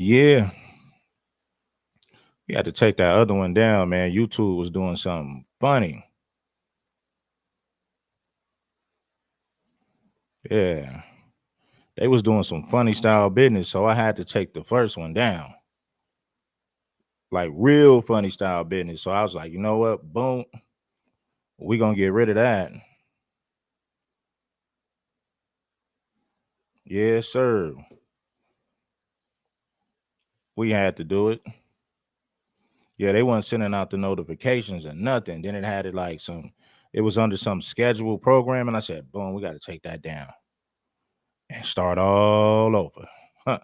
Yeah, we had to take that other one down, man. YouTube was doing something funny. Yeah, they was doing some funny style business, so I had to take the first one down, like real funny style business. So I was like, you know what? Boom, we gonna get rid of that. Yes, sir. We had to do it. Yeah, they wasn't sending out the notifications and nothing. Then it had it like some. It was under some scheduled program, and I said, boom, we got to take that down and start all over. Huh.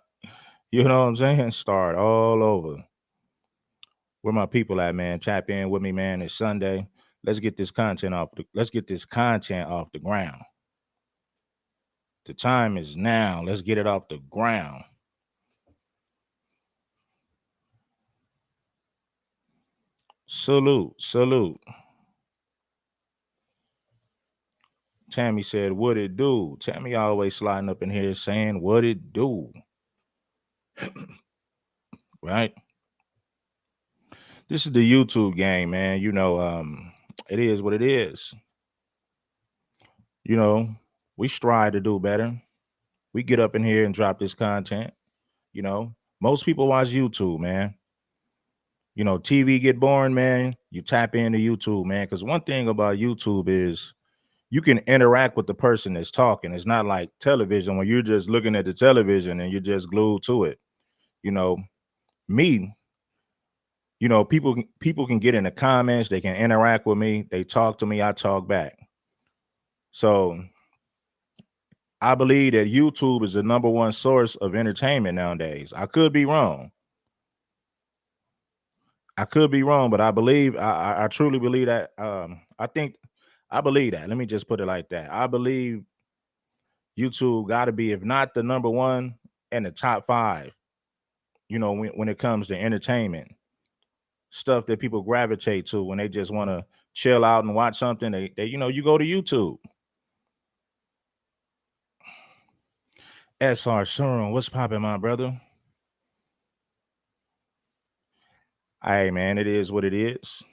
You know what I'm saying? Start all over. Where my people at, man? Tap in with me, man. It's Sunday. Let's get this content off. Let's get this content off the ground. The time is now. Let's get it off the ground. Salute, salute. Tammy said, "What it do?" Tammy always sliding up in here saying, "What it do?" Right? This is the YouTube game, man. It is what it is. You know, we strive to do better. We get up in here and drop this content. Most people watch YouTube, man. TV get boring, man. You tap into YouTube, man. Because one thing about YouTube is you can interact with the person that's talking. It's not like television when you're just looking at the television and you're just glued to it. You know, me, people can get in the comments, they can interact with me, they talk to me, I talk back. So I believe that YouTube is the number one source of entertainment nowadays. I could be wrong. But I truly believe that. I believe that. Let me just put it like that. I believe YouTube got to be, if not the number one, in the top five. When it comes to entertainment, stuff that people gravitate to when they just want to chill out and watch something. You go to YouTube. SR Shurum, what's popping, my brother? Hey, man, it is what it is.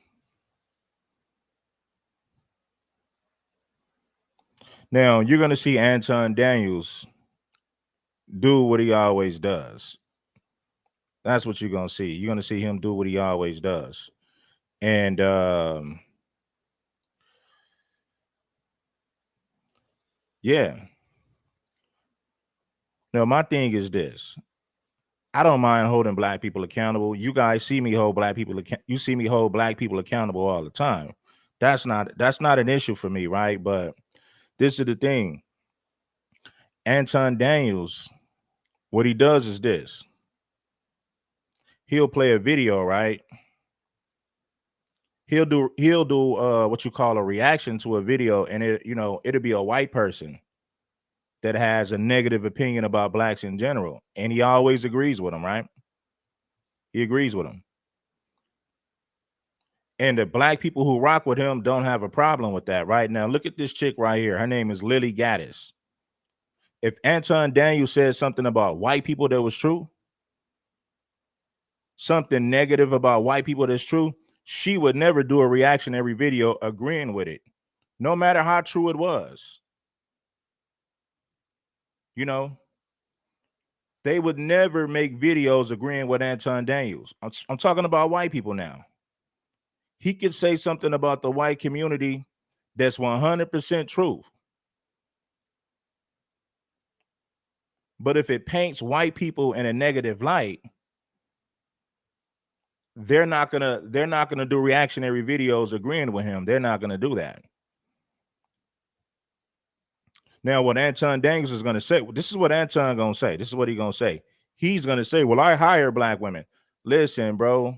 Now, you're going to see Anton Daniels do what he always does. That's what you're going to see. You're going to see him do what he always does. And yeah. Now, my thing is this. I don't mind holding black people accountable. You guys see me hold black people. You see me hold black people accountable all the time. That's not an issue for me, right? But this is the thing. Anton Daniels, what he does is this. He'll play a video, right? He'll do what you call a reaction to a video, and it'll be a white person that has a negative opinion about blacks in general, and he always agrees with them, right? He agrees with them. And the black people who rock with him don't have a problem with that. Right now, look at this chick right here. Her name is Lilly Gaddis. If Anton Daniel said something about white people that was true, something negative about white people that's true, she would never do a reactionary video agreeing with it, no matter how true it was. They would never make videos agreeing with Anton Daniels. I'm talking about white people now. He could say something about the white community that's 100% truth. But if it paints white people in a negative light, they're not gonna do reactionary videos agreeing with him. They're not gonna do that. Now, what Anton Daniels is gonna say, this is what Anton gonna say. This is what he's gonna say. He's gonna say, "Well, I hire black women." Listen, bro.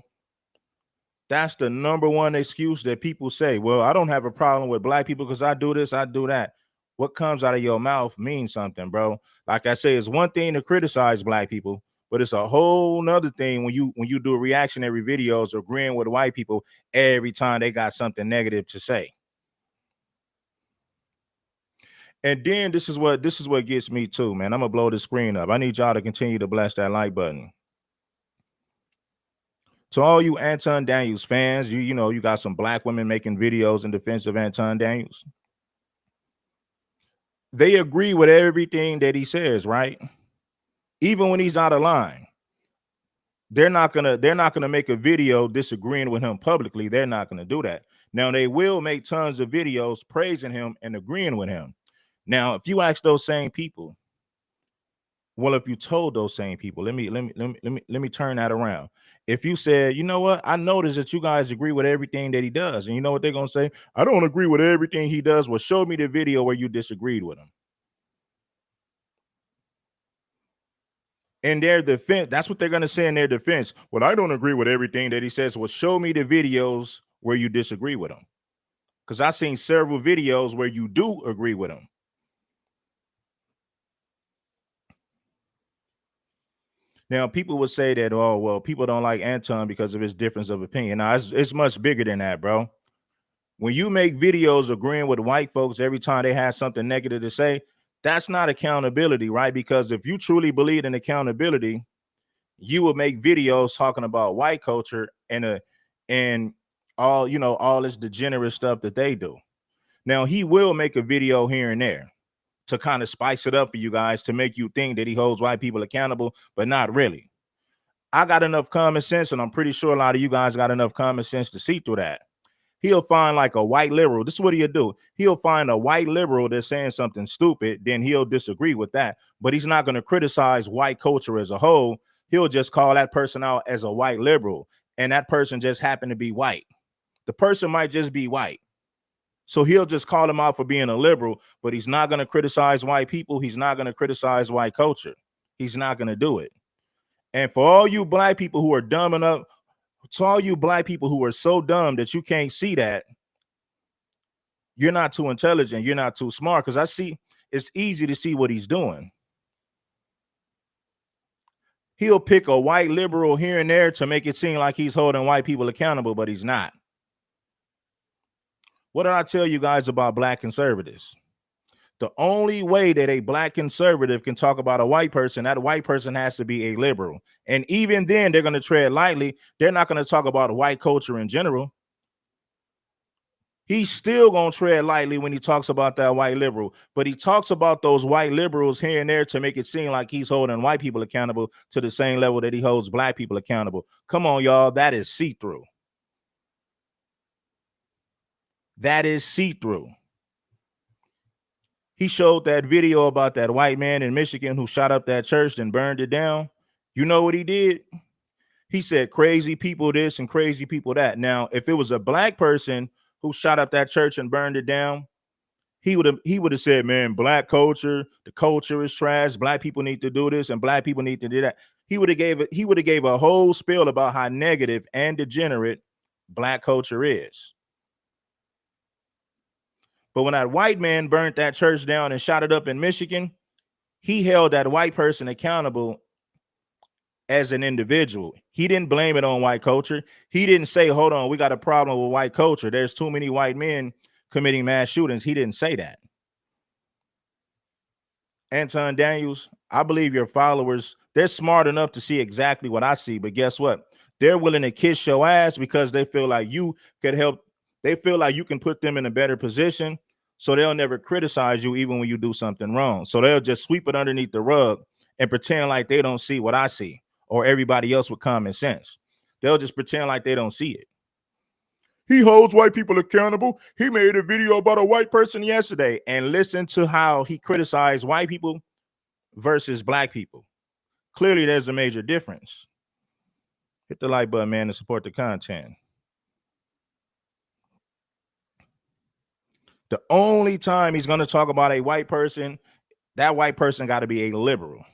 That's the number one excuse that people say. Well, I don't have a problem with black people because I do this, I do that. What comes out of your mouth means something, bro. Like I say, it's one thing to criticize black people, but it's a whole nother thing when you do reactionary videos agreeing with white people every time they got something negative to say. And then this is what gets me too, man. I'm gonna blow the screen up. I need y'all to continue to blast that like button. To all you Anton Daniels fans, you know, you got some black women making videos in defense of Anton Daniels. They agree with everything that he says, right? Even when he's out of line. They're not gonna make a video disagreeing with him publicly. They're not gonna do that. Now they will make tons of videos praising him and agreeing with him. Now, if you ask those same people, well, if you told those same people, let me turn that around. If you said, you know what, I noticed that you guys agree with everything that he does, and you know what they're gonna say? I don't agree with everything he does. Well, show me the video where you disagreed with him. In their defense, that's what they're going to say in their defense. Well, I don't agree with everything that he says. Well, show me the videos where you disagree with him. Because I've seen several videos where you do agree with him. Now, people would say that, oh, well, people don't like Anton because of his difference of opinion. Now, it's much bigger than that, bro. When you make videos agreeing with white folks every time they have something negative to say, that's not accountability, right? Because if you truly believe in accountability, you would make videos talking about white culture and all, you know, all this degenerate stuff that they do. Now, he will make a video here and there to kind of spice it up for you guys, to make you think that he holds white people accountable, but not really. I got enough common sense, and I'm pretty sure a lot of you guys got enough common sense to see through that. He'll find like a white liberal. This is what he'll do. He'll find a white liberal that's saying something stupid, then he'll disagree with that. But he's not going to criticize white culture as a whole. He'll just call that person out as a white liberal, and that person just happened to be white. The person might just be white. So he'll just call him out for being a liberal, but he's not going to criticize white people. He's not going to criticize white culture. He's not going to do it. And for all you black people who are dumb enough, to all you black people who are so dumb that you can't see that, you're not too intelligent, you're not too smart, because I see it's easy to see what he's doing. He'll pick a white liberal here and there to make it seem like he's holding white people accountable, but he's not. What did I tell you guys about black conservatives? The only way that a black conservative can talk about a white person, that white person has to be a liberal. And even then, they're going to tread lightly. They're not going to talk about white culture in general. He's still going to tread lightly when he talks about that white liberal, but he talks about those white liberals here and there to make it seem like he's holding white people accountable to the same level that he holds black people accountable. Come on, y'all. That is see-through. That is see-through. He showed that video about that white man in Michigan who shot up that church and burned it down. You know what he did? He said crazy people this and crazy people that. Now, if it was a black person who shot up that church and burned it down, he would have said, man, black culture, the culture is trash. Black people need to do this and black people need to do that. He would have gave a whole spiel about how negative and degenerate black culture is. But when that white man burnt that church down and shot it up in Michigan, he held that white person accountable as an individual. He didn't blame it on white culture. He didn't say, hold on, we got a problem with white culture. There's too many white men committing mass shootings. He didn't say that. Anton Daniels, I believe your followers, they're smart enough to see exactly what I see. But guess what? They're willing to kiss your ass because they feel like you could help. They feel like you can put them in a better position. So they'll never criticize you even when you do something wrong. So they'll just sweep it underneath the rug and pretend like they don't see what I see, or everybody else with common sense. They'll just pretend like they don't see it. He holds white people accountable. He made a video about a white person yesterday, and listen to how he criticized white people versus black people. Clearly, there's a major difference. Hit the like button, man, to support the content. The only time he's going to talk about a white person, that white person got to be a liberal.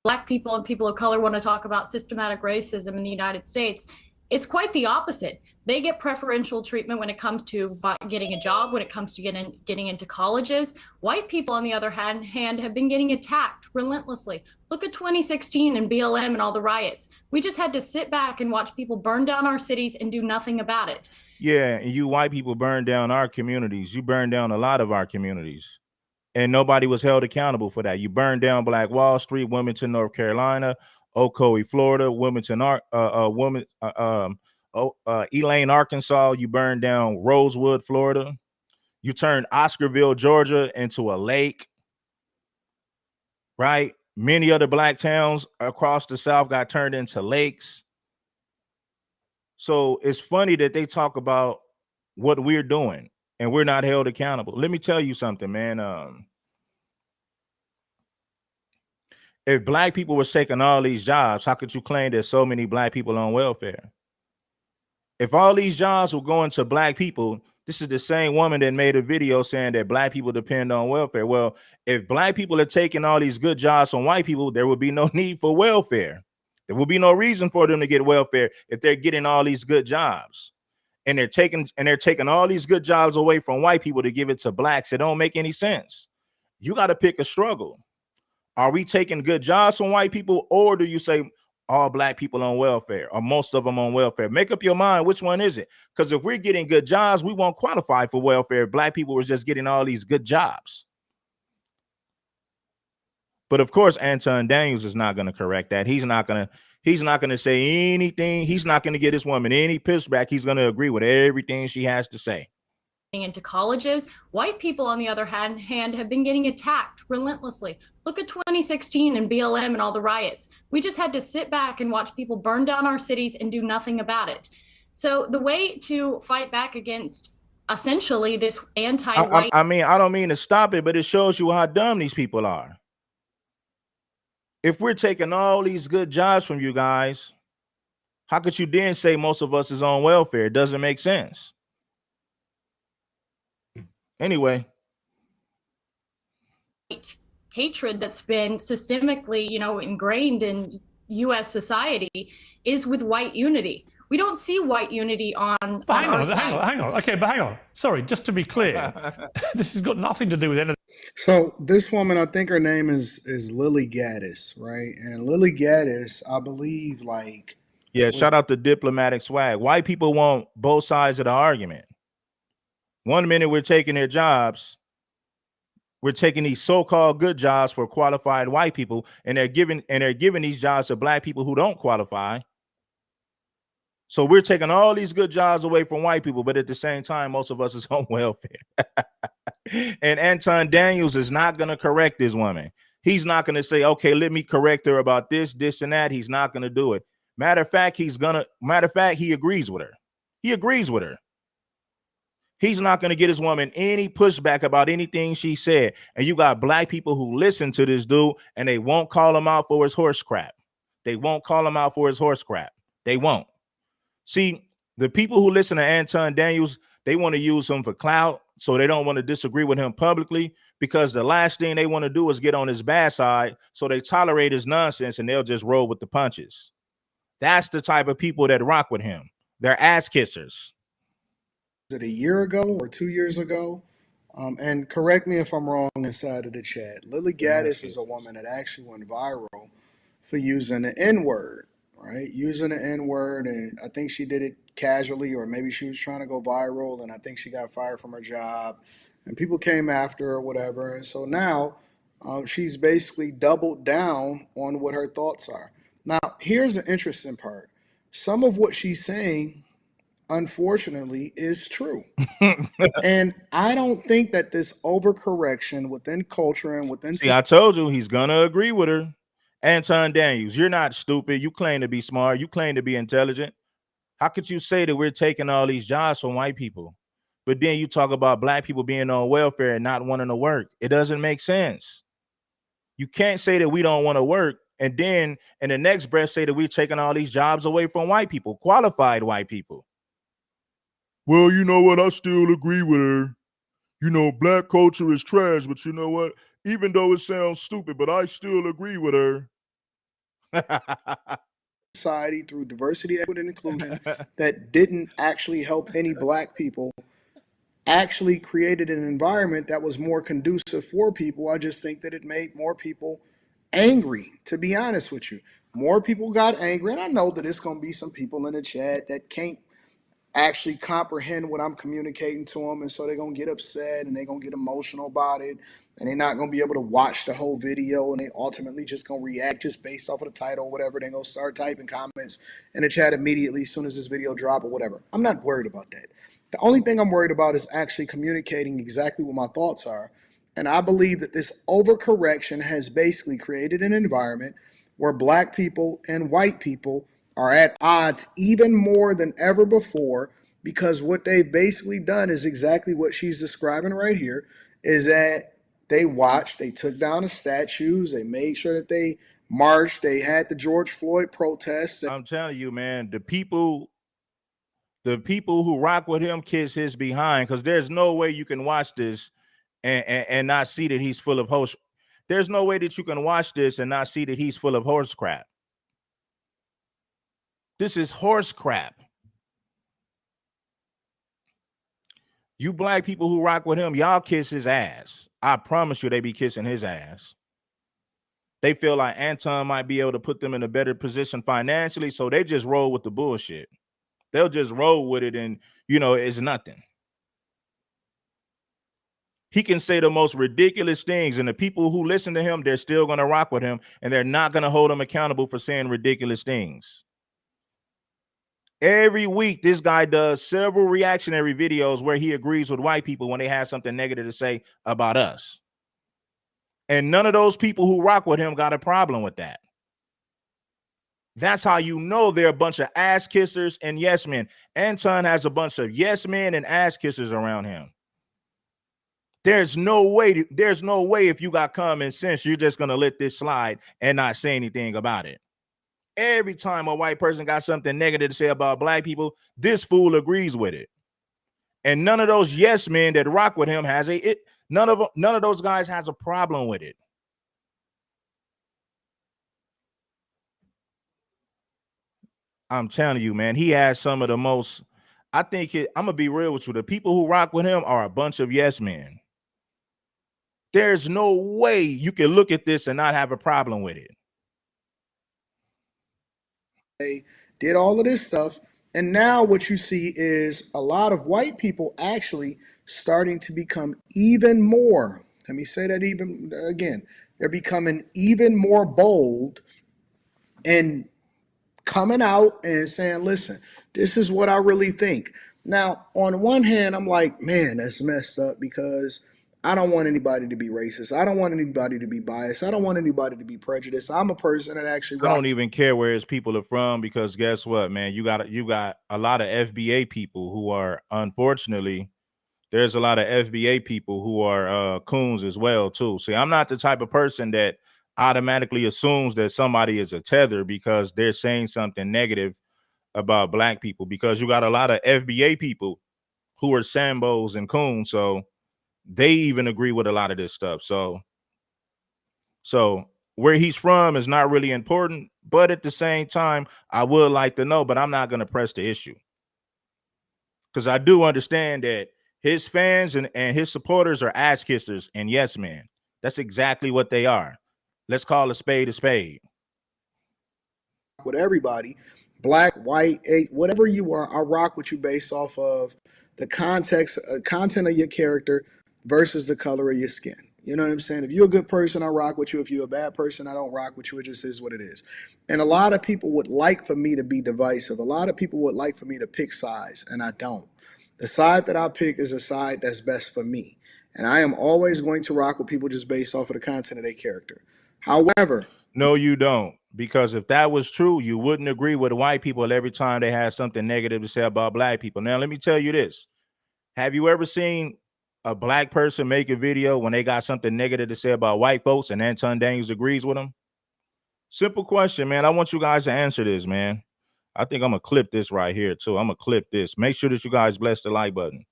Black people and people of color want to talk about systematic racism in the United States. It's quite the opposite. They get preferential treatment when it comes to getting a job, when it comes to getting into colleges. White people, on the other hand, have been getting attacked relentlessly. Look at 2016 and BLM and all the riots. We just had to sit back and watch people burn down our cities and do nothing about it. Yeah, and you white people burn down our communities. You burn down a lot of our communities. and nobody was held accountable for that. You burned down Black Wall Street, Wilmington, North Carolina, Ocoee, Florida, Elaine, Arkansas. You burned down Rosewood, Florida. You turned Oscarville, Georgia into a lake, right? Many other black towns across the South got turned into lakes. So it's funny that they talk about what we're doing and we're not held accountable. Let me tell you something, man. If black people were taking all these jobs, how could you claim there's so many black people on welfare? If all these jobs were going to black people, this is the same woman that made a video saying that black people depend on welfare. Well, if black people are taking all these good jobs from white people, there would be no need for welfare. There would be no reason for them to get welfare if they're getting all these good jobs. And they're taking all these good jobs away from white people to give it to blacks. It don't make any sense. You got to pick a struggle. Are we taking good jobs from white people, or do you say all black people on welfare, or most of them on welfare? Make up your mind. Which one is it? Because if we're getting good jobs, we won't qualify for welfare. Black people were just getting all these good jobs. But of course, Anton Daniels is not going to correct that. He's not going to say anything. He's not going to get this woman any pushback. He's going to agree with everything she has to say. Into colleges. White people, on the other hand, have been getting attacked relentlessly. Look at 2016 and BLM and all the riots. We just had to sit back and watch people burn down our cities and do nothing about it. So the way to fight back against essentially this anti-white... I mean, I don't mean to stop it, but it shows you how dumb these people are. If we're taking all these good jobs from you guys, how could you then say most of us is on welfare? It doesn't make sense. Anyway, hatred that's been systemically, ingrained in U.S. society is with white unity. We don't see white unity on hang on. Okay, but hang on. Sorry, just to be clear, this has got nothing to do with anything. So this woman, I think her name is Lilly Gaddis, right? And Lilly Gaddis, I believe, shout out to Diplomatic Swag. White people want both sides of the argument. One minute we're taking their jobs, we're taking these so-called good jobs for qualified white people, and they're giving these jobs to black people who don't qualify. So we're taking all these good jobs away from white people, but at the same time, most of us is on welfare. And Anton Daniels is not going to correct this woman. He's not going to say, okay, let me correct her about this, and that. He's not going to do it. Matter of fact, he agrees with her. He agrees with her. He's not going to get his woman any pushback about anything she said. And you got black people who listen to this dude and they won't call him out for his horse crap. They won't call him out for his horse crap. They won't. See, the people who listen to Anton Daniels, they want to use him for clout. So they don't want to disagree with him publicly, because the last thing they want to do is get on his bad side. So they tolerate his nonsense and they'll just roll with the punches. That's the type of people that rock with him. They're ass kissers. Is it a year ago or 2 years ago? And correct me if I'm wrong inside of the chat. Lilly Gaddis is a woman that actually went viral for using the N-word, right? Using the N-word, and I think she did it casually, or maybe she was trying to go viral, and I think she got fired from her job, and people came after her or whatever. And so now she's basically doubled down on what her thoughts are. Now, here's the interesting part. Some of what she's saying, unfortunately, is true. And I don't think that this overcorrection within culture and within... See, I told you he's gonna agree with her. Anton Daniels, you're not stupid. You claim to be smart. You claim to be intelligent. How could you say that we're taking all these jobs from white people, but then you talk about black people being on welfare and not wanting to work? It doesn't make sense. You can't say that we don't want to work and then in the next breath say that we're taking all these jobs away from white people, qualified white people. Well, you know what? I still agree with her. You know, black culture is trash, but you know what? Even though it sounds stupid, but I still agree with her. Society through diversity, equity, and inclusion that didn't actually help any black people, actually created an environment that was more conducive for people. I just think that it made more people angry, to be honest with you. More people got angry, and I know that it's going to be some people in the chat that can't actually comprehend what I'm communicating to them, and so they're going to get upset and they're going to get emotional about it. and they're not going to be able to watch the whole video, and they ultimately just going to react just based off of the title or whatever. They're going to start typing comments in the chat immediately as soon as this video drop or whatever. I'm not worried about that. The only thing I'm worried about is actually communicating exactly what my thoughts are. And I believe that this overcorrection has basically created an environment where black people and white people are at odds even more than ever before, because what they've basically done is exactly what she's describing right here, is that they watched, they took down the statues, they made sure that they marched, they had the George Floyd protests. I'm telling you, man, the people who rock with him kiss his behind, because there's no way you can watch this and not see that he's full of horse. There's no way that you can watch this and not see that he's full of horse crap. This is horse crap. You black people who rock with him, y'all kiss his ass. I promise you they be kissing his ass. They feel like Anton might be able to put them in a better position financially, so they just roll with the bullshit. They'll just roll with it, and, you know, it's nothing. He can say the most ridiculous things, and the people who listen to him, they're still going to rock with him, and they're not going to hold him accountable for saying ridiculous things. Every week, this guy does several reactionary videos where he agrees with white people when they have something negative to say about us. And none of those people who rock with him got a problem with that. That's how you know they're a bunch of ass kissers and yes men. Anton has a bunch of yes men and ass kissers around him. There's no way if you got common sense, you're just going to let this slide and not say anything about it. Every time a white person got something negative to say about black people, this fool agrees with it. And none of those yes men that rock with him has none of those guys has a problem with it. I'm telling you, man, he has some of the most, I'm gonna be real with you. The people who rock with him are a bunch of yes men. There's no way you can look at this and not have a problem with it. They did all of this stuff, and now what you see is a lot of white people actually starting to become even more, let me say that even again, they're becoming even more bold and coming out and saying, listen, this is what I really think. Now, on one hand, I'm like, man, that's messed up, because I don't want anybody to be racist. I don't want anybody to be biased. I don't want anybody to be prejudiced. I'm a person that actually I don't even care where his people are from, because guess what, man? You got a lot of FBA people who are, unfortunately, there's a lot of FBA people who are coons as well too. See, I'm not the type of person that automatically assumes that somebody is a tether because they're saying something negative about black people, because you got a lot of FBA people who are Sambos and coons, so they even agree with a lot of this stuff. So where he's from is not really important, but at the same time, I would like to know, but I'm not going to press the issue, because I do understand that his fans and his supporters are ass kissers and yes men. That's exactly what they are. Let's call a spade a spade. With everybody, black, white, whatever you are, I rock with you based off of the context, content of your character versus the color of your skin. You know what I'm saying? If you're a good person, I rock with you. If you're a bad person, I don't rock with you. It just is what it is. And a lot of people would like for me to be divisive. A lot of people would like for me to pick sides, and I don't. The side that I pick is a side that's best for me. And I am always going to rock with people just based off of the content of their character. However, no, you don't. Because if that was true, you wouldn't agree with white people every time they had something negative to say about black people. Now, let me tell you this. Have you ever seen a black person make a video when they got something negative to say about white folks and Anton Daniels agrees with them? Simple question, man. I want you guys to answer this, man. I think I'm going to clip this right here, too. I'm going to clip this. Make sure that you guys bless the like button.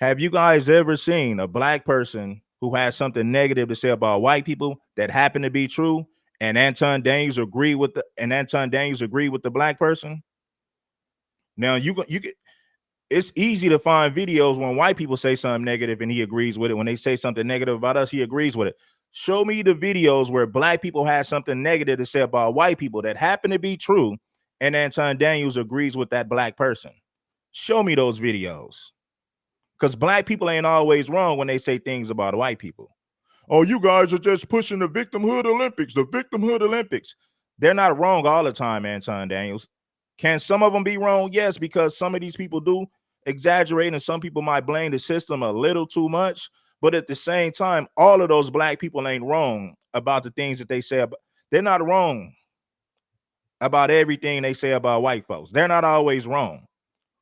Have you guys ever seen a black person who has something negative to say about white people that happen to be true, and Anton Daniels agree with the black person? Now it's easy to find videos when white people say something negative and he agrees with it. When they say something negative about us, he agrees with it. Show me the videos where black people have something negative to say about white people that happen to be true, and Anton Daniels agrees with that black person. Show me those videos. Because black people ain't always wrong when they say things about white people. oh, you guys are just pushing the victimhood Olympics, the victimhood Olympics. They're not wrong all the time, Anton Daniels. Can some of them be wrong? Yes, because some of these people do exaggerate, and some people might blame the system a little too much. But at the same time, all of those black people ain't wrong about the things that they say. They're not wrong about everything they say about white folks. They're not always wrong.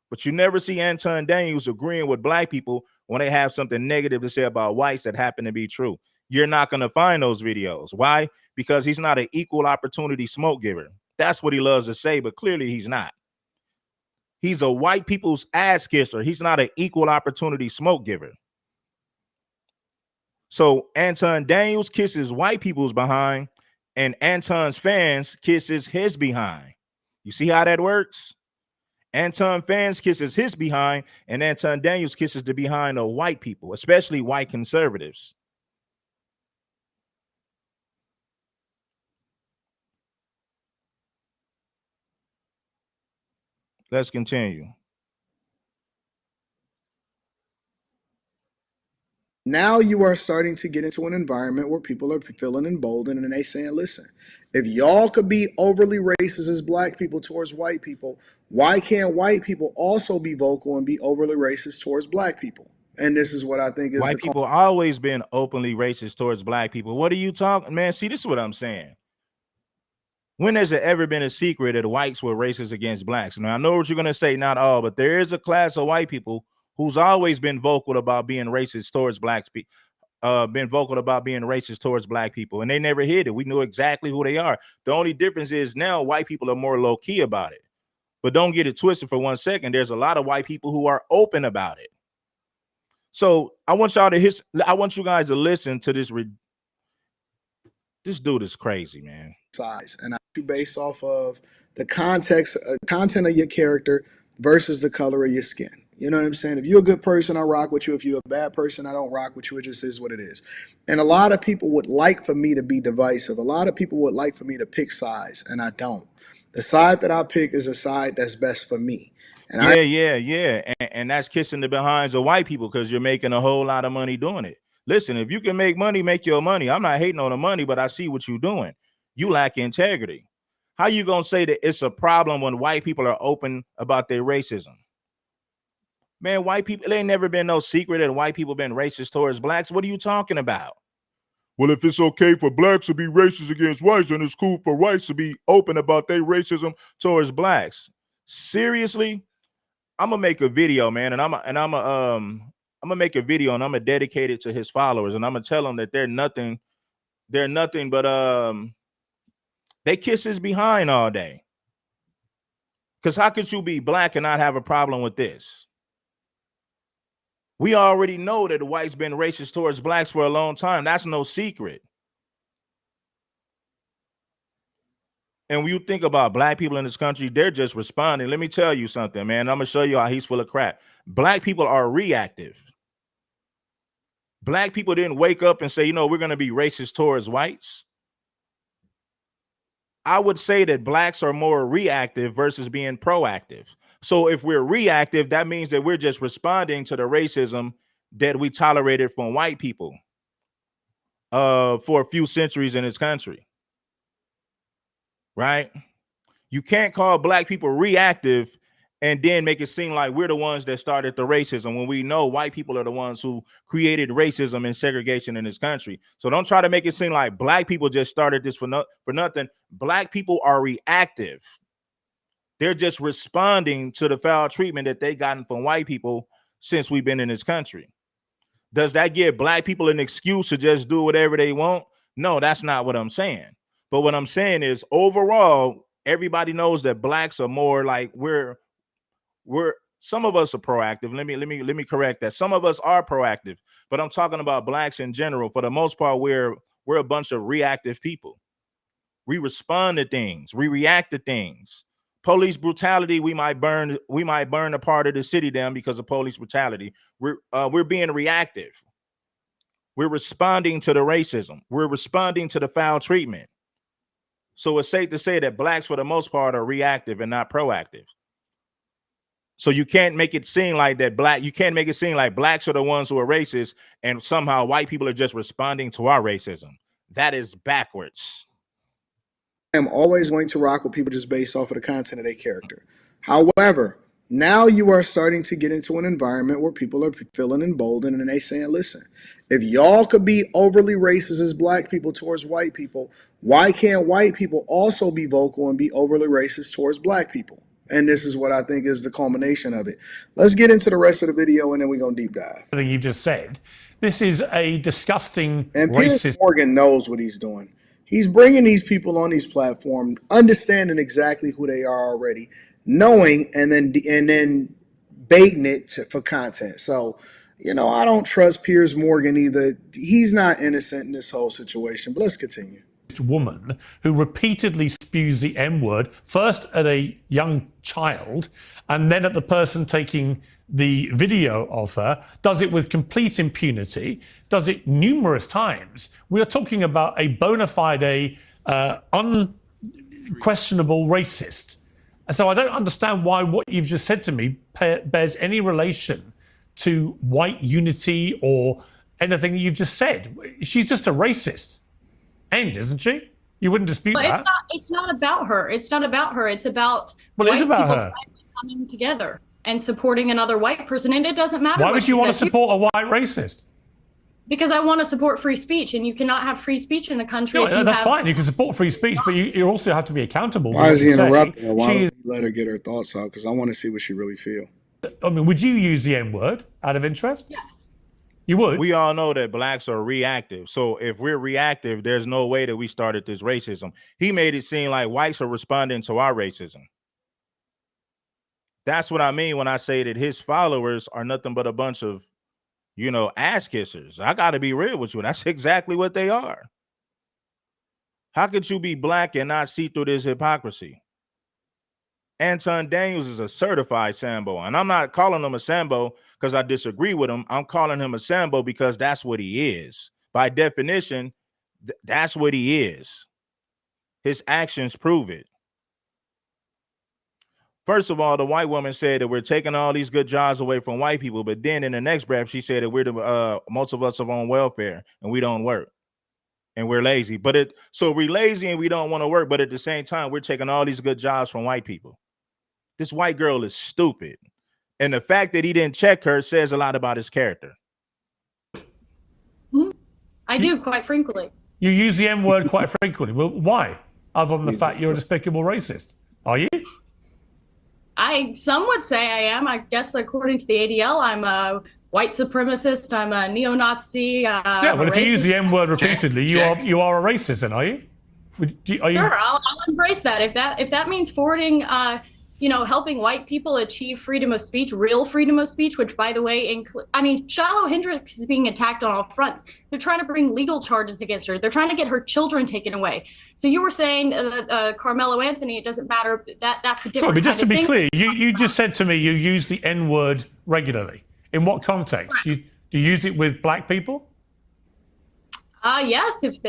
But you never see Anton Daniels agreeing with black people when they have something negative to say about whites that happen to be true. You're not going to find those videos. Why? Because he's not an equal opportunity smoke giver. That's what he loves to say, but clearly he's not. He's a white people's ass kisser. He's not an equal opportunity smoke giver. So Anton Daniels kisses white people's behind, and Anton's fans kisses his behind. You see how that works? Anton fans kisses his behind, and Anton Daniels kisses the behind of white people, especially white conservatives. Let's continue. Now you are starting to get into an environment where people are feeling emboldened and they saying, listen, if y'all could be overly racist as black people towards white people, why can't white people also be vocal and be overly racist towards black people? And this is what I think is White people always been openly racist towards black people. What are you talking, man? See, this is what I'm saying. When has it ever been a secret that whites were racist against blacks? Now, I know what you're going to say, not all, but there is a class of white people who's always been vocal about being racist towards blacks, been vocal about being racist towards black people, and they never hid it. We knew exactly who they are. The only difference is now white people are more low key about it. But don't get it twisted for 1 second. There's a lot of white people who are open about it. So I want y'all to I want you guys to listen to this. This dude is crazy, man. Size, and I do based off of the context, content of your character versus the color of your skin. You know what I'm saying? If you're a good person, I rock with you. If you're a bad person, I don't rock with you. It just is what it is. And a lot of people would like for me to be divisive. A lot of people would like for me to pick sides, and I don't. The side that I pick is a side that's best for me. And Yeah. And that's kissing the behinds of white people because you're making a whole lot of money doing it. Listen, if you can make money, make your money. I'm not hating on the money, but I see what you're doing. You lack integrity. How you gonna say that it's a problem when white people are open about their racism? Man, white people, it ain't never been no secret that white people been racist towards blacks. What are you talking about? Well, if it's okay for blacks to be racist against whites, then it's cool for whites to be open about their racism towards blacks. Seriously? I'm gonna make a video, man, and I'm gonna make a video and I'm gonna dedicate it to his followers, and I'm gonna tell them that they're nothing but they kiss his behind all day. Because how could you be black and not have a problem with this? We already know that the whites been racist towards blacks for a long time. That's no secret. And when you think about black people in this country, they're just responding. Let me tell you something, man. I'm going to show you how he's full of crap. Black people are reactive. Black people didn't wake up and say, you know, we're going to be racist towards whites. I would say that blacks are more reactive versus being proactive. So if we're reactive, that means that we're just responding to the racism that we tolerated from white people for a few centuries in this country. Right? You can't call black people reactive and then make it seem like we're the ones that started the racism when we know white people are the ones who created racism and segregation in this country. So don't try to make it seem like black people just started this for nothing. Black people are reactive. They're just responding to the foul treatment that they gotten from white people since we've been in this country. Does that give black people an excuse to just do whatever they want? No, that's not what I'm saying. But what I'm saying is overall, everybody knows that blacks are more like we're some of us are proactive. Let me correct that. Some of us are proactive, but I'm talking about blacks in general. For the most part, we're a bunch of reactive people. We respond to things, we react to things. Police brutality, we might burn a part of the city down because of police brutality. We're being reactive. We're responding to the racism. We're responding to the foul treatment. So it's safe to say that blacks, for the most part, are reactive and not proactive. So you can't make it seem like that you can't make it seem like blacks are the ones who are racist and somehow white people are just responding to our racism. That is backwards. I'm always going to rock with people just based off of the content of their character. However, now you are starting to get into an environment where people are feeling emboldened and they saying, listen, if y'all could be overly racist as black people towards white people, why can't white people also be vocal and be overly racist towards black people? And this is what I think is the culmination of it. Let's get into the rest of the video and then we're going to deep dive. Everything you've just said. This is a disgusting And Piers racist. Morgan knows what he's doing. He's bringing these people on these platforms, understanding exactly who they are already, knowing and then baiting it for content. So, you know, I don't trust Piers Morgan either. He's not innocent in this whole situation. But let's continue. Woman who repeatedly spews the N-word, first at a young child and then at the person taking the video of her, does it with complete impunity, does it numerous times. We are talking about a bona fide, unquestionable racist. And so I don't understand why what you've just said to me bears any relation to white unity or anything that you've just said. She's just a racist. End, isn't she? You wouldn't dispute But that. it's not about her. It's not about her. It's about Well, it is white about people her. finally coming together and supporting another white person. And it doesn't matter. Why what would she you want to says. support a white racist? Because I want to support free speech, and you cannot have free speech in a country. No, if you that's have... fine. You can support free speech, but you also have to be accountable. Why is he interrupting her? She Why is, don't you let her get her thoughts out? Because I want to see what she really feels. I mean, would you use the N-word out of interest? Yes. You would. We all know that blacks are reactive. So if we're reactive, there's no way that we started this racism. He made it seem like whites are responding to our racism. That's what I mean when I say that his followers are nothing but a bunch of, you know, ass kissers. I got to be real with you. That's exactly what they are. How could you be black and not see through this hypocrisy? Anton Daniels is a certified Sambo, and I'm not calling him a Sambo because I disagree with him. I'm calling him a Sambo because that's what he is. By definition, that's what he is. His actions prove it. First of all, the white woman said that we're taking all these good jobs away from white people, but then in the next breath, she said that we're the most of us are on welfare and we don't work and we're lazy. So we're lazy and we don't want to work, but at the same time, we're taking all these good jobs from white people. This white girl is stupid. And the fact that he didn't check her says a lot about his character. I do, quite frankly. You use the N-word quite frequently. Well, why? Other than the fact you're a despicable racist. Are you? Some would say I am. I guess according to the ADL, I'm a white supremacist. I'm a neo-Nazi. Yeah, well, if you use the N-word repeatedly, you are a racist, then, are you? Sure, I'll embrace that. If that means forwarding, helping white people achieve freedom of speech, real freedom of speech, which, by the way, Shiloh Hendricks is being attacked on all fronts. They're trying to bring legal charges against her. They're trying to get her children taken away. So you were saying Carmelo Anthony, it doesn't matter. That's a different. Sorry, but just to be thing. clear, you just said to me you use the N-word regularly. In what context? Do you use it with black people? Yes, if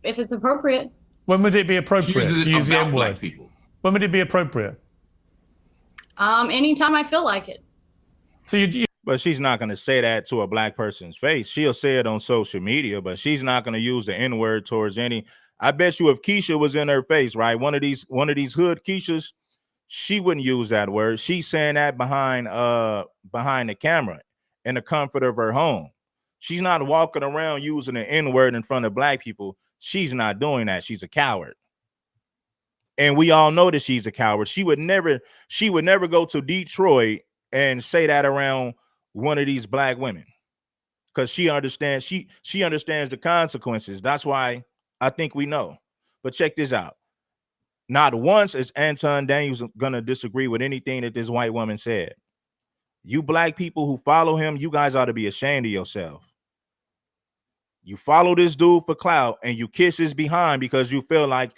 it's appropriate. When would it be appropriate to use the about N-word? black people. When would it be appropriate? Anytime I feel like it. So But she's not going to say that to a black person's face. She'll say it on social media, but she's not going to use the N-word towards any. I bet you if Keisha was in her face, right? One of these hood Keishas, she wouldn't use that word. She's saying that behind the camera in the comfort of her home. She's not walking around using the N-word in front of black people. She's not doing that. She's a coward. And we all know that she's a coward. She would never go to Detroit and say that around one of these black women because she understands she understands the consequences. That's why I think we know. But check this out. Not once is Anton Daniels gonna disagree with anything that this white woman said. You black people who follow him, you guys ought to be ashamed of yourself. You follow this dude for clout and you kiss his behind because you feel like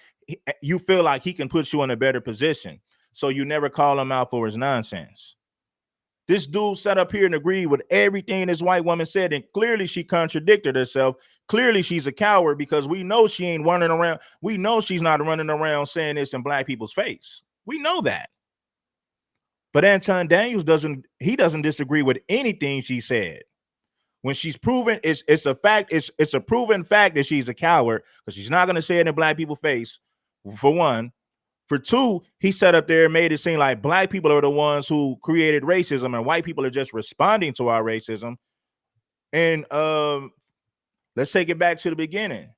he can put you in a better position. So you never call him out for his nonsense. This dude sat up here and agreed with everything this white woman said, and clearly she contradicted herself. Clearly she's a coward because we know she ain't running around. We know she's not running around saying this in black people's face. We know that. But Anton Daniels doesn't disagree with anything she said. When she's proven, it's a fact, it's a proven fact that she's a coward, because she's not gonna say it in black people's face, for one. For two, he sat up there and made it seem like black people are the ones who created racism and white people are just responding to our racism. And let's take it back to the beginning.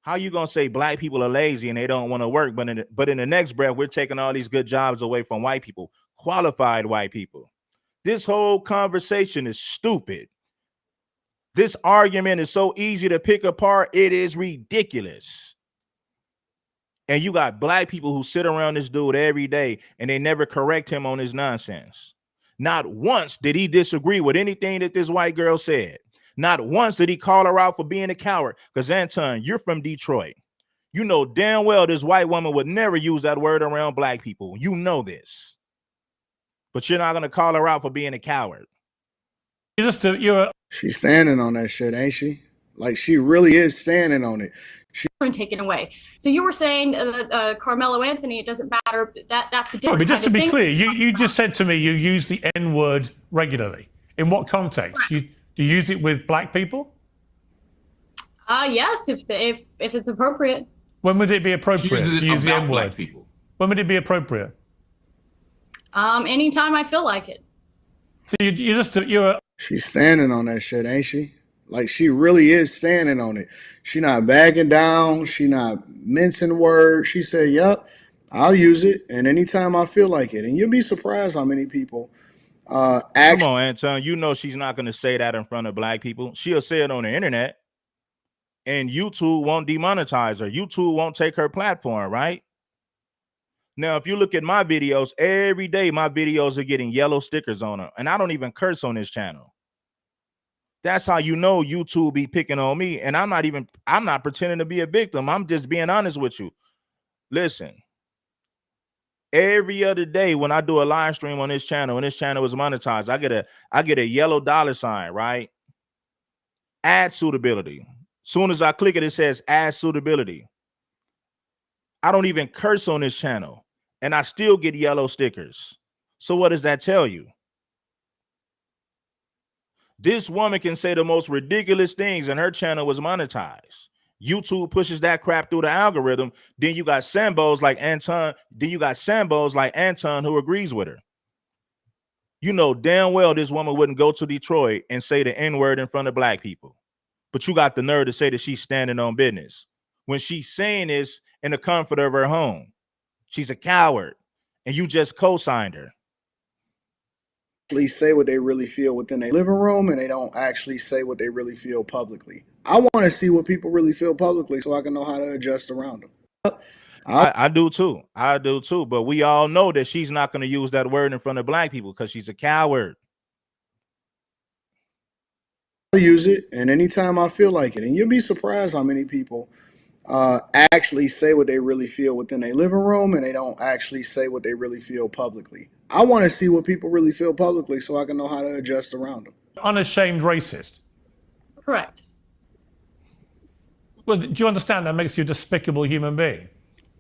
How you gonna say black people are lazy and they don't want to work, but in the next breath, we're taking all these good jobs away from white people, qualified white people? This whole conversation is stupid. This argument is so easy to pick apart, it is ridiculous. And you got black people who sit around this dude every day and they never correct him on his nonsense. Not once did he disagree with anything that this white girl said. Not once did he call her out for being a coward. Because Anton, you're from Detroit. You know damn well this white woman would never use that word around black people. You know this. But you're not going to call her out for being a coward. She's standing on that shit, ain't she? Like, she really is standing on it. Taken away. So you were saying Carmelo Anthony, it doesn't matter. That's a different. But just to be thing. clear, you just said to me you use the N-word regularly. In what context? Do you use it with black people? Yes, if it's appropriate. When would it be appropriate to use the N-word? When would it be appropriate? Anytime I feel like it. So she's standing on that shit, ain't she? Like, she really is standing on it. She not backing down. She not mincing words. She said, yep, I'll use it. And anytime I feel like it. And you'll be surprised how many people Come on, Anton. You know she's not going to say that in front of black people. She'll say it on the internet. And YouTube won't demonetize her. YouTube won't take her platform, right? Now, if you look at my videos, every day my videos are getting yellow stickers on them. And I don't even curse on this channel. That's how you know YouTube be picking on me. And I'm not pretending to be a victim. I'm just being honest with you. Listen, every other day when I do a live stream on this channel and this channel is monetized, I get a yellow $sign, right? Ad suitability. Soon as I click it, it says ad suitability. I don't even curse on this channel and I still get yellow stickers. So what does that tell you? This woman can say the most ridiculous things and her channel was monetized. YouTube pushes that crap through the algorithm. Then you got Sambos like Anton. Who agrees with her. You know damn well this woman wouldn't go to Detroit and say the N-word in front of black people. But you got the nerve to say that she's standing on business when she's saying this in the comfort of her home. She's a coward and you just co-signed her. Say what they really feel within their living room, and they don't actually say what they really feel publicly. I want to see what people really feel publicly so I can know how to adjust around them. I do too. I do too. But we all know that she's not going to use that word in front of black people because she's a coward. I'll use it, and anytime I feel like it. And you'll be surprised how many people actually say what they really feel within their living room, and they don't actually say what they really feel publicly. I want to see what people really feel publicly so I can know how to adjust around them. Unashamed racist. Correct. Well, do you understand that makes you a despicable human being?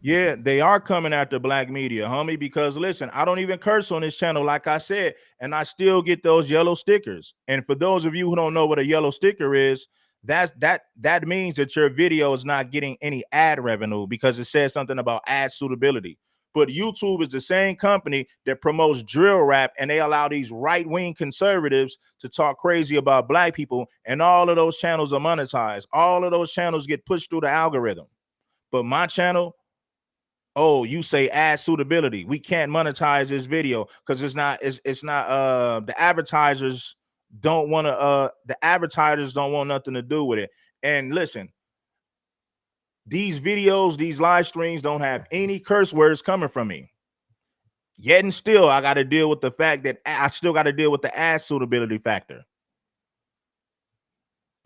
Yeah, they are coming after black media, homie, because listen, I don't even curse on this channel, like I said, and I still get those yellow stickers. And for those of you who don't know what a yellow sticker is, that means that your video is not getting any ad revenue because it says something about ad suitability. But YouTube is the same company that promotes drill rap, and they allow these right-wing conservatives to talk crazy about black people, and all of those channels are monetized. All of those channels get pushed through the algorithm. But my channel, oh, you say ad suitability. We can't monetize this video because it's not the advertisers don't want nothing to do with it. And listen, these videos, these live streams don't have any curse words coming from me. Yet and still, I got to deal with the fact that I still got to deal with the ad suitability factor.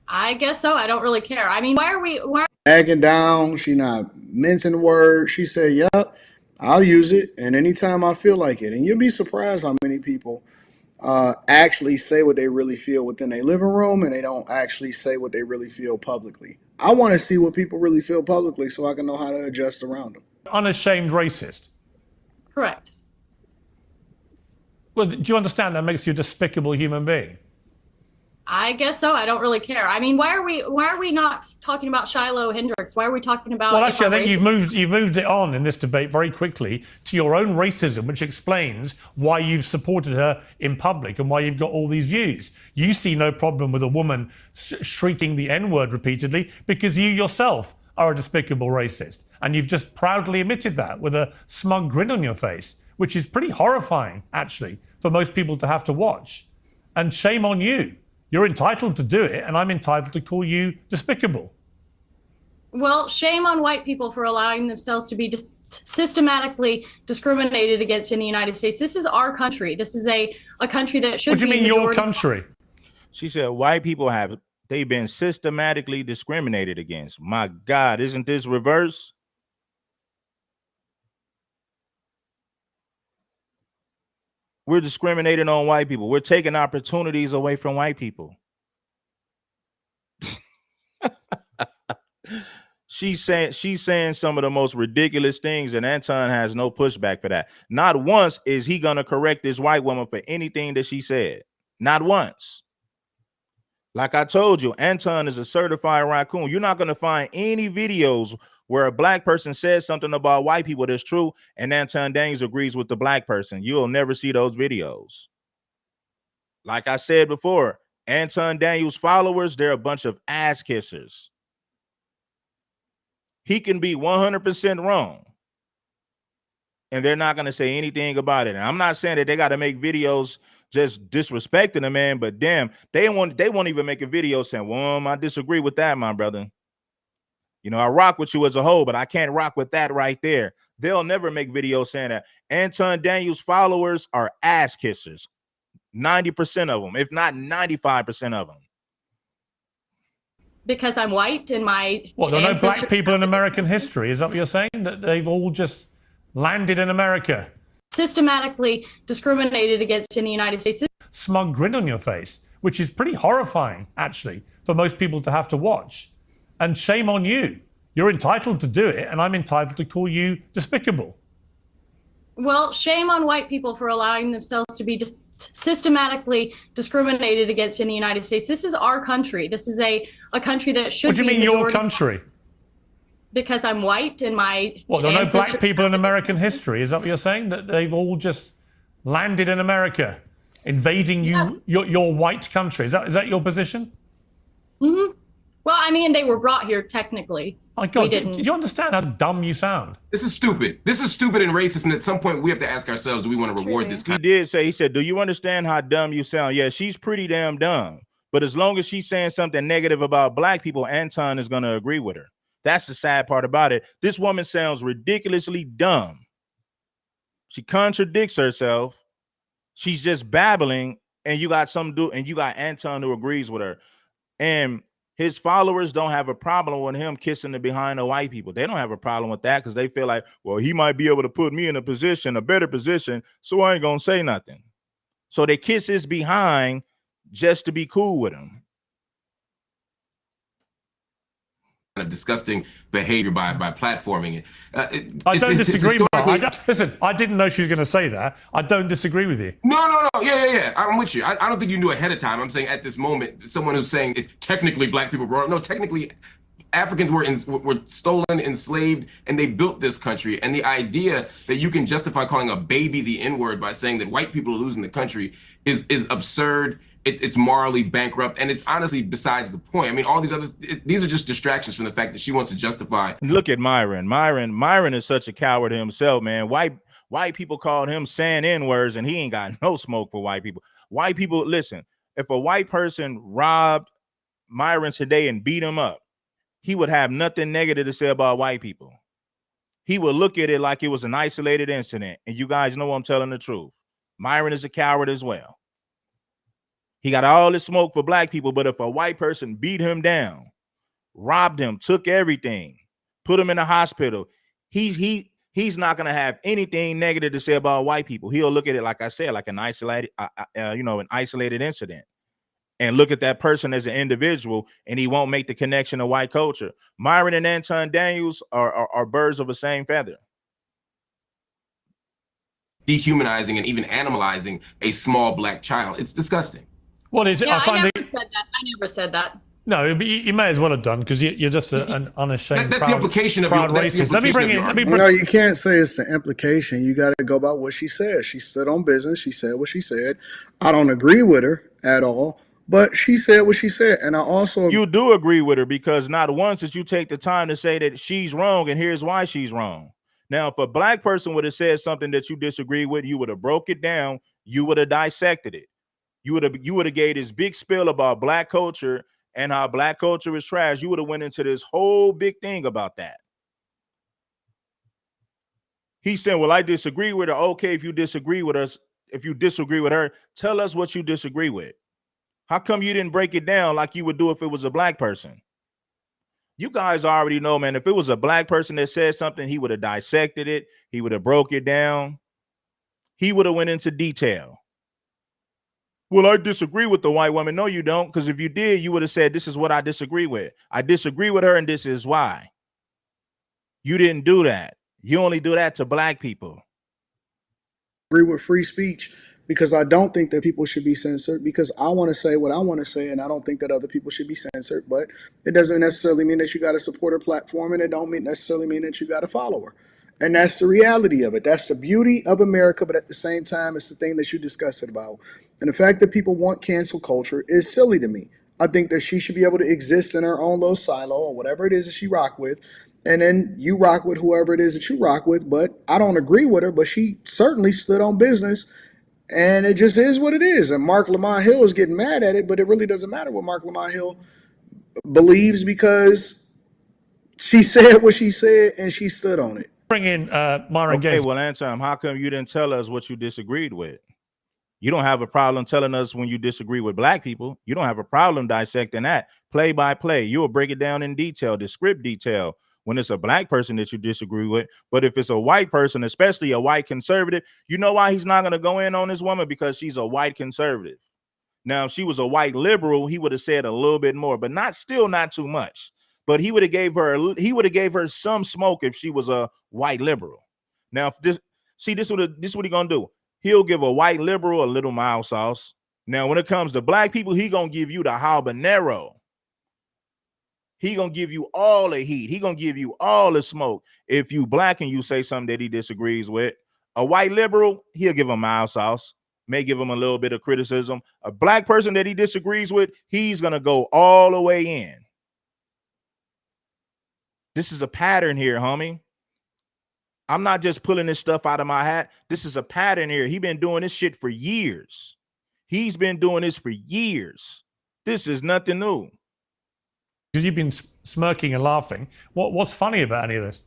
I guess so. I don't really care. I mean, why backing down? She not mincing words. She said, yep, I'll use it. And anytime I feel like it. And you'll be surprised how many people actually say what they really feel within their living room, and they don't actually say what they really feel publicly. I want to see what people really feel publicly so I can know how to adjust around them. Unashamed racist. Correct. Well, do you understand that makes you a despicable human being? I guess so. I don't really care. I mean, why are we not talking about Shiloh Hendricks? Why are we talking about? Well, actually, I think you've moved it on in this debate very quickly to your own racism, which explains why you've supported her in public and why you've got all these views. You see no problem with a woman shrieking the N-word repeatedly because you yourself are a despicable racist, and you've just proudly admitted that with a smug grin on your face, which is pretty horrifying, actually, for most people to have to watch. And shame on you. You're entitled to do it, and I'm entitled to call you despicable. Well, shame on white people for allowing themselves to be systematically discriminated against in the United States. This is our country. This is a country that should be. What do you mean your country? She said white people they've been systematically discriminated against. My God, isn't this reverse? We're discriminating on white people. We're taking opportunities away from white people. She's saying some of the most ridiculous things, and Anton has no pushback for that. Not once is he gonna correct this white woman for anything that she said. Not once. Like I told you, Anton is a certified raccoon. You're not gonna find any videos where a black person says something about white people that's true, and Anton Daniels agrees with the black person. You'll never see those videos. Like I said before, Anton Daniels followers, they're a bunch of ass kissers. He can be 100% wrong, and they're not going to say anything about it. And I'm not saying that they got to make videos just disrespecting the man, but damn, they won't even make a video saying, well, I disagree with that, my brother. You know, I rock with you as a whole, but I can't rock with that right there. They'll never make videos saying that. Anton Daniels followers are ass kissers. 90% of them, if not 95% of them. Because I'm white and my Well, there are no black people in American history. Is that what you're saying? That they've all just landed in America? Systematically discriminated against in the United States. Smug grin on your face, which is pretty horrifying, actually, for most people to have to watch. And shame on you. You're entitled to do it, and I'm entitled to call you despicable. Well, shame on white people for allowing themselves to be systematically discriminated against in the United States. This is our country. This is a country that should be. What do you mean your country? Because I'm white and my. Well, there are no black people in American history. Is that what you're saying? That they've all just landed in America, invading your white country. Is that your position? Mm-hmm. Well, I mean, they were brought here technically. My God, do you understand how dumb you sound? This is stupid. This is stupid and racist. And at some point, we have to ask ourselves, do we want to reward this? He said, do you understand how dumb you sound? Yeah, she's pretty damn dumb. But as long as she's saying something negative about black people, Anton is going to agree with her. That's the sad part about it. This woman sounds ridiculously dumb. She contradicts herself. She's just babbling, and you got Anton who agrees with her. And his followers don't have a problem with him kissing the behind of white people. They don't have a problem with that because they feel like, well, he might be able to put me in a better position, so I ain't gonna say nothing. So they kiss his behind just to be cool with him. Kind of disgusting behavior by platforming it. I don't disagree, Mark. Listen, I didn't know she was going to say that. I don't disagree with you. No. Yeah. I'm with you. I don't think you knew ahead of time. I'm saying at this moment, someone who's saying it's technically black people brought up. No, technically, Africans were stolen, enslaved, and they built this country. And the idea that you can justify calling a baby the N-word by saying that white people are losing the country is absurd. It's morally bankrupt, and it's honestly besides the point. I mean, all these are just distractions from the fact that she wants to justify. Look at Myron. Myron is such a coward himself, man. White people called him saying N-words, and he ain't got no smoke for white people. White people, listen, if a white person robbed Myron today and beat him up, he would have nothing negative to say about white people. He would look at it like it was an isolated incident, and you guys know I'm telling the truth. Myron is a coward as well. He got all this smoke for black people, but if a white person beat him down, robbed him, took everything, put him in a hospital, he's not going to have anything negative to say about white people. He'll look at it, like I said, like an isolated, an isolated incident, and look at that person as an individual, and he won't make the connection to white culture. Myron and Anton Daniels are birds of the same feather. dehumanizing and even animalizing a small black child. It's disgusting. What is it? Yeah, I never said that. I never said that. No, but you may as well have done, because you're just an unashamed. That's the implication of your. That's the racist. Let me bring implication of in. your No, you can't say it's the implication. You got to go by what she said. She stood on business. She said what she said. I don't agree with her at all, but she said what she said. And I also. You do agree with her, because not once did you take the time to say that she's wrong and here's why she's wrong. Now, if a black person would have said something that you disagree with, you would have broke it down. You would have dissected it. You would have gave this big spiel about black culture and how black culture is trash. You would have went into this whole big thing about that. He's saying, well, I disagree with her. Okay, if you disagree with us, if you disagree with her, tell us what you disagree with. How come you didn't break it down like you would do if it was a black person? You guys already know, man, if it was a black person that said something, he would have dissected it. He would have broke it down. He would have went into detail. Well, I disagree with the white woman. No, you don't. Because if you did, you would have said, this is what I disagree with. I disagree with her, and this is why. You didn't do that. You only do that to black people. Agree with free speech, because I don't think that people should be censored, because I want to say what I want to say, and I don't think that other people should be censored. But it doesn't necessarily mean that you got to support her platform, and it don't necessarily mean that you got to follow her. And that's the reality of it. That's the beauty of America, but at the same time, it's the thing that you discussed it about. And the fact that people want cancel culture is silly to me. I think that she should be able to exist in her own little silo or whatever it is that she rock with. And then you rock with whoever it is that you rock with. But I don't agree with her, but she certainly stood on business. And it just is what it is. And Mark Lamont Hill is getting mad at it, but it really doesn't matter what Mark Lamont Hill believes, because she said what she said and she stood on it. Bring in Myron Okay, Gaddis. well, Anton, how come you didn't tell us what you disagreed with? You don't have a problem telling us when you disagree with black people. You don't have a problem dissecting that play by play. You will break it down in detail, descript detail, when it's a black person that you disagree with. But if it's a white person, especially a white conservative, you know why he's not going to go in on this woman? Because she's a white conservative. Now, if she was a white liberal, he would have said a little bit more, but not too much. But he would have gave her some smoke if she was a white liberal. Now, this is what he gonna do. He'll give a white liberal a little mild sauce. Now, when it comes to black people, he gonna give you the habanero. He gonna give you all the heat. He gonna give you all the smoke. If you black and you say something that he disagrees with, a white liberal, he'll give him mild sauce, may give him a little bit of criticism. A black person that he disagrees with, he's gonna go all the way in. This is a pattern here, homie. I'm not just pulling this stuff out of my hat. This is a pattern here. He's been doing this shit for years. He's been doing this for years. This is nothing new. Because you've been smirking and laughing. What's funny about any of this?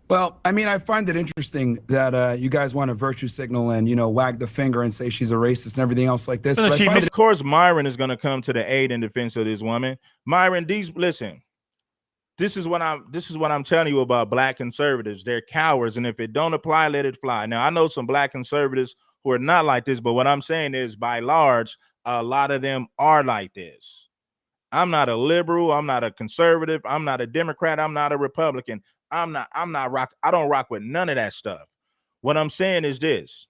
Well, I mean, I find it interesting that you guys want to virtue signal and, wag the finger and say she's a racist and everything else like this. Of course, Myron is going to come to the aid and defense of this woman. Myron, listen. This is what I'm telling you about black conservatives. They're cowards, and if it don't apply, let it fly. Now, I know some black conservatives who are not like this, but what I'm saying is, by large, a lot of them are like this. I'm not a liberal. I'm not a conservative. I'm not a Democrat. I'm not a Republican. I don't rock with none of that stuff. What I'm saying is this: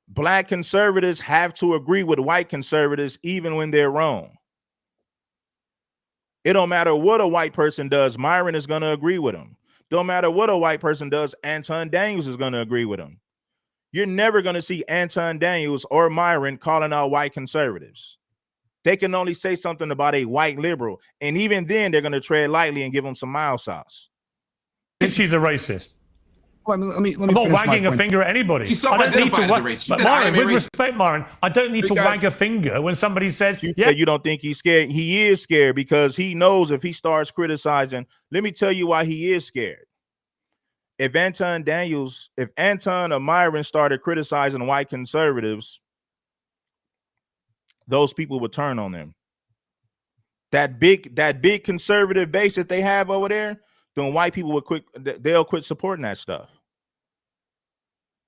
black conservatives have to agree with white conservatives even when they're wrong. It don't matter what a white person does, Myron is going to agree with him. Don't matter what a white person does, Anton Daniels is going to agree with him. You're never going to see Anton Daniels or Myron calling out white conservatives. They can only say something about a white liberal. And even then, they're going to tread lightly and give them some mild sauce. She's a racist. Well, let me I'm not wagging a finger at anybody. She's I don't need to self-identified as a racist. But Myron, with respect, Myron, I don't need to wag a finger when somebody says, yeah, you don't think he's scared. He is scared because he knows if he starts criticizing, let me tell you why he is scared. If Anton or Myron started criticizing white conservatives, those people would turn on them. That big conservative base that they have over there, then white people they'll quit supporting that stuff.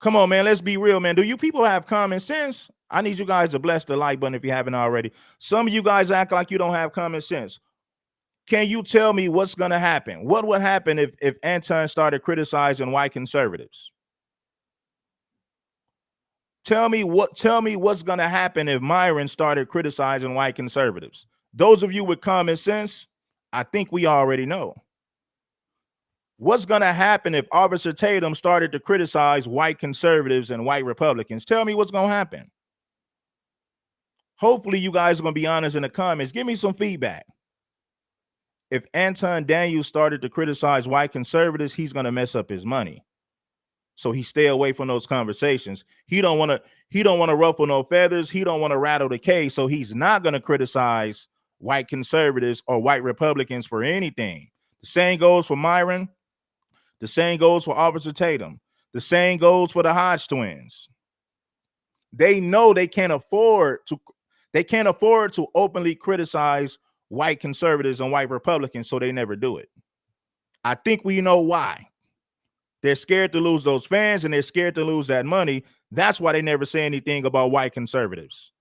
Come on, man. Let's be real, man. Do you people have common sense? I need you guys to bless the like button if you haven't already. Some of you guys act like you don't have common sense. Can you tell me what's going to happen? What would happen if Anton started criticizing white conservatives? Tell me what's going to happen if Myron started criticizing white conservatives. Those of you with common sense, I think we already know. What's going to happen if Officer Tatum started to criticize white conservatives and white Republicans? Tell me what's going to happen. Hopefully you guys are going to be honest in the comments. Give me some feedback. If Anton Daniels started to criticize white conservatives, he's going to mess up his money. So he stay away from those conversations. He don't want to ruffle no feathers. He don't want to rattle the cage. So he's not going to criticize white conservatives or white Republicans for anything. The same goes for Myron. The same goes for Officer Tatum. The same goes for the Hodge twins. They know they can't afford to openly criticize white conservatives and white Republicans, so they never do it. I think we know why. They're scared to lose those fans and they're scared to lose that money. That's why they never say anything about white conservatives.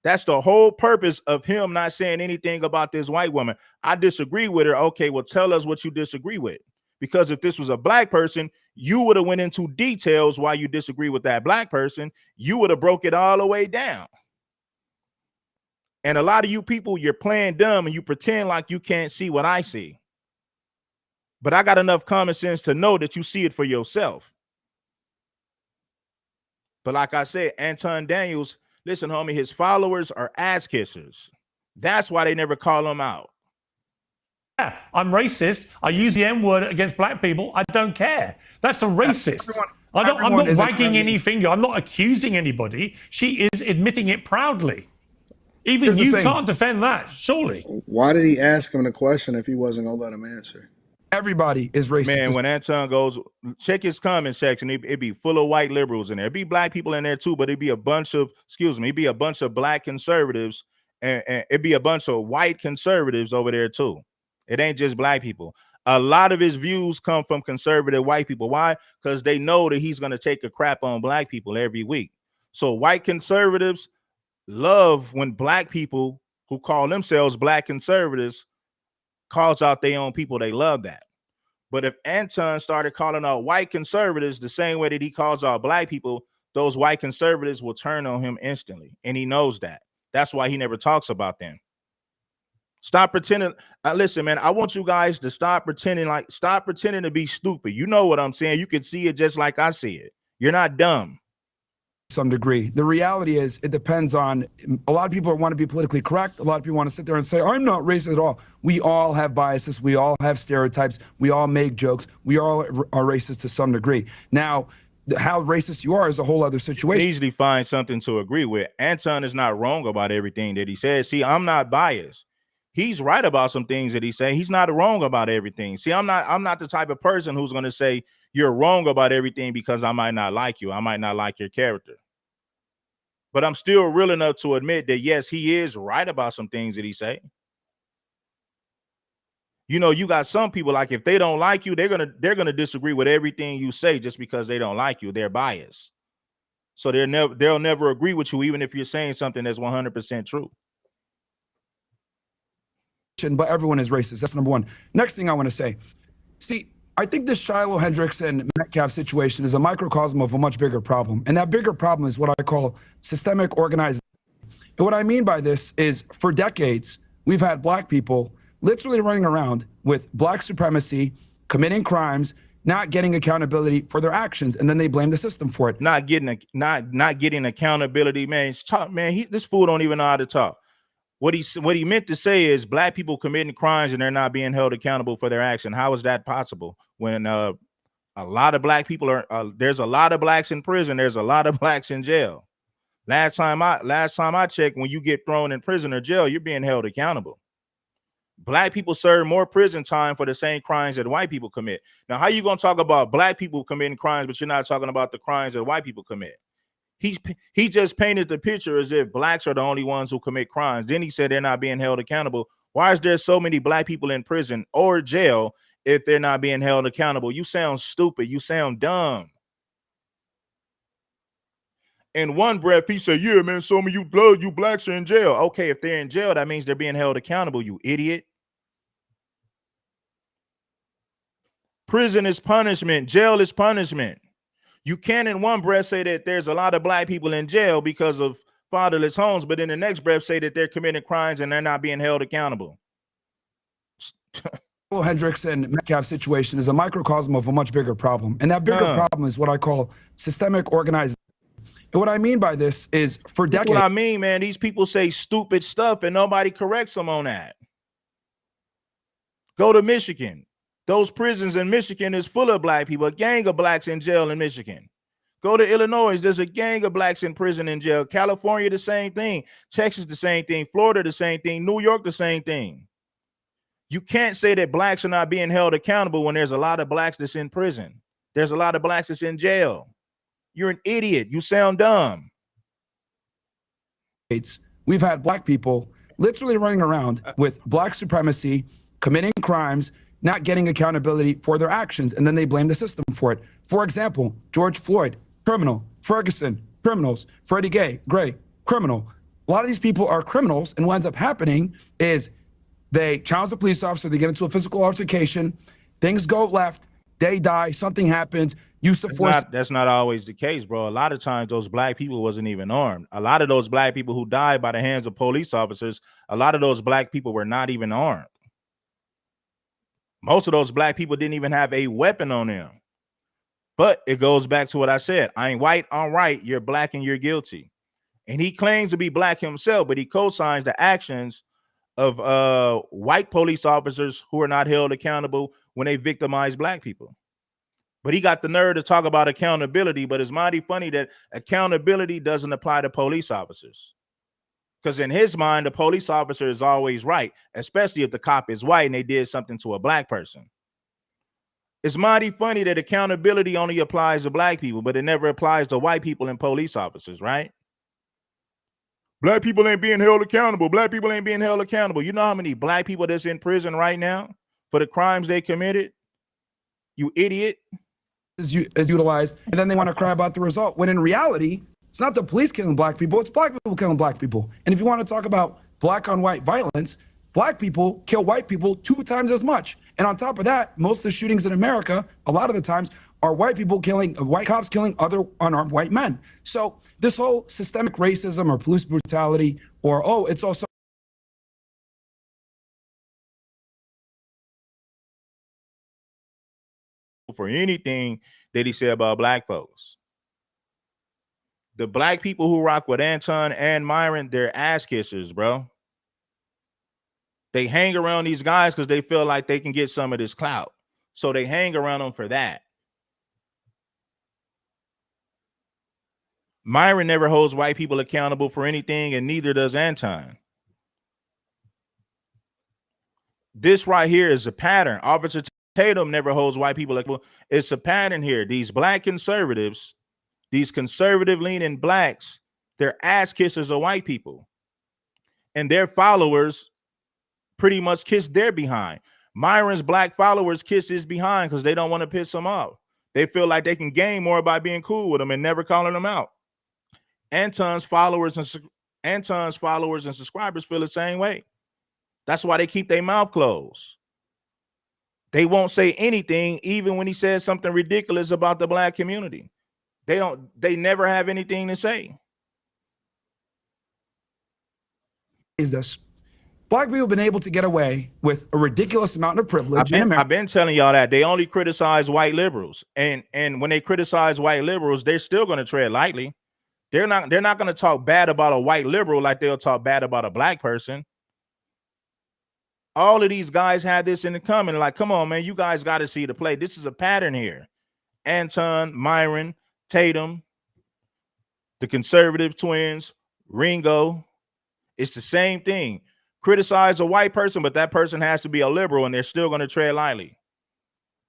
That's the whole purpose of him not saying anything about this white woman. I disagree with her. Okay, well, tell us what you disagree with. Because if this was a black person, you would have went into details why you disagree with that black person. You would have broke it all the way down. And a lot of you people, you're playing dumb and you pretend like you can't see what I see. But I got enough common sense to know that you see it for yourself. But like I said, Anton Daniels, listen, homie, his followers are ass kissers. That's why they never call him out. Yeah, I'm racist. I use the N-word against black people. I don't care. That's a racist. I'm not wagging any finger. I'm not accusing anybody. She is admitting it proudly. Even you can't defend that, surely. Why did he ask him the question if he wasn't going to let him answer? Everybody is racist. Man, when Anton goes, check his comment section. It'd be full of white liberals in there. It'd be black people in there too, but it'd be a bunch of, it'd be a bunch of black conservatives and it'd be a bunch of white conservatives over there too. It ain't just black people. A lot of his views come from conservative white people. Why? Because they know that he's going to take a crap on black people every week. So white conservatives love when black people who call themselves black conservatives calls out their own people. They love that. But if Anton started calling out white conservatives the same way that he calls out black people, those white conservatives will turn on him instantly. And he knows that. That's why he never talks about them. Stop pretending. Listen, man, I want you guys to stop pretending to be stupid. You know what I'm saying? You can see it just like I see it. You're not dumb. Some degree. The reality is it depends on, a lot of people want to be politically correct. A lot of people want to sit there and say, I'm not racist at all. We all have biases. We all have stereotypes. We all make jokes. We all are racist to some degree. Now, how racist you are is a whole other situation. Easily find something to agree with. Anton is not wrong about everything that he says. See, I'm not biased. He's right about some things that he say. He's not wrong about everything. See, I'm not the type of person who's going to say you're wrong about everything because I might not like you. I might not like your character. But I'm still real enough to admit that, yes, he is right about some things that he say. You know, you got some people, like, if they don't like you, they're gonna disagree with everything you say just because they don't like you. They're biased. So they'll never agree with you, even if you're saying something that's 100% true. But everyone is racist. That's number one. Next thing I want to say, see, I think this Shiloh Hendrickson Metcalf situation is a microcosm of a much bigger problem. And that bigger problem is what I call systemic organization. And what I mean by this is, for decades, we've had black people literally running around with black supremacy, committing crimes, not getting accountability for their actions, and then they blame the system for it. Not getting accountability, man. This fool don't even know how to talk. What he meant to say is black people committing crimes and they're not being held accountable for their action. How is that possible when a lot of black people are there's a lot of blacks in prison, there's a lot of blacks in jail. Last time I checked, when you get thrown in prison or jail, you're being held accountable. Black people serve more prison time for the same crimes that white people commit. Now, how you going to talk about black people committing crimes, but you're not talking about the crimes that white people commit? He just painted the picture as if blacks are the only ones who commit crimes. Then he said they're not being held accountable. Why is there so many black people in prison or jail if they're not being held accountable? You sound stupid. You sound dumb. In one breath, he said, yeah, man, some of you blacks are in jail. Okay, if they're in jail, that means they're being held accountable, you idiot. Prison is punishment. Jail is punishment. You can in one breath say that there's a lot of black people in jail because of fatherless homes, but in the next breath say that they're committing crimes and they're not being held accountable. Hendricks and Metcalf situation is a microcosm of a much bigger problem. And that bigger problem is what I call systemic organization. And what I mean by this is for decades. What I mean, man, these people say stupid stuff and nobody corrects them on that. Go to Michigan. Those prisons in Michigan is full of black people, a gang of blacks in jail in Michigan. Go to Illinois, there's a gang of blacks in prison and jail. California, the same thing. Texas, the same thing. Florida, the same thing. New York, the same thing. You can't say that blacks are not being held accountable when there's a lot of blacks that's in prison. There's a lot of blacks that's in jail. You're an idiot. You sound dumb. We've had black people literally running around with black supremacy, committing crimes, not getting accountability for their actions, and then they blame the system for it. For example, George Floyd, criminal. Ferguson, criminals. Freddie Gray, criminal. A lot of these people are criminals, and what ends up happening is they challenge the police officer, they get into a physical altercation, things go left, they die, something happens, use of force. That's not always the case, bro. A lot of times those black people wasn't even armed. A lot of those black people who died by the hands of police officers, a lot of those black people were not even armed. Most of those black people didn't even have a weapon on them. But it goes back to what I said. I ain't white, I'm right. You're black and you're guilty. And he claims to be black himself, but he co-signs the actions of white police officers who are not held accountable when they victimize black people. But he got the nerve to talk about accountability, but it's mighty funny that accountability doesn't apply to police officers. Because in his mind, the police officer is always right, especially if the cop is white and they did something to a black person. It's mighty funny that accountability only applies to black people, but it never applies to white people and police officers, right? Black people ain't being held accountable. Black people ain't being held accountable. You know how many black people that's in prison right now for the crimes they committed? You idiot. Is utilized, and then they want to cry about the result, when in reality, it's not the police killing black people, it's black people killing black people. And if you want to talk about black on white violence, black people kill white people 2 times as much. And on top of that, most of the shootings in America, a lot of the times, are white people killing, white cops killing other unarmed white men. So this whole systemic racism or police brutality, or, oh, it's also for anything that he said about black folks. The black people who rock with Anton and Myron, they're ass kissers, bro. They hang around these guys because they feel like they can get some of this clout. So they hang around them for that. Myron never holds white people accountable for anything, and neither does Anton. This right here is a pattern. Officer Tatum never holds white people accountable. It's a pattern here. These black conservatives, these conservative-leaning blacks, they're ass kissers of white people. And their followers pretty much kiss their behind. Myron's black followers kiss his behind because they don't want to piss him off. They feel like they can gain more by being cool with him and never calling him out. Anton's followers and subscribers feel the same way. That's why they keep their mouth closed. They won't say anything, even when he says something ridiculous about the black community. They never have anything to say. Is this black people have been able to get away with a ridiculous amount of privilege in America? I've been telling y'all that they only criticize white liberals, and when they criticize white liberals, they're still going to tread lightly. They're not going to talk bad about a white liberal like they'll talk bad about a black person. All of these guys had this in the common. Like, come on, man, you guys got to see the play. This is a pattern here. Anton, Myron, Tatum, the conservative twins, Ringo. It's the same thing. Criticize a white person, but that person has to be a liberal, and they're still going to tread lightly.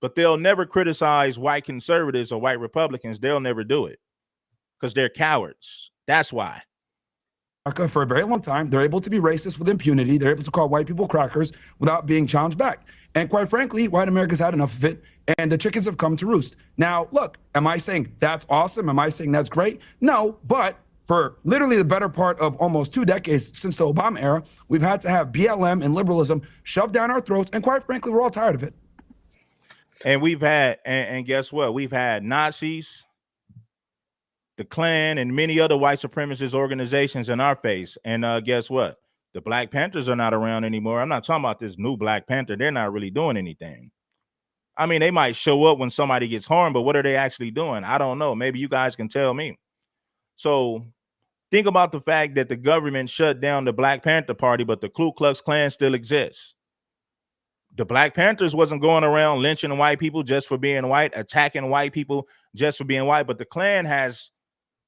But they'll never criticize white conservatives or white Republicans. They'll never do it because they're cowards. That's why. For a very long time, they're able to be racist with impunity. They're able to call white people crackers without being challenged back. And quite frankly, white America's had enough of it, and the chickens have come to roost. Now, look, am I saying that's awesome? Am I saying that's great? No, but for literally the better part of almost 2 decades since the Obama era, we've had to have BLM and liberalism shoved down our throats, and quite frankly, we're all tired of it. And we've had, and guess what? We've had Nazis, the Klan, and many other white supremacist organizations in our face. And guess what? The Black Panthers are not around anymore. I'm not talking about this new Black Panther. They're not really doing anything. I mean, they might show up when somebody gets harmed, but what are they actually doing? I don't know. Maybe you guys can tell me. So think about the fact that the government shut down the Black Panther Party, but the Ku Klux Klan still exists. The Black Panthers wasn't going around lynching white people just for being white, attacking white people just for being white, but the Klan has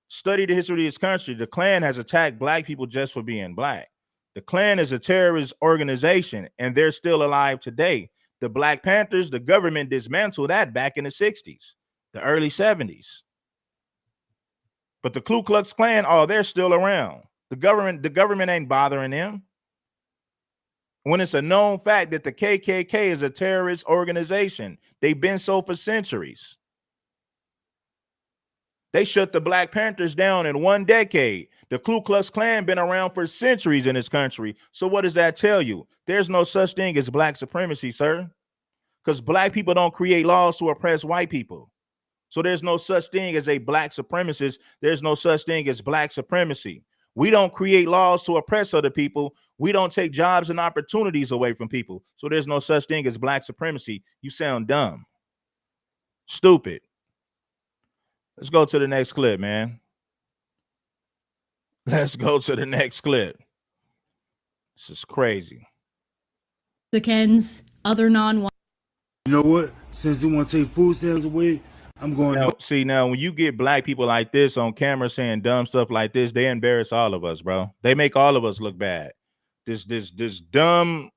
studied the history of this country. The Klan has attacked Black people just for being Black. The Klan is a terrorist organization, and they're still alive today. The Black Panthers, the government dismantled that back in the 60s, the early 70s. But the Ku Klux Klan, oh, they're still around. The government ain't bothering them. When it's a known fact that the KKK is a terrorist organization, they've been so for centuries. They shut the Black Panthers down in 1 decade. The Ku Klux Klan been around for centuries in this country. So what does that tell you? There's no such thing as Black supremacy, sir. Because Black people don't create laws to oppress white people. So there's no such thing as a Black supremacist. There's no such thing as Black supremacy. We don't create laws to oppress other people. We don't take jobs and opportunities away from people. So there's no such thing as Black supremacy. You sound dumb. Stupid. Let's go to the next clip, man. Let's go to the next clip. This is crazy. Mexicans, other non-white. You know what? Since they want to take food stamps away, I'm going now, see, now, when you get Black people like this on camera saying dumb stuff like this, they embarrass all of us, bro. They make all of us look bad. This dumb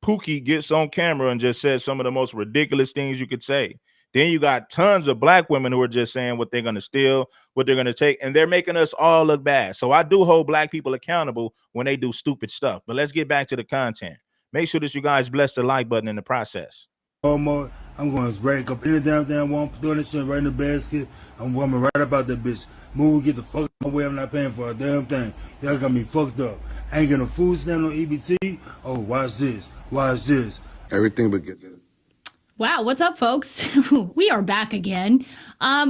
Pookie gets on camera and just says some of the most ridiculous things you could say. Then you got tons of Black women who are just saying what they're going to steal, what they're going to take, and they're making us all look bad. So I do hold Black people accountable when they do stupid stuff. But let's get back to the content. Make sure that you guys bless the like button in the process. I'm going to rack up any damn one, throw that shit right in the basket. I'm going to right about that bitch. Move, get the fuck out of my way. I'm not paying for a damn thing. Y'all got me fucked up. I ain't getting a food stamp on EBT. Oh, watch this. Watch this. Everything but get it. Wow, what's up, folks? We are back again.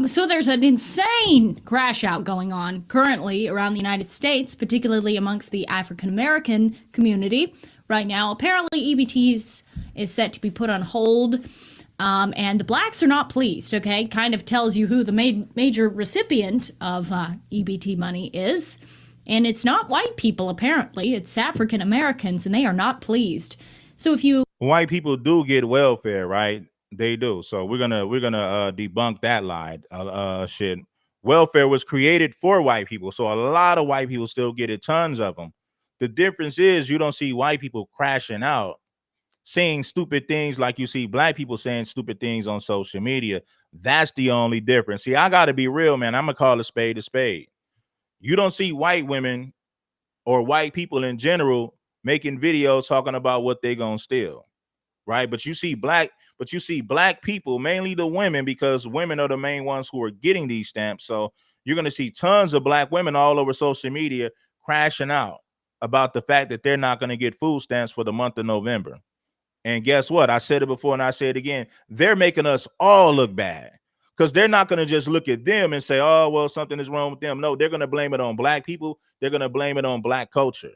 So there's an insane crash out going on currently around the United States, particularly amongst the African American community right now. Apparently, EBTs is set to be put on hold, and the Blacks are not pleased, okay? Kind of tells you who the major recipient of EBT money is. And it's not white people, apparently. It's African Americans, and they are not pleased. So if you... White people do get welfare, right? They do. So we're gonna debunk that lie. Shit. Welfare was created for white people, so a lot of white people still get it. Tons of them. The difference is you don't see white people crashing out, saying stupid things like you see Black people saying stupid things on social media. That's the only difference. See, I gotta be real, man. I'm gonna call a spade a spade. You don't see white women or white people in general making videos talking about what they're gonna steal, right? But you see Black people, mainly the women, because women are the main ones who are getting these stamps. So you're gonna see tons of Black women all over social media crashing out about the fact that they're not gonna get food stamps for the month of November. And guess what? I said it before and I say it again. They're making us all look bad. Because they're not going to just look at them and say, oh, well, something is wrong with them. No, they're going to blame it on Black people. They're going to blame it on Black culture.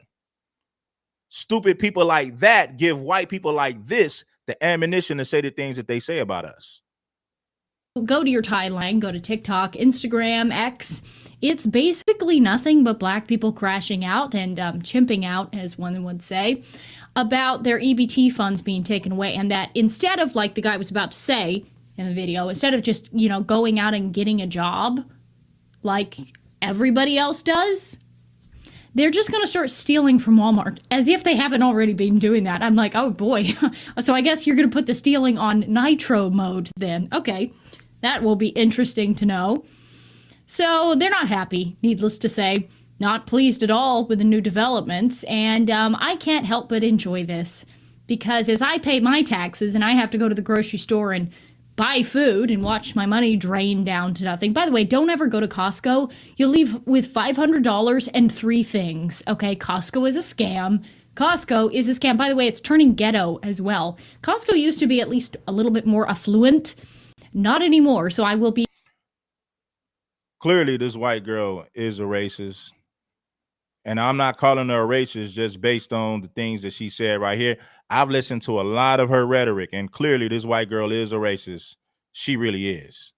Stupid people like that give white people like this the ammunition to say the things that they say about us. Go to your timeline, go to TikTok, Instagram, X. It's basically nothing but Black people crashing out and chimping out, as one would say, about their EBT funds being taken away. And that instead of, like the guy was about to say in the video, instead of just, going out and getting a job like everybody else does, they're just going to start stealing from Walmart, as if they haven't already been doing that. I'm like, oh boy. So I guess you're going to put the stealing on nitro mode then. Okay, that will be interesting to know. So they're not happy, needless to say. Not pleased at all with the new developments. And I can't help but enjoy this. Because as I pay my taxes and I have to go to the grocery store and buy food and watch my money drain down to nothing. By the way, don't ever go to Costco. You'll leave with $500 and 3 things. Okay, Costco is a scam. Costco is a scam. By the way, it's turning ghetto as well. Costco used to be at least a little bit more affluent. Not anymore. So I will be Clearly, this white girl is a racist. And I'm not calling her a racist just based on the things that she said right here. I've listened to a lot of her rhetoric, and clearly this white girl is a racist. She really is.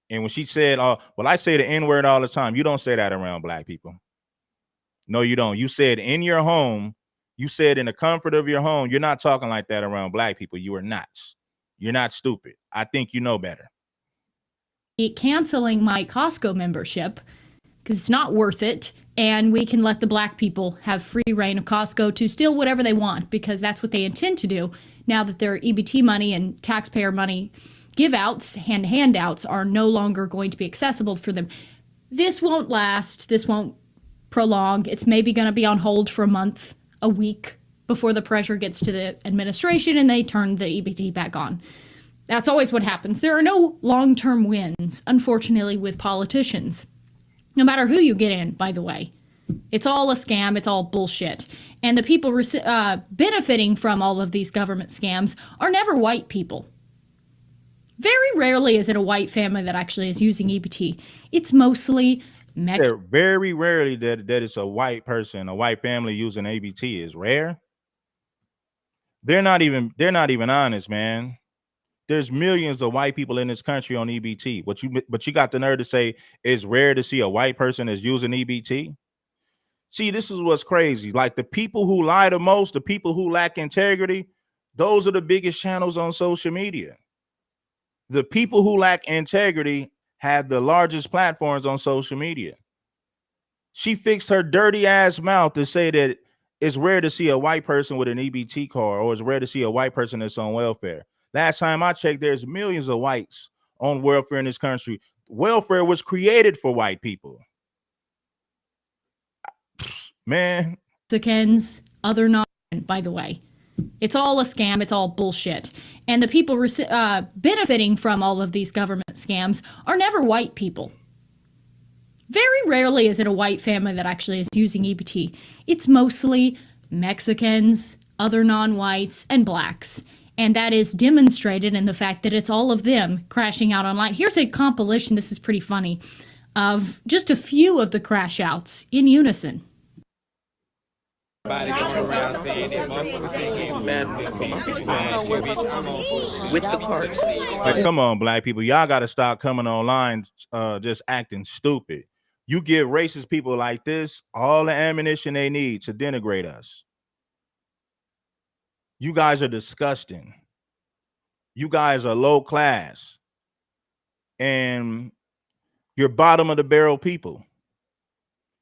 And when she said, well, I say the N-word all the time. You don't say that around black people. No, you don't. You said in your home, you said in the comfort of your home. You're not talking like that around black people. You are not. You're not stupid. I think you know better. Canceling my Costco membership because it's not worth it, and we can let the black people have free reign of Costco to steal whatever they want, because that's what they intend to do now that their EBT money and taxpayer money give-outs and handouts are no longer going to be accessible for them. This won't last. This won't prolong. It's maybe going to be on hold for a month, a week, before the pressure gets to the administration and they turn the EBT back on. That's always what happens. There are no long-term wins, unfortunately, with politicians. No matter who you get in, by the way. It's all a scam. It's all bullshit. And the people benefiting from all of these government scams are never white people. Very rarely is it a white family that actually is using EBT. It's mostly Mexican. Very rarely that it's a white person, a white family using ABT is rare. They're not even honest, man. There's millions of white people in this country on EBT. But you got the nerve to say it's rare to see a white person that's using EBT. See, this is what's crazy. Like, the people who lie the most, the people who lack integrity, those are the biggest channels on social media. The people who lack integrity have the largest platforms on social media. She fixed her dirty ass mouth to say that it's rare to see a white person with an EBT card, or it's rare to see a white person that's on welfare. Last time I checked, there's millions of whites on welfare in this country. Welfare was created for white people. Man. Mexicans, other non, by the way. It's all a scam. It's all bullshit. And the people benefiting from all of these government scams are never white people. Very rarely is it a white family that actually is using EBT. It's mostly Mexicans, other non-whites, and blacks. And that is demonstrated in the fact that it's all of them crashing out online. Here's a compilation, this is pretty funny, of just a few of the crash outs in unison. With the cart. Like, come on, black people. Y'all got to stop coming online just acting stupid. You give racist people like this all the ammunition they need to denigrate us. You guys are disgusting. You guys are low class. And you're bottom of the barrel people.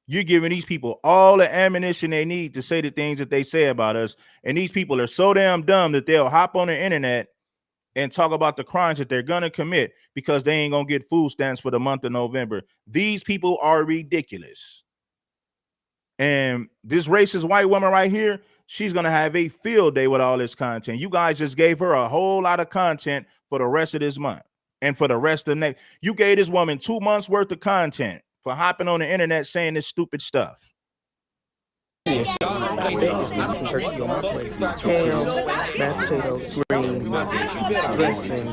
You're giving these people all the ammunition they need to say the things that they say about us. And these people are so damn dumb that they'll hop on the internet and talk about the crimes that they're going to commit because they ain't going to get food stamps for the month of November. These people are ridiculous. And this racist white woman right here, she's going to have a field day with all this content. You guys just gave her a whole lot of content for the rest of this month. And for the rest of the next, you gave this woman 2 months worth of content for hopping on the internet saying this stupid stuff. Ham, mashed potatoes, greens, dressing.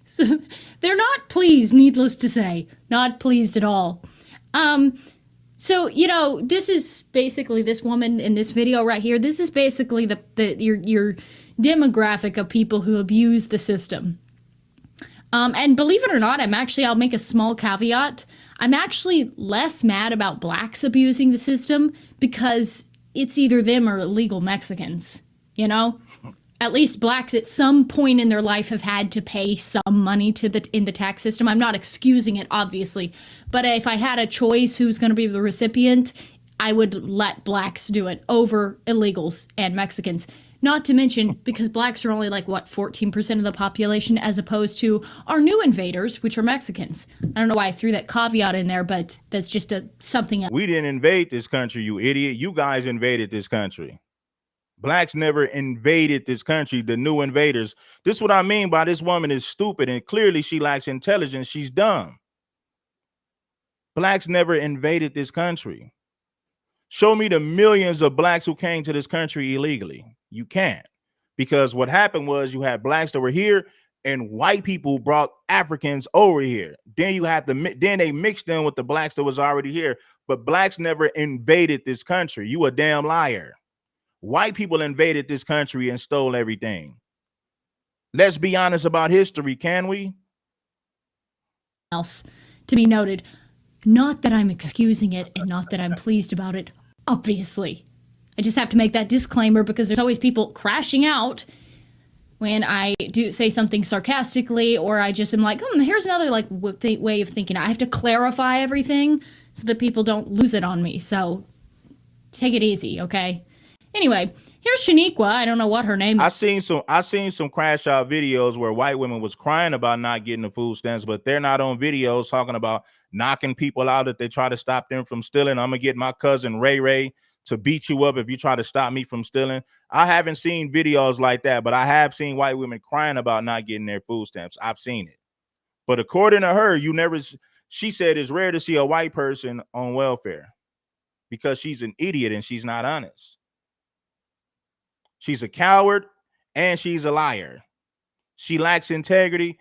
So they're not pleased, needless to say. Not pleased at all. So, you know, this is basically this woman in this video right here. This is basically your demographic of people who abuse the system. And believe it or not, I'll make a small caveat. I'm actually less mad about blacks abusing the system because it's either them or illegal Mexicans, you know? At least blacks at some point in their life have had to pay some money in the tax system. I'm not excusing it, obviously. But if I had a choice who's going to be the recipient, I would let blacks do it over illegals and Mexicans. Not to mention, because blacks are only like, 14% of the population, as opposed to our new invaders, which are Mexicans. I don't know why I threw that caveat in there, but that's just something else. We didn't invade this country, you idiot. You guys invaded this country. Blacks never invaded this country, the new invaders. This is what I mean by this woman is stupid, and clearly she lacks intelligence. She's dumb. Blacks never invaded this country. Show me the millions of blacks who came to this country illegally. You can't. Because what happened was you had blacks that were here and white people brought Africans over here. Then you have to, then they mixed them with the blacks that was already here. But blacks never invaded this country. You a damn liar. White people invaded this country and stole everything. Let's be honest about history, can we? Else to be noted. Not that I'm excusing it and not that I'm pleased about it, obviously. I just have to make that disclaimer because there's always people crashing out when I do say something sarcastically, or I just am like, here's another like way of thinking. I have to clarify everything so that people don't lose it on me. So take it easy, okay? Anyway, here's Shaniqua. I don't know what her name is. I seen some crash out videos where white women was crying about not getting the food stamps, but they're not on videos talking about knocking people out if they try to stop them from stealing. I'm gonna get my cousin Ray to beat you up if you try to stop me from stealing. I haven't seen videos like that, but I have seen white women crying about not getting their food stamps. I've seen it. But according to her, she said it's rare to see a white person on welfare because she's an idiot and she's not honest. She's a coward and she's a liar. She lacks integrity.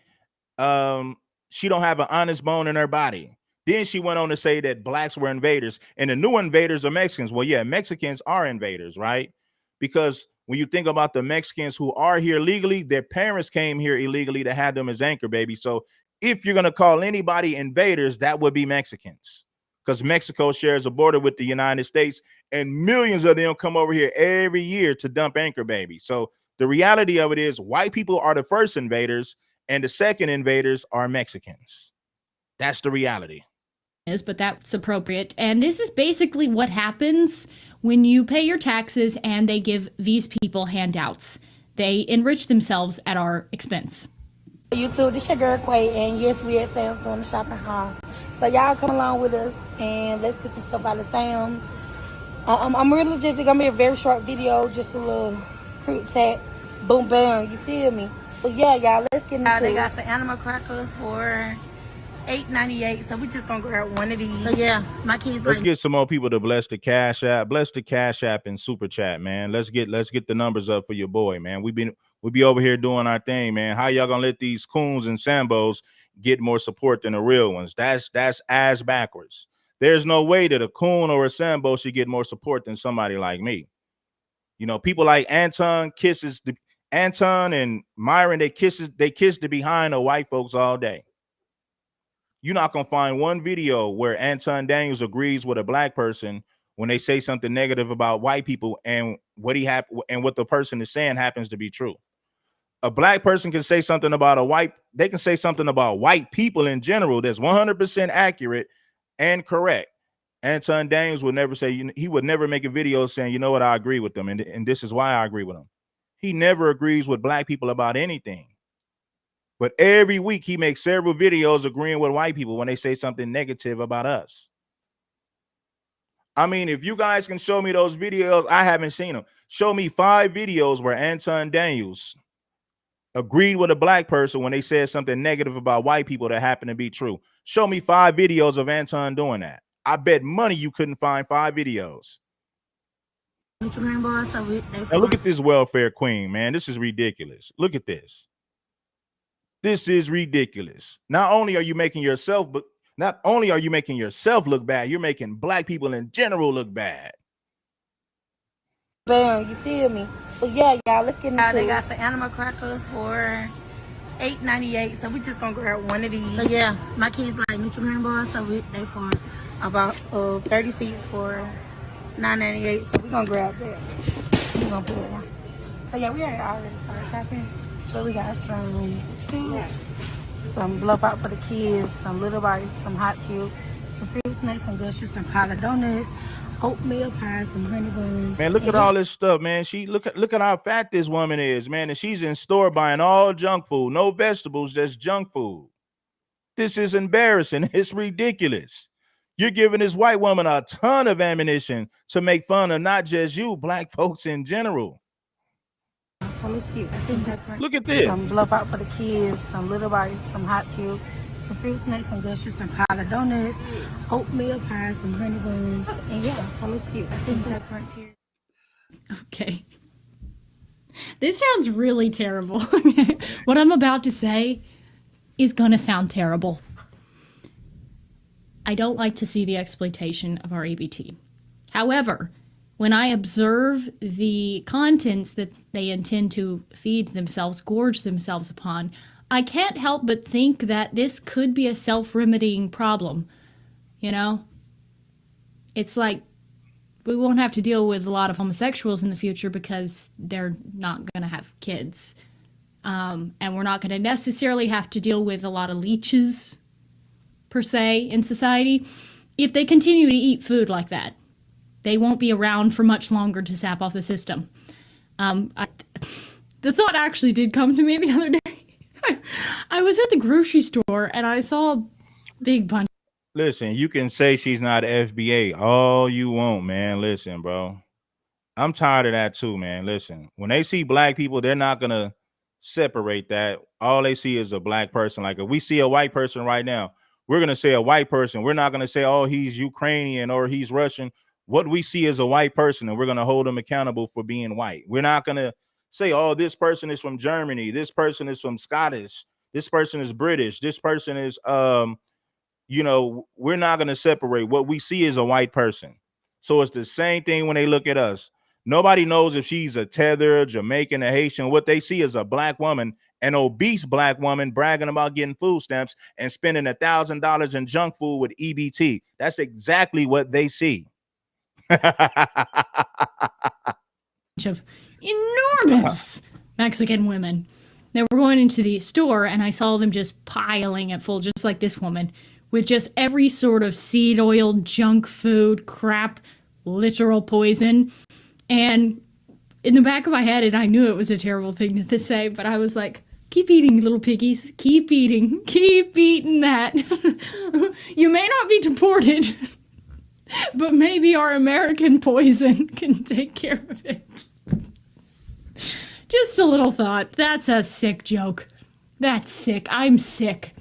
She don't have an honest bone in her body. Then she went on to say that blacks were invaders and the new invaders are Mexicans. Well, yeah, Mexicans are invaders, right? Because when you think about the Mexicans who are here legally, their parents came here illegally to have them as anchor babies. So if you're going to call anybody invaders, that would be Mexicans, because Mexico shares a border with the United States and millions of them come over here every year to dump anchor babies. So the reality of it is white people are the first invaders and the second invaders are Mexicans. That's the reality. But that's appropriate. And this is basically what happens when you pay your taxes and they give these people handouts. They enrich themselves at our expense. YouTube, this your girl Quay, and yes, we at Sam's doing the shopping haul. So y'all come along with us and let's get some stuff out of Sam's. I'm really just gonna be a very short video, just a little tic-tac, boom, bam, you feel me? But yeah, y'all, let's get into it. They got some animal crackers for $8.98, so we just gonna grab one of these. So yeah, my kids. Let's get some more people to bless the Cash App and Super Chat, man. Let's get the numbers up for your boy, man. We be over here doing our thing, man. How y'all gonna let these coons and sambos get more support than the real ones? That's ass backwards. There's no way that a coon or a sambo should get more support than somebody like me. You know, people like Anton and Myron, they kiss the behind of white folks all day. You're not gonna find one video where Anton Daniels agrees with a black person when they say something negative about white people and what the person is saying happens to be true. A black person can say something about they can say something about white people in general that's 100% accurate and correct. Anton Daniels would never say, he would never make a video saying, you know what, I agree with them, and this is why I agree with them. He never agrees with black people about anything. But every week he makes several videos agreeing with white people when they say something negative about us. I mean, if you guys can show me those videos, I haven't seen them. Show me 5 videos where Anton Daniels agreed with a black person when they said something negative about white people that happened to be true. Show me 5 videos of Anton doing that. I bet money you couldn't find 5 videos. Now look at this welfare queen, man. This is ridiculous. Look at this. This is ridiculous. Not only are you making yourself look bad, you're making black people in general look bad. Bam, you feel me? But yeah, y'all, let's get into it. They got some animal crackers for $8.98, so we just gonna grab one of these. So yeah, my kids like Nutriment bars, so they for about 30 seats for $9.98. So we gonna grab that. We gonna put it down. So yeah, we already started shopping. So we got some chips, some blowout for the kids, some little bites, some hot chips, some fruit snacks, some gushes, some pile of donuts, oatmeal pies, some honey buns. Man, look at all this stuff, man. Look at how fat this woman is, man. And she's in store buying all junk food, no vegetables, just junk food. This is embarrassing. It's ridiculous. You're giving this white woman a ton of ammunition to make fun of not just you, black folks in general. So let's get Look at this. Some blowout for the kids, some little bites, some hot chips, some fruit snacks, some gushes, some pile of donuts, oatmeal pies, some honey buns, and yeah, so let's get into that crunch here. Okay. This sounds really terrible. What I'm about to say is going to sound terrible. I don't like to see the exploitation of our ABT. However, when I observe the contents that they intend to feed themselves, gorge themselves upon, I can't help but think that this could be a self-remedying problem. You know? It's like we won't have to deal with a lot of homosexuals in the future because they're not going to have kids. And we're not going to necessarily have to deal with a lot of leeches, per se, in society. If they continue to eat food like that, they won't be around for much longer to sap off the system. The thought actually did come to me the other day. I was at the grocery store and I saw a big bunch. Listen, you can say she's not FBA all you want, man. Listen, bro. I'm tired of that too, man. Listen, when they see black people, they're not going to separate that. All they see is a black person. Like if we see a white person right now, we're going to say a white person. We're not going to say, oh, he's Ukrainian or he's Russian. What we see is a white person, and we're going to hold them accountable for being white. We're not going to say, oh, this person is from Germany. This person is from Scottish. This person is British. This person is, you know, we're not going to separate. What we see is a white person. So it's the same thing when they look at us. Nobody knows if she's a Tether, Jamaican, a Haitian. What they see is a black woman, an obese black woman bragging about getting food stamps and spending $1,000 in junk food with EBT. That's exactly what they see. Of enormous Mexican women that were going into the store, and I saw them just piling it full, just like this woman, with just every sort of seed oil, junk food, crap, literal poison. And in the back of my head, and I knew it was a terrible thing to say, but I was like, keep eating, little piggies. Keep eating. Keep eating that. You may not be deported, but maybe our American poison can take care of it. Just a little thought. That's a sick joke. That's sick. I'm sick.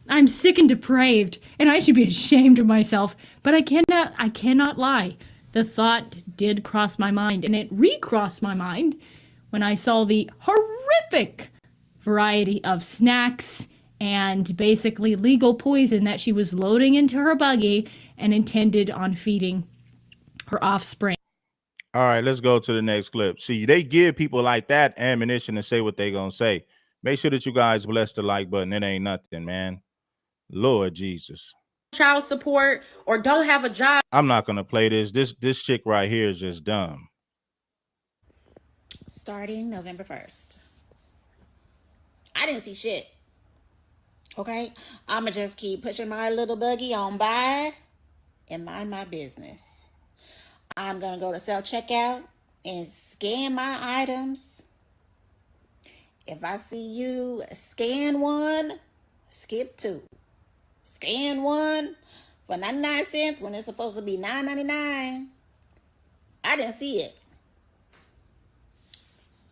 I'm sick and depraved, and I should be ashamed of myself, but I cannot lie. The thought did cross my mind, and it recrossed my mind when I saw the horrific variety of snacks and basically legal poison that she was loading into her buggy and intended on feeding her offspring. All right, let's go to the next clip. See, they give people like that ammunition to say what they gonna say. Make sure that you guys bless the like button. It ain't nothing, man. Lord Jesus. Child support or don't have a job. I'm not gonna play this. This chick right here is just dumb. Starting November 1st. I didn't see shit. Okay? I'ma just keep pushing my little buggy on by and mind my business. I'm gonna go to self-checkout and scan my items. If I see you scan one, skip two. Scan one for 99 cents when it's supposed to be $9.99. I didn't see it.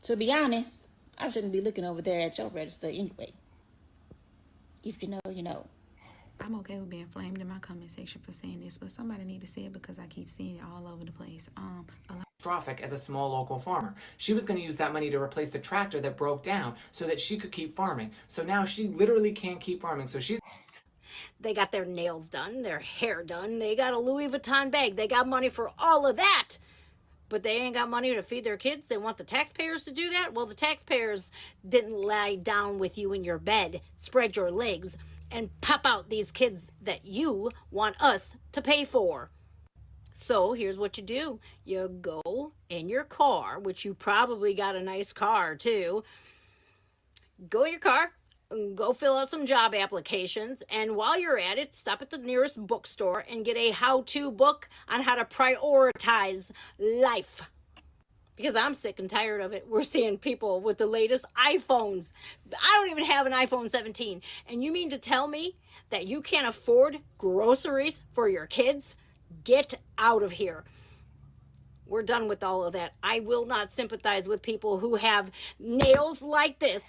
To be honest, I shouldn't be looking over there at your register anyway. If you know, you know. I'm okay with being flamed in my comment section for saying this, but somebody need to say it because I keep seeing it all over the place. Catastrophic as a small local farmer. She was going to use that money to replace the tractor that broke down so that she could keep farming. So now she literally can't keep farming. So she's... They got their nails done, their hair done. They got a Louis Vuitton bag. They got money for all of that. But they ain't got money to feed their kids. They want the taxpayers to do that? Well, the taxpayers didn't lie down with you in your bed, spread your legs, and pop out these kids that you want us to pay for. So here's what you do. You go in your car, which you probably got a nice car too. Go in your car, go fill out some job applications, and while you're at it, stop at the nearest bookstore and get a how-to book on how to prioritize life. Because I'm sick and tired of it. We're seeing people with the latest iPhones. I don't even have an iPhone 17. And you mean to tell me that you can't afford groceries for your kids? Get out of here. We're done with all of that. I will not sympathize with people who have nails like this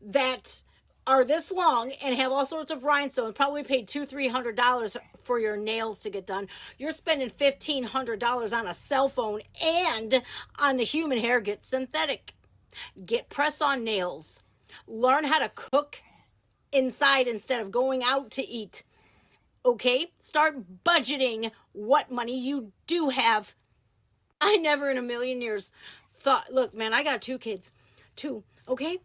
that are this long and have all sorts of rhinestones. Probably paid $200-300 for your nails to get done. You're spending $1,500 on a cell phone and on the human hair gets synthetic. Get press-on nails. Learn how to cook inside instead of going out to eat. Okay? Start budgeting what money you do have. I never in a million years thought, look, man, I got 2 kids. 2, okay?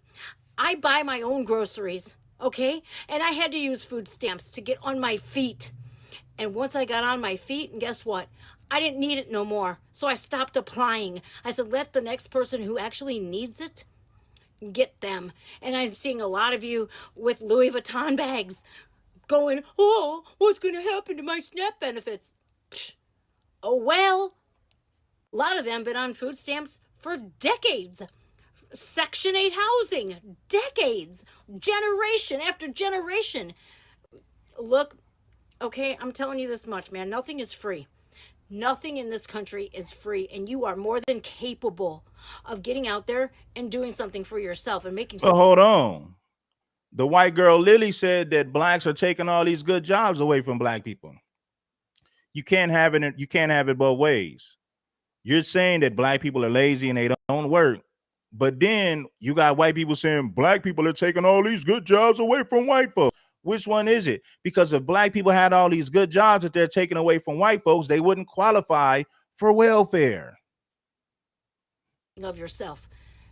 I buy my own groceries, okay? And I had to use food stamps to get on my feet. And once I got on my feet, and guess what? I didn't need it no more. So I stopped applying. I said, let the next person who actually needs it get them. And I'm seeing a lot of you with Louis Vuitton bags going, oh, what's going to happen to my SNAP benefits? Psh, oh, well, a lot of them been on food stamps for decades. Section 8 housing, decades, generation after generation. Look, okay, I'm telling you this much, man. Nothing is free. Nothing in this country is free, and you are more than capable of getting out there and doing something for yourself and making Well, hold on. The white girl Lilly said that blacks are taking all these good jobs away from black people. You can't have it. You can't have it both ways. You're saying that black people are lazy and they don't work, but then you got white people saying black people are taking all these good jobs away from white folks. Which one is it? Because if black people had all these good jobs that they're taking away from white folks, they wouldn't qualify for welfare. of yourself.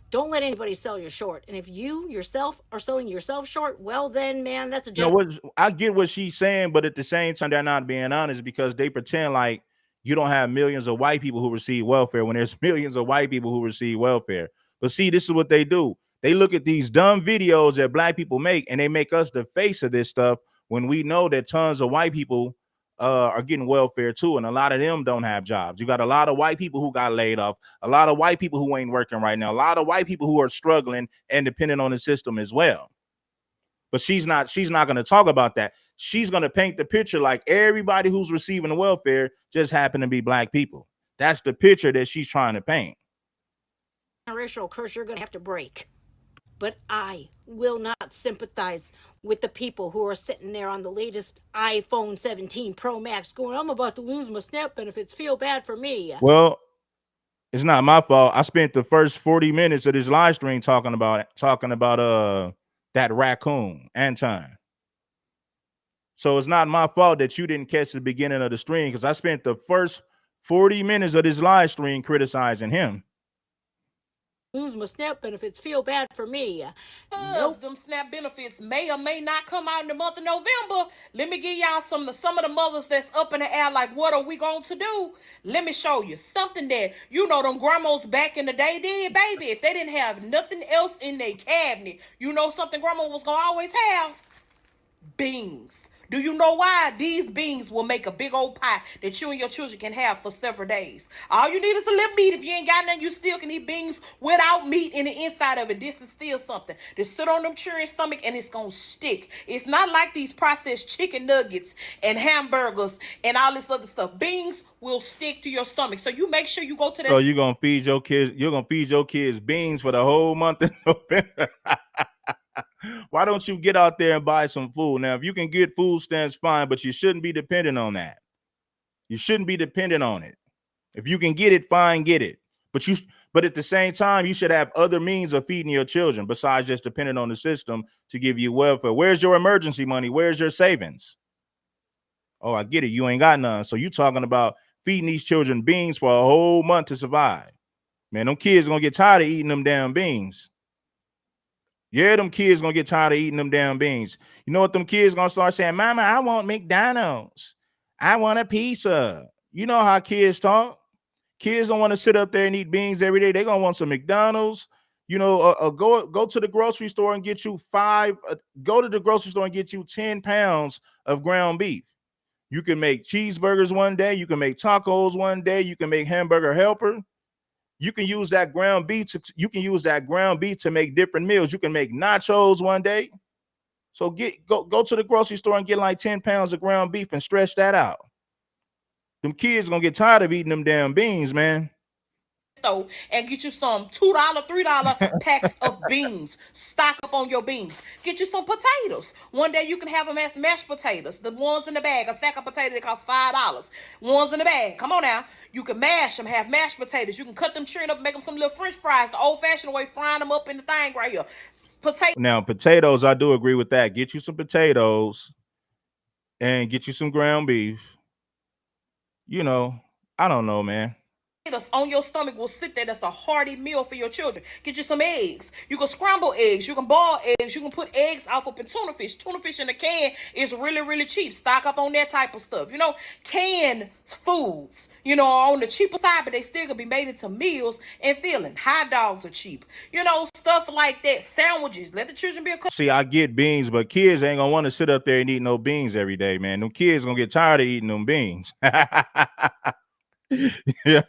Don't let anybody sell you short. And if you yourself are selling yourself short, well then, man, that's a job. I get what she's saying, but at the same time, they're not being honest because they pretend like you don't have millions of white people who receive welfare when there's millions of white people who receive welfare. But see, this is what they do. They look at these dumb videos that black people make and they make us the face of this stuff when we know that tons of white people are getting welfare too. And a lot of them don't have jobs. You got a lot of white people who got laid off, a lot of white people who ain't working right now, a lot of white people who are struggling and dependent on the system as well. But she's not going to talk about that. She's going to paint the picture like everybody who's receiving the welfare just happen to be black people. That's the picture that she's trying to paint. Generational curse you're going to have to break. But I will not sympathize with the people who are sitting there on the latest iPhone 17 Pro Max going, I'm about to lose my SNAP benefits. Feel bad for me. Well, it's not my fault. I spent the first 40 minutes of this live stream talking about that raccoon, Anton. So it's not my fault that you didn't catch the beginning of the stream because I spent the first 40 minutes of this live stream criticizing him. Lose my SNAP benefits. Feel bad for me. Nope. Them SNAP benefits may or may not come out in the month of November. Let me give y'all some of the mothers that's up in the air like, what are we going to do? Let me show you something that, them grandmas back in the day did, baby. If they didn't have nothing else in their cabinet, something grandma was going to always have? Beans. Do you know why? These beans will make a big old pie that you and your children can have for several days. All you need is a little meat. If you ain't got nothing, you still can eat beans without meat in the inside of it. This is still something that sit on them children's stomach and it's going to stick. It's not like these processed chicken nuggets and hamburgers and all this other stuff. Beans will stick to your stomach. So you make sure you go to that. So you're going to feed your kids beans for the whole month of November. Why don't you get out there and buy some food? Now, if you can get food stamps, fine, but you shouldn't be dependent on that. You shouldn't be dependent on it. If you can get it, fine, get it. But at the same time, you should have other means of feeding your children besides just depending on the system to give you welfare. Where's your emergency money? Where's your savings? Oh, I get it. You ain't got none. So you talking about feeding these children beans for a whole month to survive. Man, them kids gonna get tired of eating them damn beans. Yeah, them kids gonna get tired of eating them damn beans. You know what them kids gonna start saying? Mama, I want McDonald's. I want a pizza. You know how kids talk. Kids don't want to sit up there and eat beans every day. They're gonna want some McDonald's. Go to the grocery store and get you go to the grocery store and get you 10 pounds of ground beef. You can make cheeseburgers one day, you can make tacos one day, you can make hamburger helper. You can use that ground beef to make different meals. You can make nachos one day. So go to the grocery store and get like 10 pounds of ground beef and stretch that out. Them kids gonna get tired of eating them damn beans, man. store and get you some $2, $3 packs of beans. Stock up on your beans. Get you some potatoes. One day you can have them as mashed potatoes. The ones in the bag, a sack of potatoes that cost $5. Ones in the bag. Come on now. You can mash them, have mashed potatoes. You can cut them, trim up, make them some little French fries, the old-fashioned way, frying them up in the thing right here. Now, potatoes, I do agree with that. Get you some potatoes and get you some ground beef. You know, I don't know, man. On your stomach will sit there. That's a hearty meal for your children. Get you some eggs. You can scramble eggs. You can boil eggs. You can put eggs off up in tuna fish. Tuna fish in a can is really, really cheap. Stock up on that type of stuff. You know, canned foods, you know, are on the cheaper side, but they still gonna be made into meals and filling. Hot dogs are cheap. You know, stuff like that. Sandwiches. Let the children be a cook. See, I get beans, but kids ain't gonna want to sit up there and eat no beans every day, man. Them kids gonna get tired of eating them beans. Yeah.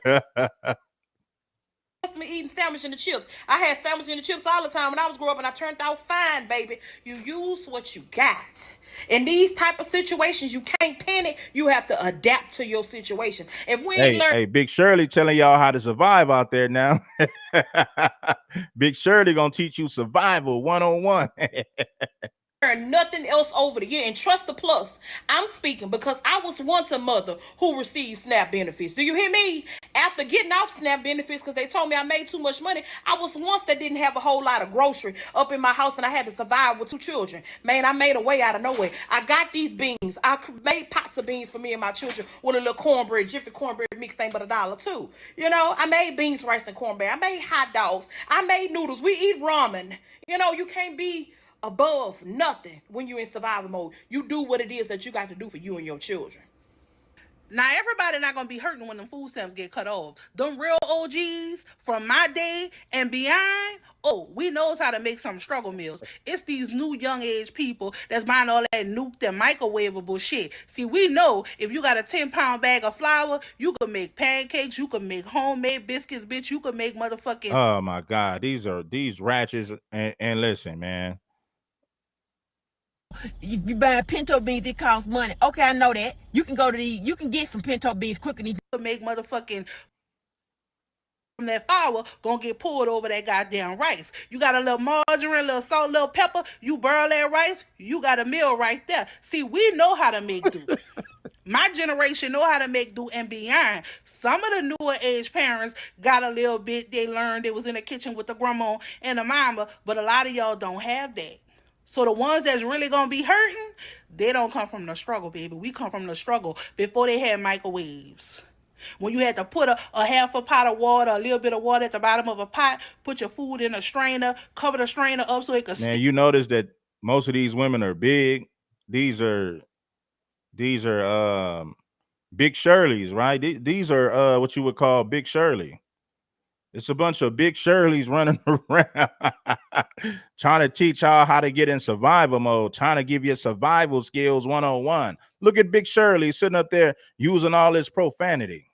Me eating sandwich and the chips. I had sandwich and the chips all the time when I was growing up, and I turned out fine, baby. You use what you got. In these type of situations, you can't panic. You have to adapt to your situation. If we ain't learn, hey, Big Shirley telling y'all how to survive out there now. Big Shirley gonna teach you survival 101. nothing else over the year, and trust the plus. I'm speaking because I was once a mother who received SNAP benefits. Do you hear me? After getting off SNAP benefits because they told me I made too much money, I was once that didn't have a whole lot of grocery up in my house, and I had to survive with 2 children. Man, I made a way out of nowhere. I got these beans. I made pots of beans for me and my children with a little cornbread. Jiffy cornbread mix ain't but $1 too. You know, I made beans, rice, and cornbread. I made hot dogs. I made noodles. We eat ramen. You know, you can't be above nothing when you're in survival mode. You do what it is that you got to do for you and your children. Now, everybody not going to be hurting when them food stamps get cut off. Them real OGs from my day and beyond, oh, we knows how to make some struggle meals. It's these new young age people that's buying all that nuked and microwavable shit. See, we know if you got a 10-pound bag of flour, you can make pancakes, you can make homemade biscuits, bitch. You can make motherfucking... Oh, my God. These ratchets. And listen, man. If you buy pinto beans, it costs money. Okay, I know that. You can go to you can get some pinto beans quicker than you can make motherfucking from that flour gonna get poured over that goddamn rice. You got a little margarine, little salt, little pepper. You burn that rice, you got a meal right there. See, we know how to make do. My generation know how to make do and beyond. Some of the newer age parents got a little bit. They learned it was in the kitchen with the grandma and the mama, but a lot of y'all don't have that. So the ones that's really going to be hurting, they don't come from the struggle, baby. We come from the struggle before they had microwaves. When you had to put a half a pot of water, a little bit of water at the bottom of a pot, put your food in a strainer, cover the strainer up so it could... Man, you notice that most of these women are big. These are Big Shirleys, right? These are what you would call Big Shirley. It's a bunch of Big Shirleys running around trying to teach y'all how to get in survival mode, trying to give you survival skills 101. Look at Big Shirley sitting up there using all this profanity.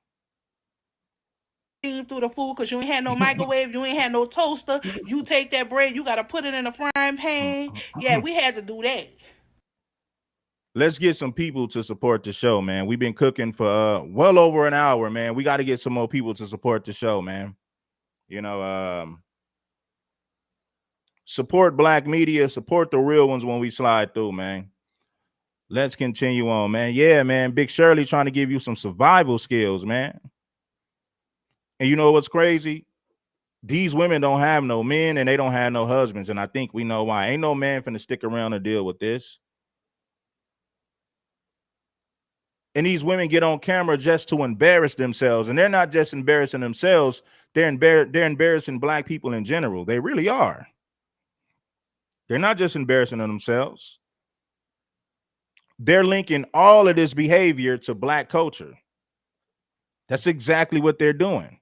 Through the food because you ain't had no microwave, you ain't had no toaster. You take that bread, you got to put it in a frying pan. Yeah, we had to do that. Let's get some people to support the show, man. We've been cooking for well over an hour, man. We got to get some more people to support the show, man. You know, support Black media, support the real ones when we slide through, man. Let's continue on, man. Yeah, man. Big Shirley trying to give you some survival skills, man. And you know what's crazy? These women don't have no men and they don't have no husbands. And I think we know why. Ain't no man finna stick around and deal with this. And these women get on camera just to embarrass themselves. And they're not just embarrassing themselves. They're embarrassing Black people in general. They really are. They're not just embarrassing themselves. They're linking all of this behavior to Black culture. That's exactly what they're doing.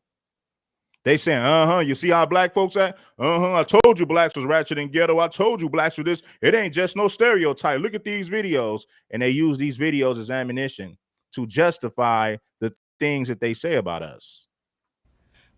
They saying, you see how Black folks act? I told you Blacks was ratchet and ghetto. I told you Blacks were this. It ain't just no stereotype. Look at these videos. And they use these videos as ammunition to justify the things that they say about us.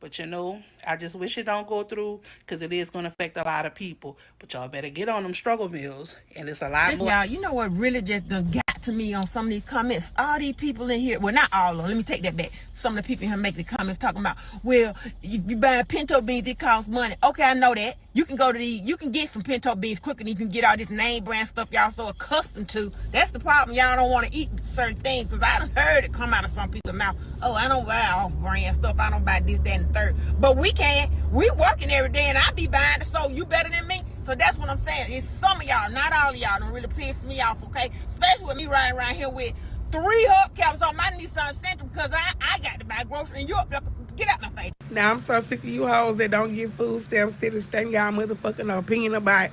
But you know, I just wish it don't go through because it is going to affect a lot of people. But y'all better get on them struggle meals. And it's a lot more. Y'all, you know what really just done got to me on some of these comments. All these people in here, well, not all of them, let me take that back. Some of the people in here make the comments talking about, well, you buying pinto beans, it costs money. Okay, I know that. You can go to you can get some pinto beans quicker than you can get all this name brand stuff y'all so accustomed to. That's the problem. Y'all don't want to eat certain things, because I done heard it come out of some people's mouth. Oh, I don't buy off-brand stuff. I don't buy this, that, and the third. But we can. We working every day, and I be buying it, so you better than me. So that's what I'm saying. It's some of y'all, not all of y'all, don't really piss me off, okay? Especially with me riding around here with 3 hubcaps on my Nissan Sentra because I got to buy groceries and you up there. Get out my face. Now I'm so sick of you hoes that don't get food stamps, still stating y'all motherfucking opinion about it.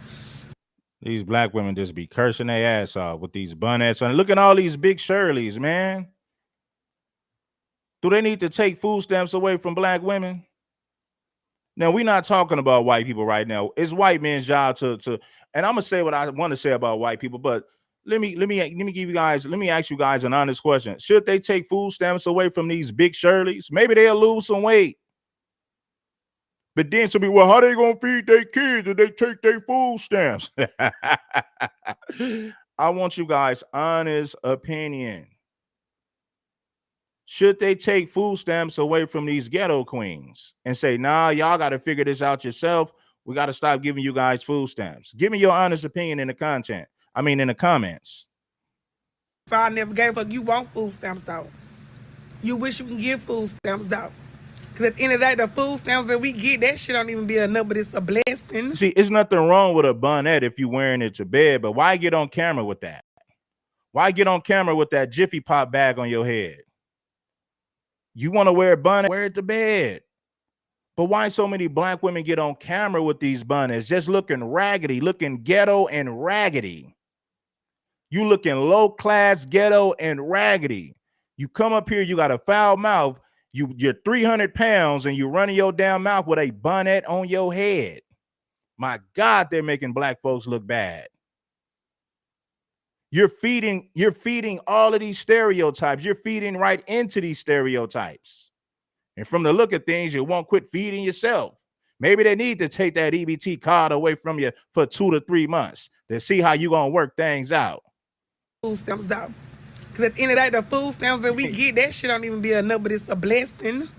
These black women just be cursing their ass off with these bunnettes. And look at all these big Shirleys, man. Do they need to take food stamps away from black women? Now, we're not talking about white people right now. It's white men's job to and I'm gonna say what I want to say about white people, but let me ask you guys an honest question. Should they take food stamps away from these big Shirleys? Maybe they'll lose some weight. But then some people, well, how they gonna feed their kids if they take their food stamps? I want you guys' honest opinion. Should they take food stamps away from these ghetto queens and say, nah, y'all got to figure this out yourself. We got to stop giving you guys food stamps. Give me your honest opinion in the in the comments. So I never gave a fuck. You want food stamps, though. You wish you can get food stamps, though. Because at the end of the day, the food stamps that we get, that shit don't even be enough, but it's a blessing. See, it's nothing wrong with a bonnet if you're wearing it to bed, but why get on camera with that? Why get on camera with that Jiffy Pop bag on your head? You want to wear a bonnet, wear it to bed. But why so many black women get on camera with these bonnets, just looking raggedy, looking ghetto and raggedy? You looking low class, ghetto and raggedy. You come up here, you got a foul mouth. You're 300 pounds and you're running your damn mouth with a bonnet on your head. My God, they're making black folks look bad. You're feeding all of these stereotypes. You're feeding right into these stereotypes. And from the look of things, you won't quit feeding yourself. Maybe they need to take that EBT card away from you for 2 to 3 months to see how you're going to work things out. Food stamps, though. Because at the end of the day, the food stamps that we get, that shit don't even be enough, but it's a blessing.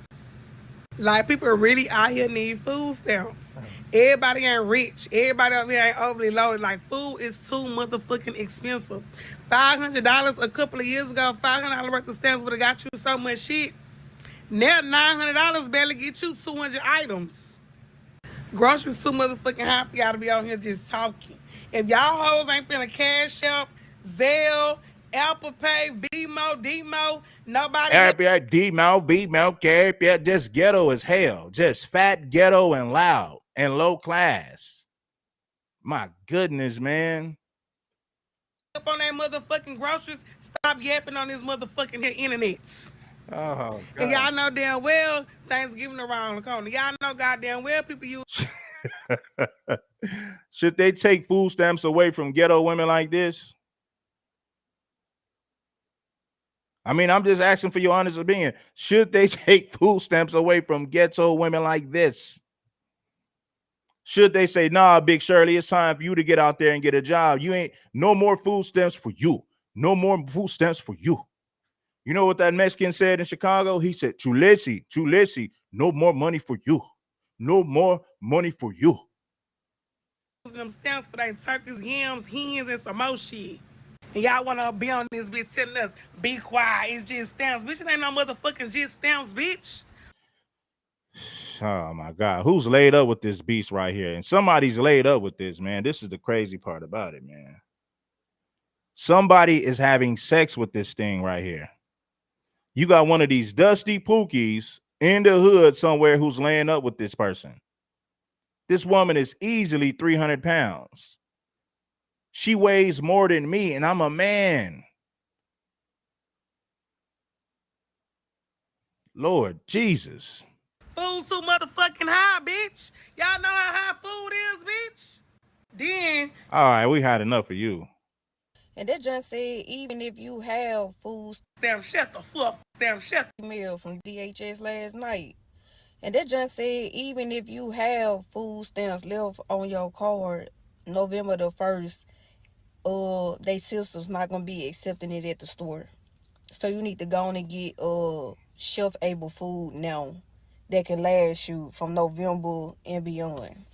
Like, people really out here need food stamps. Everybody ain't rich. Everybody out here ain't overly loaded. Like, food is too motherfucking expensive. $500 a couple of years ago, $500 worth of stamps would have got you so much shit. Now $900 barely get you 200 items. Groceries too motherfucking high for y'all to be out here just talking. If y'all hoes ain't finna Cash App, Zelle, Apple Pay, Vmo, Dmo, nobody. Dmo, Vmo, Cap, yeah, just ghetto as hell. Just fat, ghetto, and loud and low class. My goodness, man. Up on that motherfucking groceries, stop yapping on this motherfucking here internets. Oh, God. And y'all know damn well Thanksgiving around the corner. Y'all know goddamn well people use. Should they take food stamps away from ghetto women like this? I mean, I'm just asking for your honest opinion. Should they take food stamps away from ghetto women like this? Should they say, nah, Big Shirley, it's time for you to get out there and get a job. You ain't no more food stamps for you. No more food stamps for you. You know what that Mexican said in Chicago? He said, Chulesi, no more money for you. No more money for you. Them stamps for their turkeys, yams, hens, and some more shit. And y'all want to be on this bitch telling us, be quiet, it's just stamps. Bitch, it ain't no motherfucking just stamps, bitch. Oh, my God. Who's laid up with this beast right here? And somebody's laid up with this, man. This is the crazy part about it, man. Somebody is having sex with this thing right here. You got one of these dusty pookies in the hood somewhere who's laying up with this person. This woman is easily 300 pounds. She weighs more than me, and I'm a man. Lord Jesus. Food too motherfucking high, bitch. Y'all know how high food is, bitch. Then. All right, we had enough of you. And that just said, even if you have food shut the fuck. Email from DHS last night. And that just said, even if you have food stamps left on your card November the 1st, they sisters not gonna be accepting it at the store. So you need to go on and get shelf able food now that can last you from November and beyond.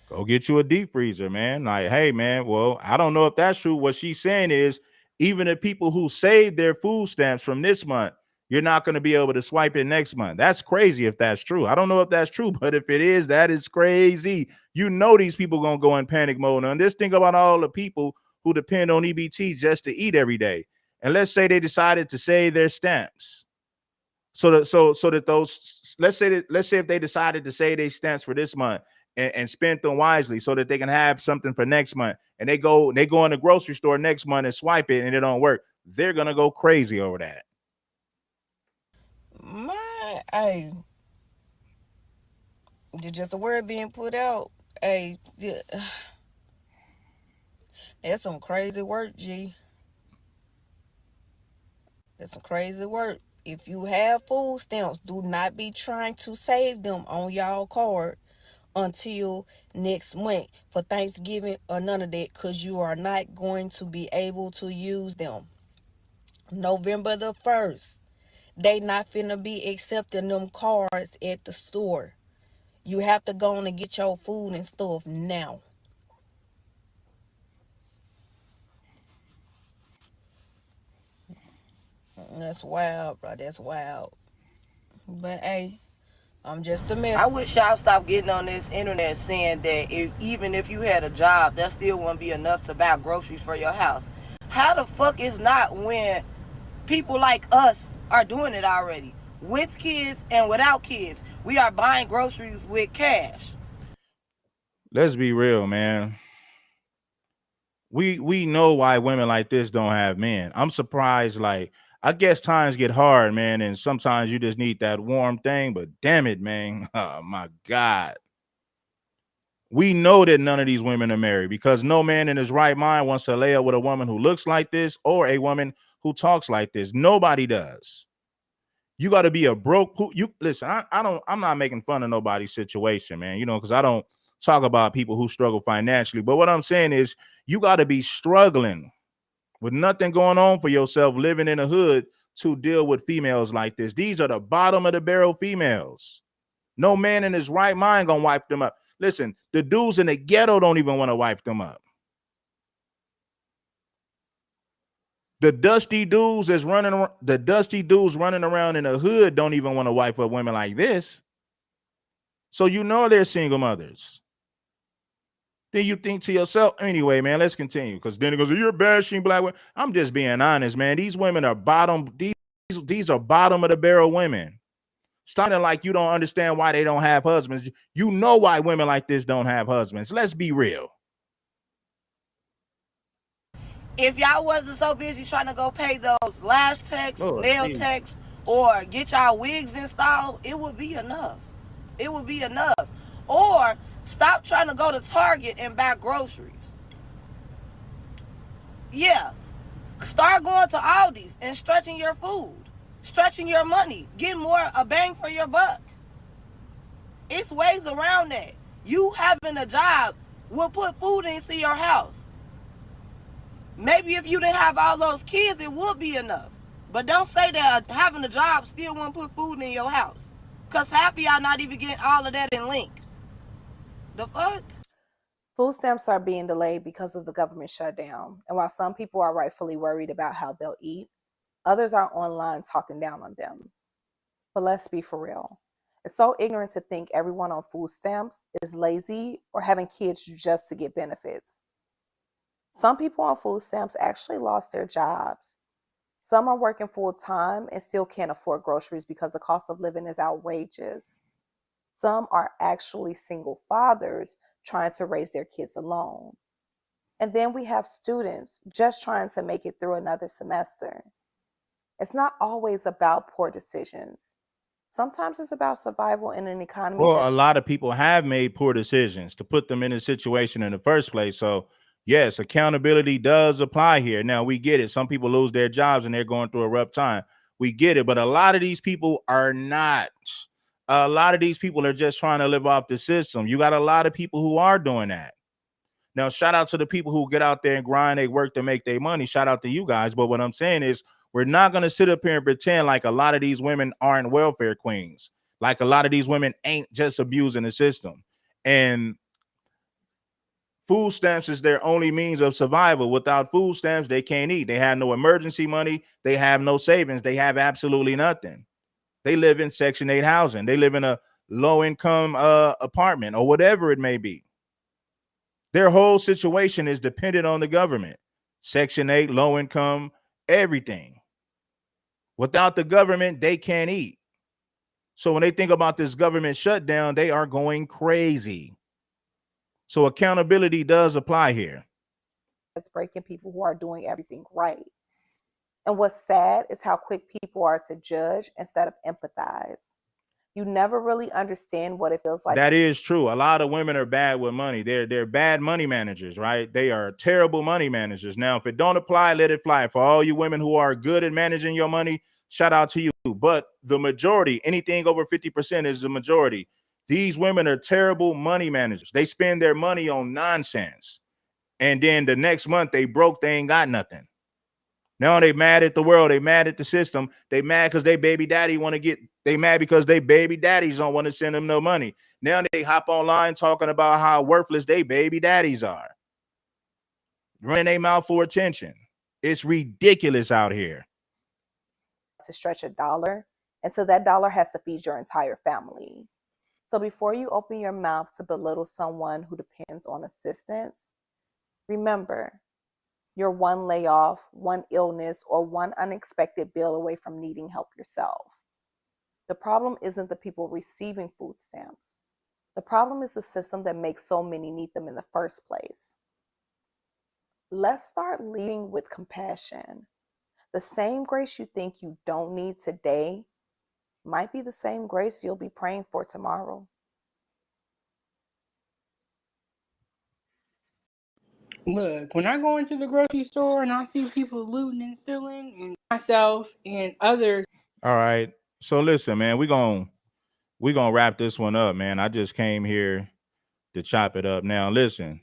Go get you a deep freezer, man. Like, hey, man, well, I don't know if that's true. What she's saying is even the people who save their food stamps from this month, you're not going to be able to swipe it next month. That's crazy if that's true. I don't know if that's true, but if it is, that is crazy. You know these people going to go in panic mode. And just think about all the people who depend on EBT just to eat every day. And let's say they decided to save their stamps. So that those, let's say if they decided to save their stamps for this month, and spend them wisely so that they can have something for next month. And they go in the grocery store next month and swipe it and it don't work. They're gonna go crazy over that. Hey, just a word being put out. Hey, that's some crazy work, G. That's some crazy work. If you have food stamps, do not be trying to save them on y'all card until next month for Thanksgiving or none of that, because you are not going to be able to use them. November the 1st, they not finna be accepting them cards at the store. You have to go on and get your food and stuff now. That's wild, bro. That's wild. But hey, I'm just a mess. I wish y'all stop getting on this internet saying that even if you had a job, that still wouldn't be enough to buy groceries for your house. How the fuck is not when people like us are doing it already? With kids and without kids, we are buying groceries with cash. Let's be real, man. We know why women like this don't have men. I'm surprised. Like, I guess times get hard, man, and sometimes you just need that warm thing. But damn it, man, oh my God, we know that none of these women are married because no man in his right mind wants to lay up with a woman who looks like this or a woman who talks like this. Nobody does. You got to be a broke. You listen. I'm not making fun of nobody's situation, man. You know, because I don't talk about people who struggle financially. But what I'm saying is, you got to be struggling with nothing going on for yourself, living in a hood to deal with females like this. These are the bottom of the barrel females. No man in his right mind gonna wipe them up. Listen, the dudes in the ghetto don't even want to wipe them up. The dusty dudes running around in the hood don't even want to wipe up women like this. So you know they're single mothers. Then you think to yourself, anyway, man, let's continue. Because then it goes, you're bashing black women. I'm just being honest, man. These women are these are bottom of the barrel women. Starting like you don't understand why they don't have husbands. You know why women like this don't have husbands. Let's be real. If y'all wasn't so busy trying to go pay those lash techs, nail techs, or get y'all wigs installed, it would be enough. It would be enough. Or stop trying to go to Target and buy groceries. Yeah. Start going to Aldi's and stretching your food, stretching your money, getting a bang for your buck. It's ways around that. You having a job will put food into your house. Maybe if you didn't have all those kids, it would be enough. But don't say that having a job still won't put food in your house. Because half of y'all not even getting all of that in link. The fuck? Food stamps are being delayed because of the government shutdown. And while some people are rightfully worried about how they'll eat, others are online talking down on them. But let's be for real. It's so ignorant to think everyone on food stamps is lazy or having kids just to get benefits. Some people on food stamps actually lost their jobs. Some are working full time and still can't afford groceries because the cost of living is outrageous. Some are actually single fathers trying to raise their kids alone. And then we have students just trying to make it through another semester. It's not always about poor decisions. Sometimes it's about survival in an economy. Well, a lot of people have made poor decisions to put them in a situation in the first place. So yes, accountability does apply here. Now, we get it. Some people lose their jobs and they're going through a rough time. We get it. But a lot of these people are not. A lot of these people are just trying to live off the system. You got a lot of people who are doing that. Now, shout out to the people who get out there and grind, they work to make their money. Shout out to you guys. But what I'm saying is, we're not going to sit up here and pretend like a lot of these women aren't welfare queens. Like a lot of these women ain't just abusing the system. And food stamps is their only means of survival. Without food stamps, they can't eat. They have no emergency money. They have no savings. They have absolutely nothing. They live in Section 8 housing. They live in a low-income apartment or whatever it may be. Their whole situation is dependent on the government. Section 8, low income, everything. Without the government, they can't eat. So when they think about this government shutdown, they are going crazy. So accountability does apply here. It's breaking people who are doing everything right. And what's sad is how quick people are to judge instead of empathize. You never really understand what it feels like. That is true. A lot of women are bad with money. They're bad money managers, right? They are terrible money managers. Now, if it don't apply, let it fly. For all you women who are good at managing your money, shout out to you. But the majority, anything over 50% is the majority. These women are terrible money managers. They spend their money on nonsense. And then the next month they broke, they ain't got nothing. Now they mad at the world. They mad at the system. They mad because they baby daddy want to get, they mad because they baby daddies don't want to send them no money. Now they hop online talking about how worthless they baby daddies are. Running their mouth for attention. It's ridiculous out here. To stretch a dollar, and so that dollar has to feed your entire family. So before you open your mouth to belittle someone who depends on assistance, remember, you're one layoff, one illness, or one unexpected bill away from needing help yourself. The problem isn't the people receiving food stamps. The problem is the system that makes so many need them in the first place. Let's start leading with compassion. The same grace you think you don't need today might be the same grace you'll be praying for tomorrow. Look, when I go into the grocery store and I see people looting and stealing, and myself and others. All right. So listen, man, we're gonna wrap this one up, man. I just came here to chop it up. Now, listen.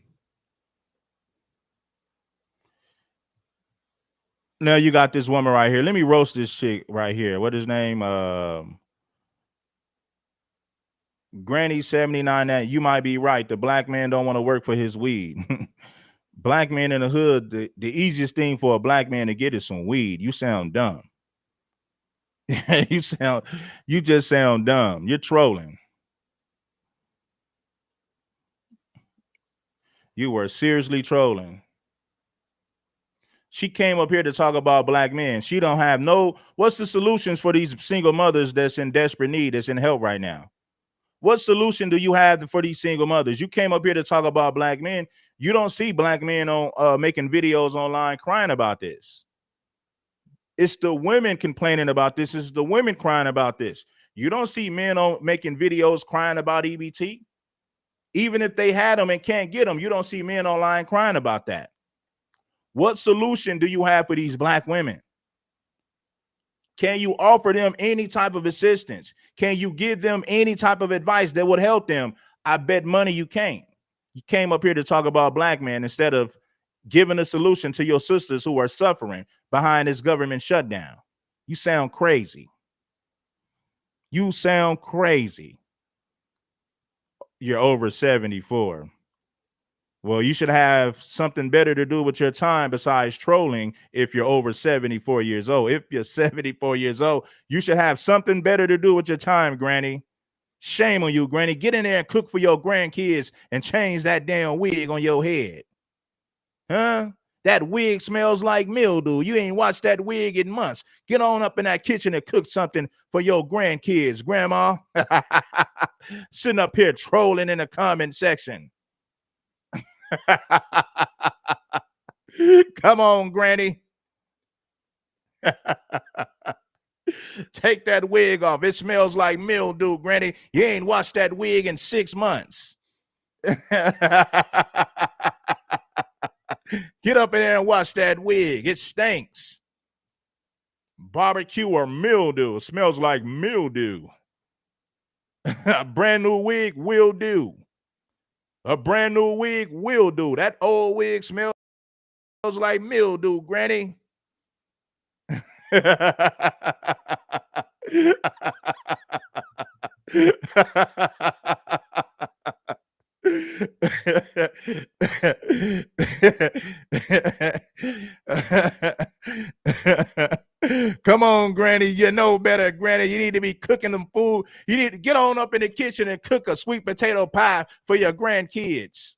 Now you got this woman right here. Let me roast this chick right here. What is his name? Granny 79. That you might be right. The black man don't want to work for his weed. Black man in the hood, the easiest thing for a black man to get is some weed. You sound dumb. You just sound dumb. You're trolling. You were seriously trolling. She came up here to talk about black men. She don't have what's the solutions for these single mothers that's in desperate need, that's in help right now? What solution do you have for these single mothers? You came up here to talk about black men. You don't see black men on making videos online crying about this. It's the women complaining about this. It's the women crying about this. You don't see men making videos crying about EBT. Even if they had them and can't get them, you don't see men online crying about that. What solution do you have for these black women? Can you offer them any type of assistance? Can you give them any type of advice that would help them? I bet money you can't. You came up here to talk about black men instead of giving a solution to your sisters who are suffering behind this government shutdown. You sound crazy. You sound crazy. You're over 74. Well, you should have something better to do with your time besides trolling if you're over 74 years old. If you're 74 years old, you should have something better to do with your time, Granny. Shame on you, Granny. Get in there and cook for your grandkids and change that damn wig on your head. Huh? That wig smells like mildew. You ain't watched that wig in months. Get on up in that kitchen and cook something for your grandkids, Grandma. Sitting up here trolling in the comment section. Come on, Granny. Take that wig off. It smells like mildew, Granny. You ain't washed that wig in 6 months. Get up in there and wash that wig. It stinks. Barbecue or mildew. It smells like mildew. A brand new wig will do. A brand new wig will do. That old wig smells like mildew, Granny. Come on, Granny. You know better, Granny. You need to be cooking them food. You need to get on up in the kitchen and cook a sweet potato pie for your grandkids.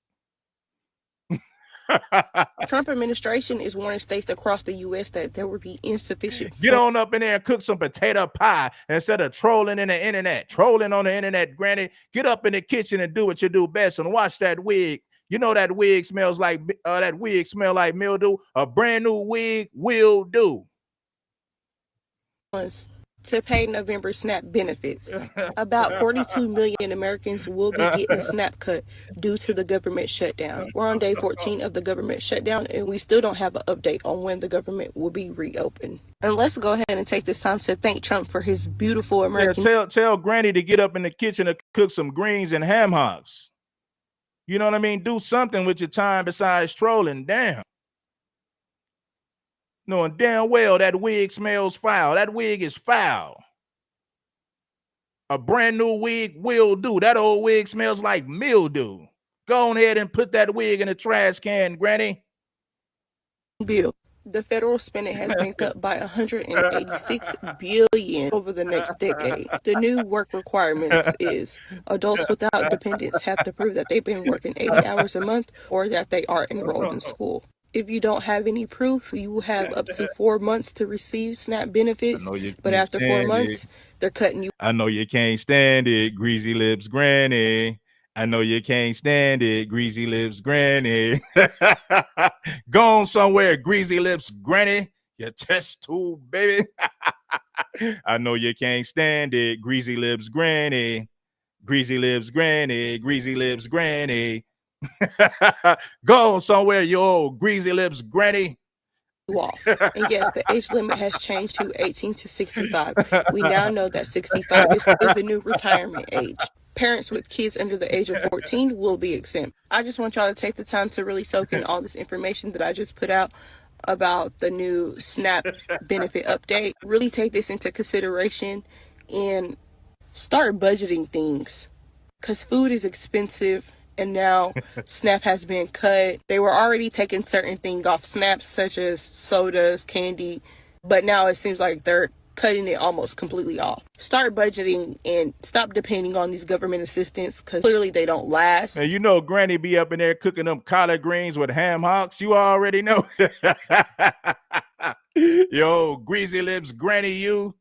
Trump administration is warning states across the U.S. that there will be insufficient. Get on up in there and cook some potato pie instead of trolling in the internet. Trolling on the internet, Granny. Get up in the kitchen and do what you do best and watch that wig. You know that wig smells like mildew. A brand new wig will do. To pay November SNAP benefits. About 42 million Americans will be getting a SNAP cut due to the government shutdown. We're on day 14 of the government shutdown, and we still don't have an update on when the government will be reopened. And let's go ahead and take this time to thank Trump for his beautiful American. Yeah, tell Granny to get up in the kitchen and cook some greens and ham hocks. You know what I mean? Do something with your time besides trolling. Damn. Knowing damn well that wig smells foul. That wig is foul. A brand new wig will do. That old wig smells like mildew. Go on ahead and put that wig in the trash can, Granny. Bill. The federal spending has been cut by $186 billion over the next decade. The new work requirements is adults without dependents have to prove that they've been working 80 hours a month or that they are enrolled in school. If you don't have any proof, you will have up to 4 months to receive SNAP benefits. But after 4 months, they're cutting you. I know you can't stand it, greasy lips Granny. I know you can't stand it, greasy lips Granny. Go on somewhere, greasy lips Granny. Your test tube, baby. I know you can't stand it, greasy lips Granny. Greasy lips Granny, greasy lips Granny. Go on somewhere, you old greasy lips Granny. Off. And yes, the age limit has changed to 18 to 65. We now know that 65 is the new retirement age. Parents with kids under the age of 14 will be exempt. I just want y'all to take the time to really soak in all this information that I just put out about the new SNAP benefit update. Really take this into consideration and start budgeting things, because food is expensive. And now SNAP has been cut. They were already taking certain things off SNAP, such as sodas, candy, but now it seems like they're cutting it almost completely off. Start budgeting and stop depending on these government assistance, because clearly they don't last. And you know Granny be up in there cooking them collard greens with ham hocks. You already know. Yo, greasy lips Granny, you.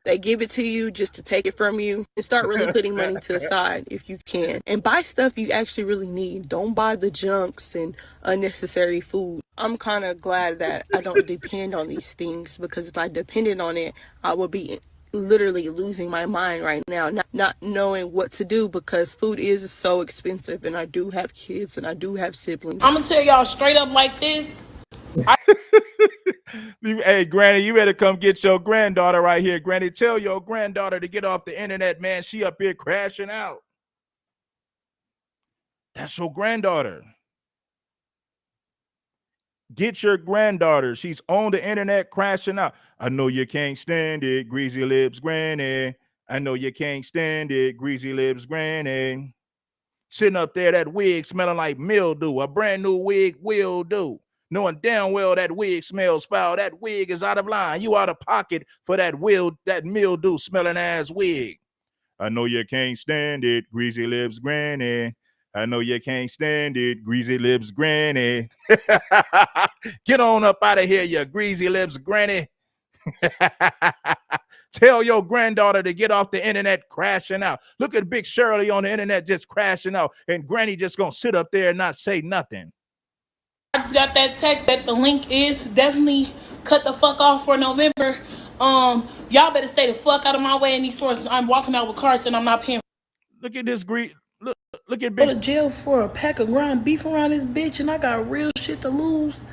They give it to you just to take it from you, and start really putting money to the side if you can, and buy stuff you actually really need. Don't buy the junks and unnecessary food. I'm kind of glad that I don't depend on these things, because if I depended on it, I would be literally losing my mind right now, not knowing what to do, because food is so expensive, and I do have kids and I do have siblings. I'm gonna tell y'all straight up like this. Hey, Granny, you better come get your granddaughter right here. Granny, tell your granddaughter to get off the internet, man. She up here crashing out. That's your granddaughter. Get your granddaughter. She's on the internet crashing out. I know you can't stand it, greasy lips Granny. I know you can't stand it, greasy lips Granny. Sitting up there, that wig smelling like mildew. A brand new wig will do. Knowing damn well that wig smells foul. That wig is out of line. You out of pocket for that mildew smelling ass wig. I know you can't stand it, greasy lips Granny. I know you can't stand it, greasy lips Granny. Get on up out of here, you greasy lips Granny. Tell your granddaughter to get off the internet crashing out. Look at Big Shirley on the internet just crashing out, and Granny just gonna sit up there and not say nothing. I just got that text that the link is definitely cut the fuck off for November. Y'all better stay the fuck out of my way in these stores. I'm walking out with carts and I'm not paying. Look at this look at Big. Go to jail for a pack of ground beef around this bitch, and I got real shit to lose.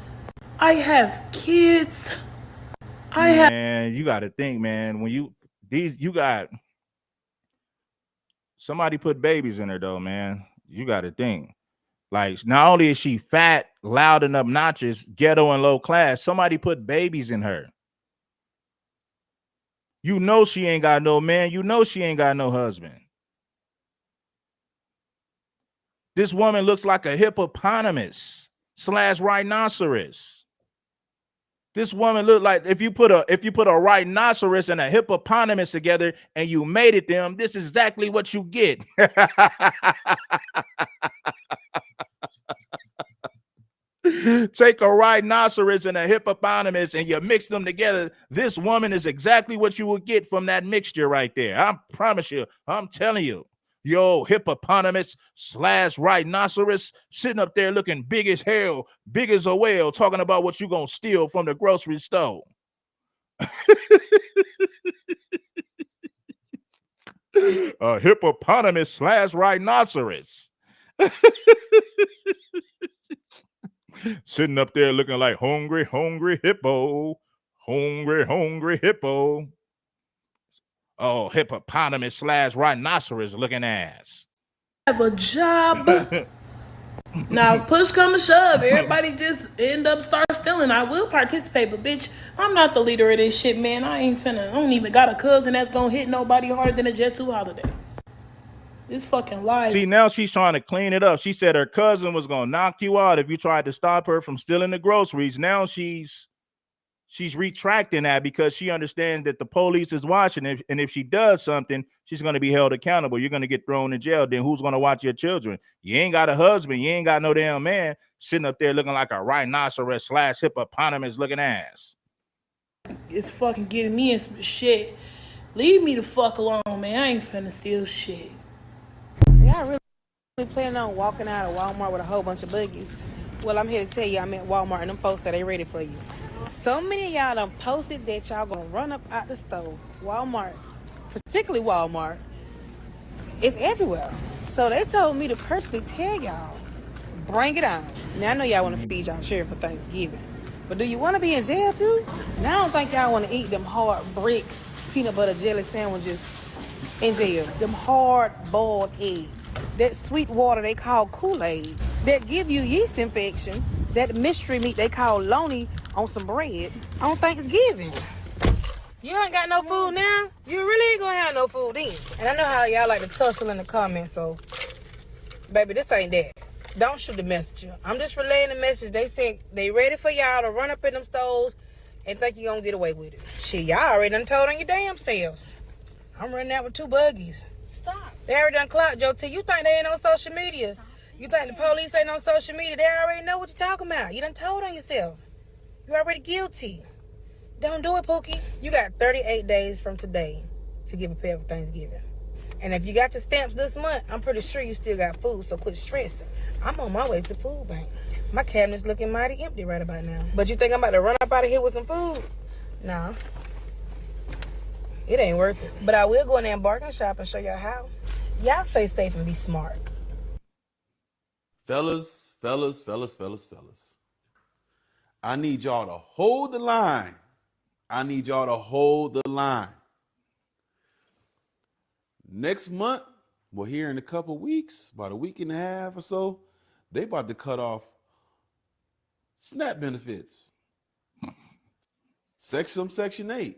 I have kids. Man, you got to think, man. When you got somebody put babies in there though, man. You got to think. Like, not only is she fat, loud, and obnoxious, ghetto and low class, somebody put babies in her. You know she ain't got no man. You know she ain't got no husband. This woman looks like a hippopotamus / rhinoceros. This woman look like if you put a rhinoceros and a hippopotamus together and you mated them, this is exactly what you get. Take a rhinoceros and a hippopotamus and you mix them together. This woman is exactly what you will get from that mixture right there. I promise you. I'm telling you. Yo, hippopotamus / rhinoceros sitting up there looking big as hell, big as a whale, talking about what you gonna steal from the grocery store. A hippopotamus / rhinoceros. Sitting up there looking like hungry hippo. Hungry hippo. Oh, hippopotamus / rhinoceros looking ass. Have a job. Now, push come to shove, everybody just end up start stealing. I will participate, but bitch, I'm not the leader of this shit, man. I don't even got a cousin that's gonna hit nobody harder than a Jet 2 holiday. This fucking lies. See, now she's trying to clean it up. She said her cousin was gonna knock you out if you tried to stop her from stealing the groceries. Now she's retracting that because she understands that the police is watching, and if she does something, she's going to be held accountable. You're going to get thrown in jail. Then who's going to watch your children? You ain't got a husband. You ain't got no damn man sitting up there looking like a rhinoceros / hippopotamus looking ass. It's fucking getting me in some shit. Leave me the fuck alone, man. I ain't finna steal shit. Y'all really planning on walking out of Walmart with a whole bunch of buggies? Well, I'm here to tell you I'm at Walmart and them folks that they ready for you. So many of y'all done posted that y'all gonna run up out the store. Walmart, particularly Walmart, it's everywhere. So they told me to personally tell y'all, bring it on. Now I know y'all wanna feed y'all children for Thanksgiving, but do you wanna be in jail too? Now I don't think y'all wanna eat them hard brick peanut butter jelly sandwiches in jail. Them hard boiled eggs. That sweet water they call Kool-Aid. That give you yeast infection. That mystery meat they call Loney on some bread on Thanksgiving. You ain't got no food now? You really ain't gonna have no food then. And I know how y'all like to tussle in the comments, so baby, this ain't that. Don't shoot the messenger. I'm just relaying the message. They said they ready for y'all to run up in them stores and think you gonna get away with it. Shit, y'all already done told on your damn selves. I'm running out with 2 buggies. Stop. They already done clocked your T. You think they ain't on social media? You think the police ain't on social media? They already know what you're talking about. You done told on yourself. You're already guilty. Don't do it, Pookie. You got 38 days from today to get prepared for Thanksgiving. And if you got your stamps this month, I'm pretty sure you still got food, so quit stressing. I'm on my way to the food bank. My cabinet's looking mighty empty right about now. But you think I'm about to run up out of here with some food? Nah. It ain't worth it. But I will go in there and bargain shop and show y'all how. Y'all stay safe and be smart. Fellas. I need y'all to hold the line. Next month, well, here in a couple weeks, about a week and a half or so, they about to cut off SNAP benefits. Section 8.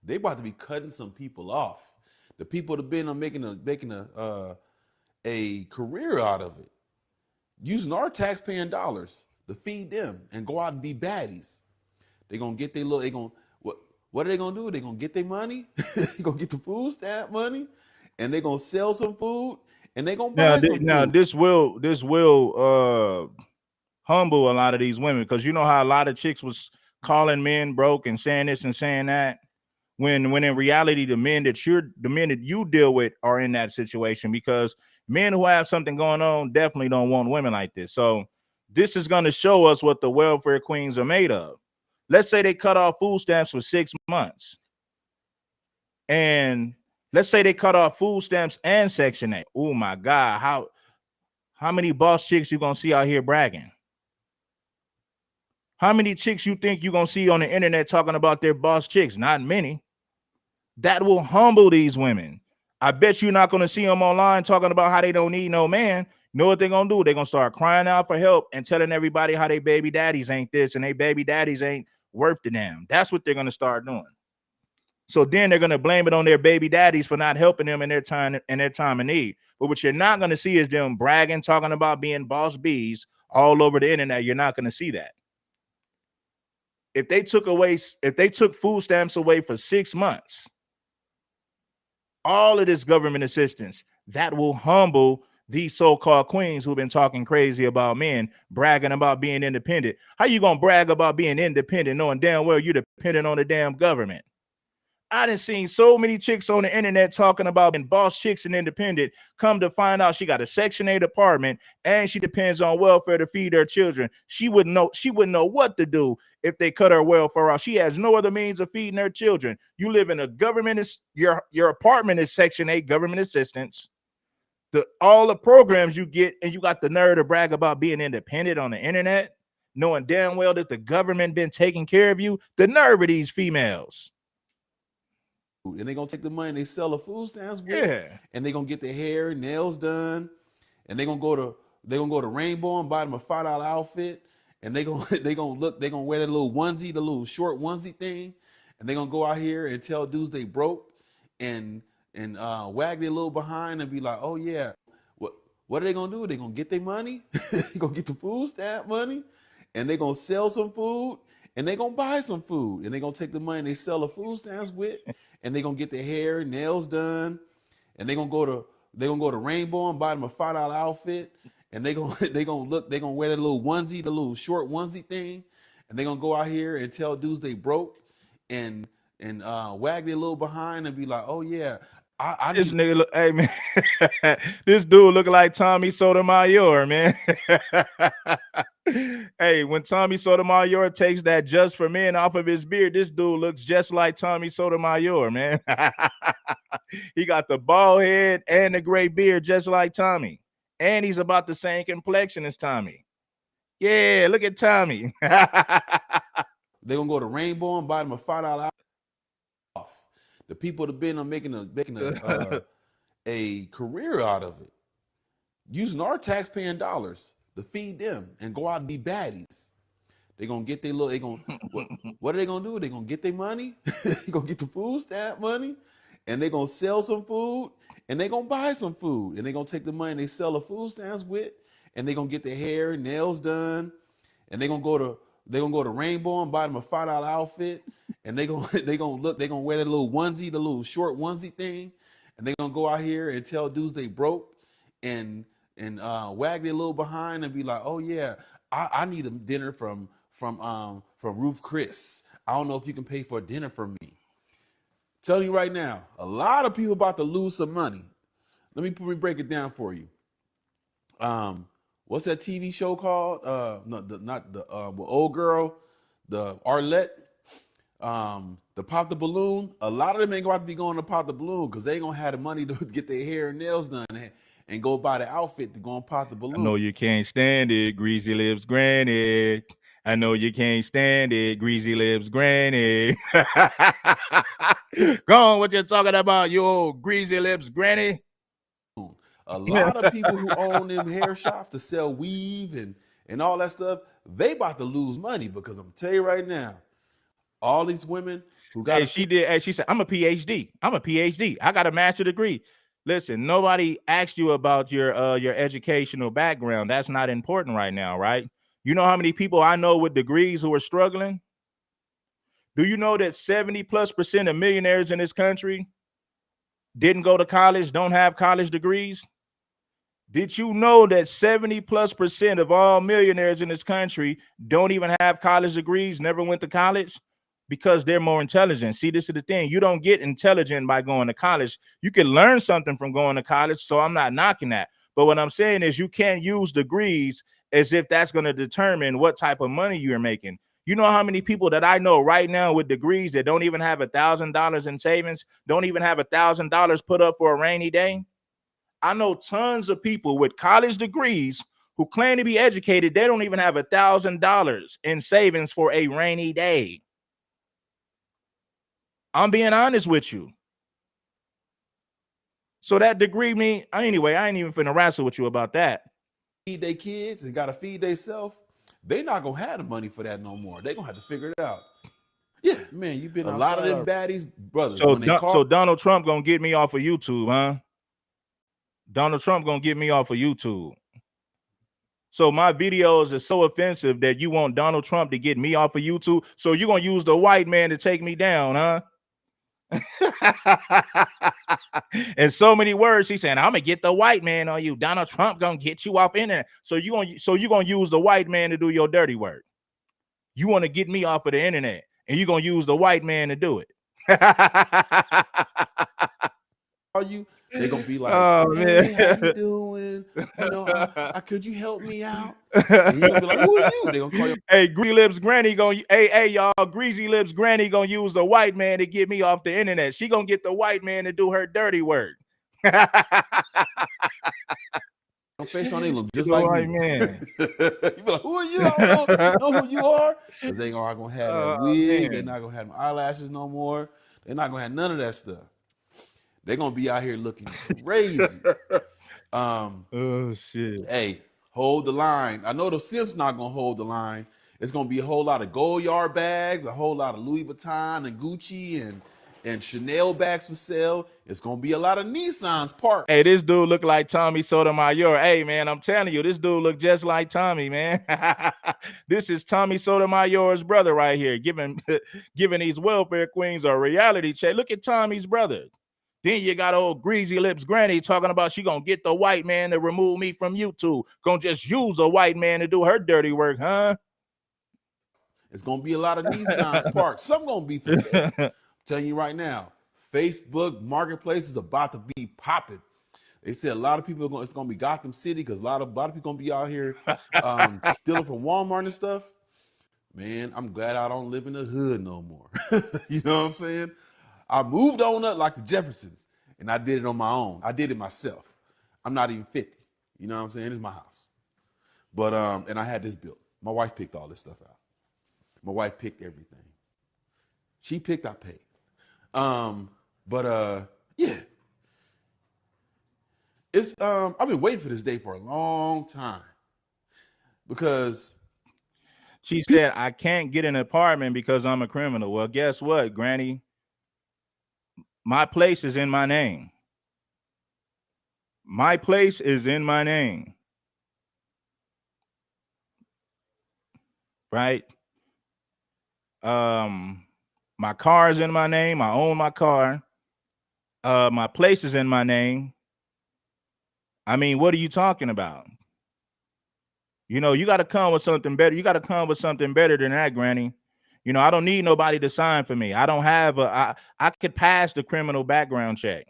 They about to be cutting some people off. The people that have been on making a career out of it, using our taxpaying dollars to feed them and go out and be baddies. They're gonna get their little. What are they gonna do? They're gonna get their money. They're gonna get the food stamp money, and they're gonna sell some food, and they're gonna buy some food. Now this will humble a lot of these women, because you know how a lot of chicks was calling men broke and saying this and saying that, when in reality the men that you deal with are in that situation, because men who have something going on definitely don't want women like this. So this is going to show us what the welfare queens are made of. Let's say they cut off food stamps for 6 months, and let's say they cut off food stamps and Section 8. Oh my God, how many boss chicks you gonna see out here bragging? How many chicks you think you're going to see on the internet talking about their boss chicks? Not many. That will humble these women. I bet you're not going to see them online talking about how they don't need no man. know what they're gonna do? They're gonna start crying out for help and telling everybody how they baby daddies ain't this and they baby daddies ain't worth the damn. That's what they're gonna start doing. So then they're gonna blame it on their baby daddies for not helping them in their time of need. But what you're not gonna see is them bragging, talking about being boss bees all over the internet. You're not gonna see that. If they took food stamps away for 6 months, all of this government assistance, that will humble these so-called queens who've been talking crazy about men, bragging about being independent. How you gonna brag about being independent knowing damn well you're dependent on the damn government? I done seen so many chicks on the internet talking about being boss chicks and independent. Come to find out she got a Section 8 apartment and she depends on welfare to feed her children. She wouldn't know what to do if they cut her welfare off. She has no other means of feeding her children. You live in a government, your apartment is Section 8 government assistance. All the programs you get, and you got the nerve to brag about being independent on the internet, knowing damn well that the government been taking care of you. The nerve of these females. And they're gonna take the money they sell the food stamps with, and they're gonna get their hair and nails done, and they're gonna go to Rainbow and buy them a $5 outfit, and they're gonna wear that little onesie, the little short onesie thing, and they're gonna go out here and tell dudes they broke and wag their little behind and be like, oh yeah, what are they gonna do? They're gonna get their money, they're gonna get the food stamp money, and they're gonna sell some food, and they're gonna buy some food, and they're gonna take the money they sell the food stamps with, and they're gonna get their hair and nails done, and they're gonna go to Rainbow and buy them a $5 outfit, and they're gonna wear that little onesie, the little short onesie thing, and they're gonna go out here and tell dudes they broke and wag their little behind and be like, oh yeah, I this nigga look, hey man, this dude looking like Tommy Sotomayor, man. Hey, when Tommy Sotomayor takes that Just for Men off of his beard, this dude looks just like Tommy Sotomayor, man. He got the bald head and the gray beard just like Tommy. And he's about the same complexion as Tommy. Yeah, look at Tommy. They're gonna go to Rainbow and buy them a $5 off. The people that have been on making a career out of it, using our taxpaying dollars to feed them and go out and be baddies. They're gonna get their little. What are they gonna do? They're gonna get their money. They're gonna get the food stamp money, and they're gonna sell some food, and they're gonna buy some food, and they're gonna take the money they sell the food stamps with, and they're gonna get their hair and nails done, and they're gonna go to Rainbow and buy them a $5 outfit, and they're gonna wear that little onesie, the little short onesie thing, and they're gonna go out here and tell dudes they broke and wag their little behind and be like, oh yeah, I need a dinner from Ruth Chris. I don't know if you can pay for a dinner for me. Telling you right now, a lot of people about to lose some money. Let me break it down for you. What's that TV show called? Not the old girl, the Arlette, the Pop the Balloon. A lot of them ain't going to be going to Pop the Balloon because they ain't gonna have the money to get their hair and nails done and go buy the outfit to go and pop the balloon. I know you can't stand it, greasy lips granny. I know you can't stand it, greasy lips granny. Go on, what you talking about, you old greasy lips granny? A lot of people who own them hair shops to sell weave and all that stuff, they about to lose money because I'm tell you right now, all these women who got she said, I'm a PhD. I got a master's degree. Listen, nobody asked you about your educational background. That's not important right now, right? You know how many people I know with degrees who are struggling? Do you know that 70+% of millionaires in this country didn't go to college, don't have college degrees? Did you know that 70+% of all millionaires in this country don't even have college degrees, never went to college? Because they're more intelligent. See, this is the thing. You don't get intelligent by going to college. You can learn something from going to college, so I'm not knocking that. But what I'm saying is you can't use degrees as if that's going to determine what type of money you're making. You know how many people that I know right now with degrees that don't even have $1,000 in savings, don't even have $1,000 put up for a rainy day? I know tons of people with college degrees who claim to be educated. They don't even have $1,000 in savings for a rainy day. I'm being honest with you. So that degree anyway, I ain't even finna wrestle with you about that. feed their kids and gotta feed themselves, they not gonna have the money for that no more. They gonna have to figure it out. Yeah, man, you've been a lot of them baddies, brothers. So When they call, so Donald Trump gonna get me off of YouTube, huh? Donald Trump gonna get me off of YouTube. So my videos are so offensive that you want Donald Trump to get me off of YouTube. So you're gonna use the white man to take me down, huh? In so many words, he's saying, I'm gonna get the white man on you. Donald Trump gonna get you off internet. So you're gonna use the white man to do your dirty work. You want to get me off of the internet, and you're gonna use the white man to do it. are you? They gonna be like, Oh hey, how you man. doing? You know, could you help me out? And you gonna be like, who are you? They gonna call you. Hey, Greasy Lips Granny gonna hey y'all, Greasy Lips Granny gonna use the white man to get me off the internet. She gonna get the white man to do her dirty work. Face on England, just The like white me. man. You be like, who are you? I don't know who you are. Because they are gonna have that wig. They're Man. not gonna have no eyelashes no more. They're not gonna have none of that stuff. They're gonna be out here looking crazy. Oh shit. Hey, hold the line. I know the Simps not gonna hold the line. It's gonna be a whole lot of gold yard bags, a whole lot of Louis Vuitton and Gucci and Chanel bags for sale. It's gonna be a lot of Nissans parked. Hey, this dude look like Tommy Sotomayor. Hey, man, I'm telling you, this dude look just like Tommy, man. This is Tommy Sotomayor's brother right here, giving these welfare queens a reality check. Look at Tommy's brother. Then you got old Greasy Lips Granny talking about she gonna get the white man to remove me from YouTube. Gonna just use a white man to do her dirty work, huh? It's gonna be a lot of Nissans parked. Some gonna be for sale. I'm telling you right now, Facebook Marketplace is about to be popping. They said a lot of people it's gonna be Gotham City because a lot of people gonna be out here stealing from Walmart and stuff. Man, I'm glad I don't live in the hood no more. You know what I'm saying? I moved on up like the Jeffersons, and I did it on my own. I did it myself. I'm not even 50. You know what I'm saying? It's my house. But and I had this built. My wife picked all this stuff out. My wife picked everything. She picked, I paid. Yeah. It's I've been waiting for this day for a long time. Because she said, I can't get an apartment because I'm a criminal. Well, guess what, Granny? My place is in my name. My place is in my name. Right? My car is in my name. I own my car. My place is in my name. I mean, what are you talking about? You know, you got to come with something better. You got to come with something better than that, Granny. You know, I don't need nobody to sign for me. I don't have I could pass the criminal background check.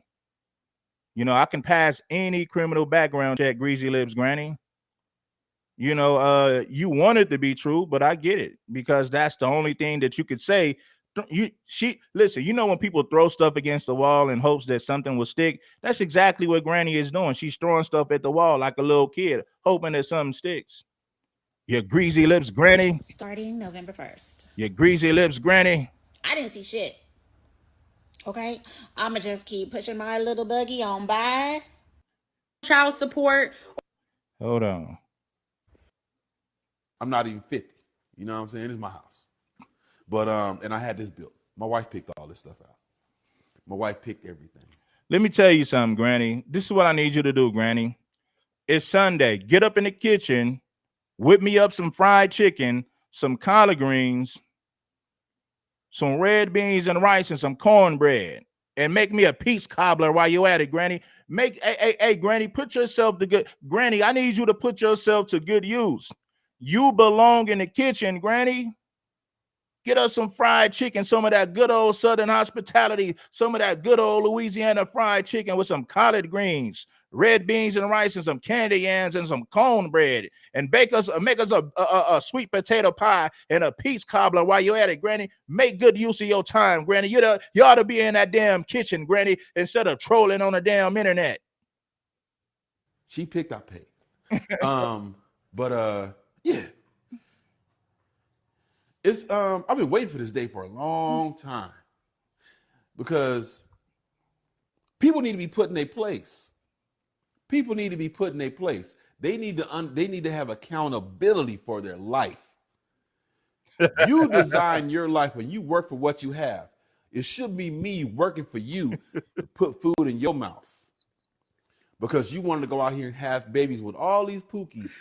You know, I can pass any criminal background check, Greasy Lips Granny. You know, you want it to be true, but I get it because that's the only thing that you could say. Listen, you know, when people throw stuff against the wall in hopes that something will stick, that's exactly what Granny is doing. She's throwing stuff at the wall like a little kid, hoping that something sticks. Your Greasy Lips Granny. Starting November 1st. Your Greasy Lips Granny. I didn't see shit. Okay? I'ma just keep pushing my little buggy on by. Child support. Hold on. I'm not even 50. You know what I'm saying? It's my house. But and I had this built. My wife picked all this stuff out. My wife picked everything. Let me tell you something, Granny. This is what I need you to do, Granny. It's Sunday. Get up in the kitchen, whip me up some fried chicken, some collard greens, some red beans and rice, and some cornbread, and make me a peach cobbler while you're at it, Granny. Hey, Granny, put yourself to good. Granny, I need you to put yourself to good use. You belong in the kitchen, Granny. Get us some fried chicken, some of that good old Southern hospitality, some of that good old Louisiana fried chicken with some collard greens, red beans and rice, and some candy yams and some cornbread, and make us a sweet potato pie and a peach cobbler while you're at it, Granny. Make good use of your time, Granny. You ought to be in that damn kitchen, Granny, instead of trolling on the damn internet. She picked, I paid. Yeah. It's I've been waiting for this day for a long time because people need to be put in their place. People need to be put in their place. They need to have accountability for their life. You design your life and you work for what you have. It should be me working for you to put food in your mouth because you wanted to go out here and have babies with all these pookies,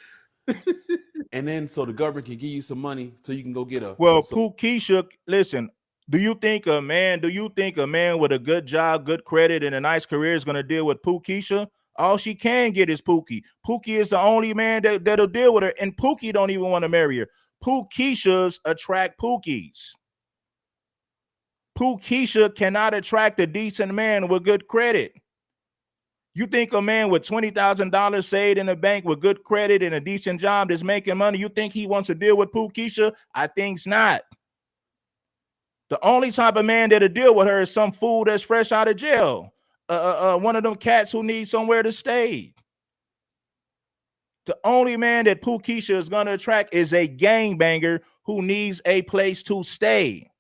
and then so the government can give you some money so you can go get a. Well, Keisha, listen. Do you think a man with a good job, good credit, and a nice career is going to deal with Keisha? All she can get is Pookie. Pookie is the only man that'll deal with her, and Pookie don't even want to marry her. Keishas attract Pookies. Keisha cannot attract a decent man with good credit. You think a man with $20,000 saved in the bank with good credit and a decent job that's making money, you think he wants to deal with Keisha? I think's not. The only type of man that'll deal with her is some fool that's fresh out of jail. One of them cats who needs somewhere to stay. The only man that Keisha is going to attract is a gangbanger who needs a place to stay.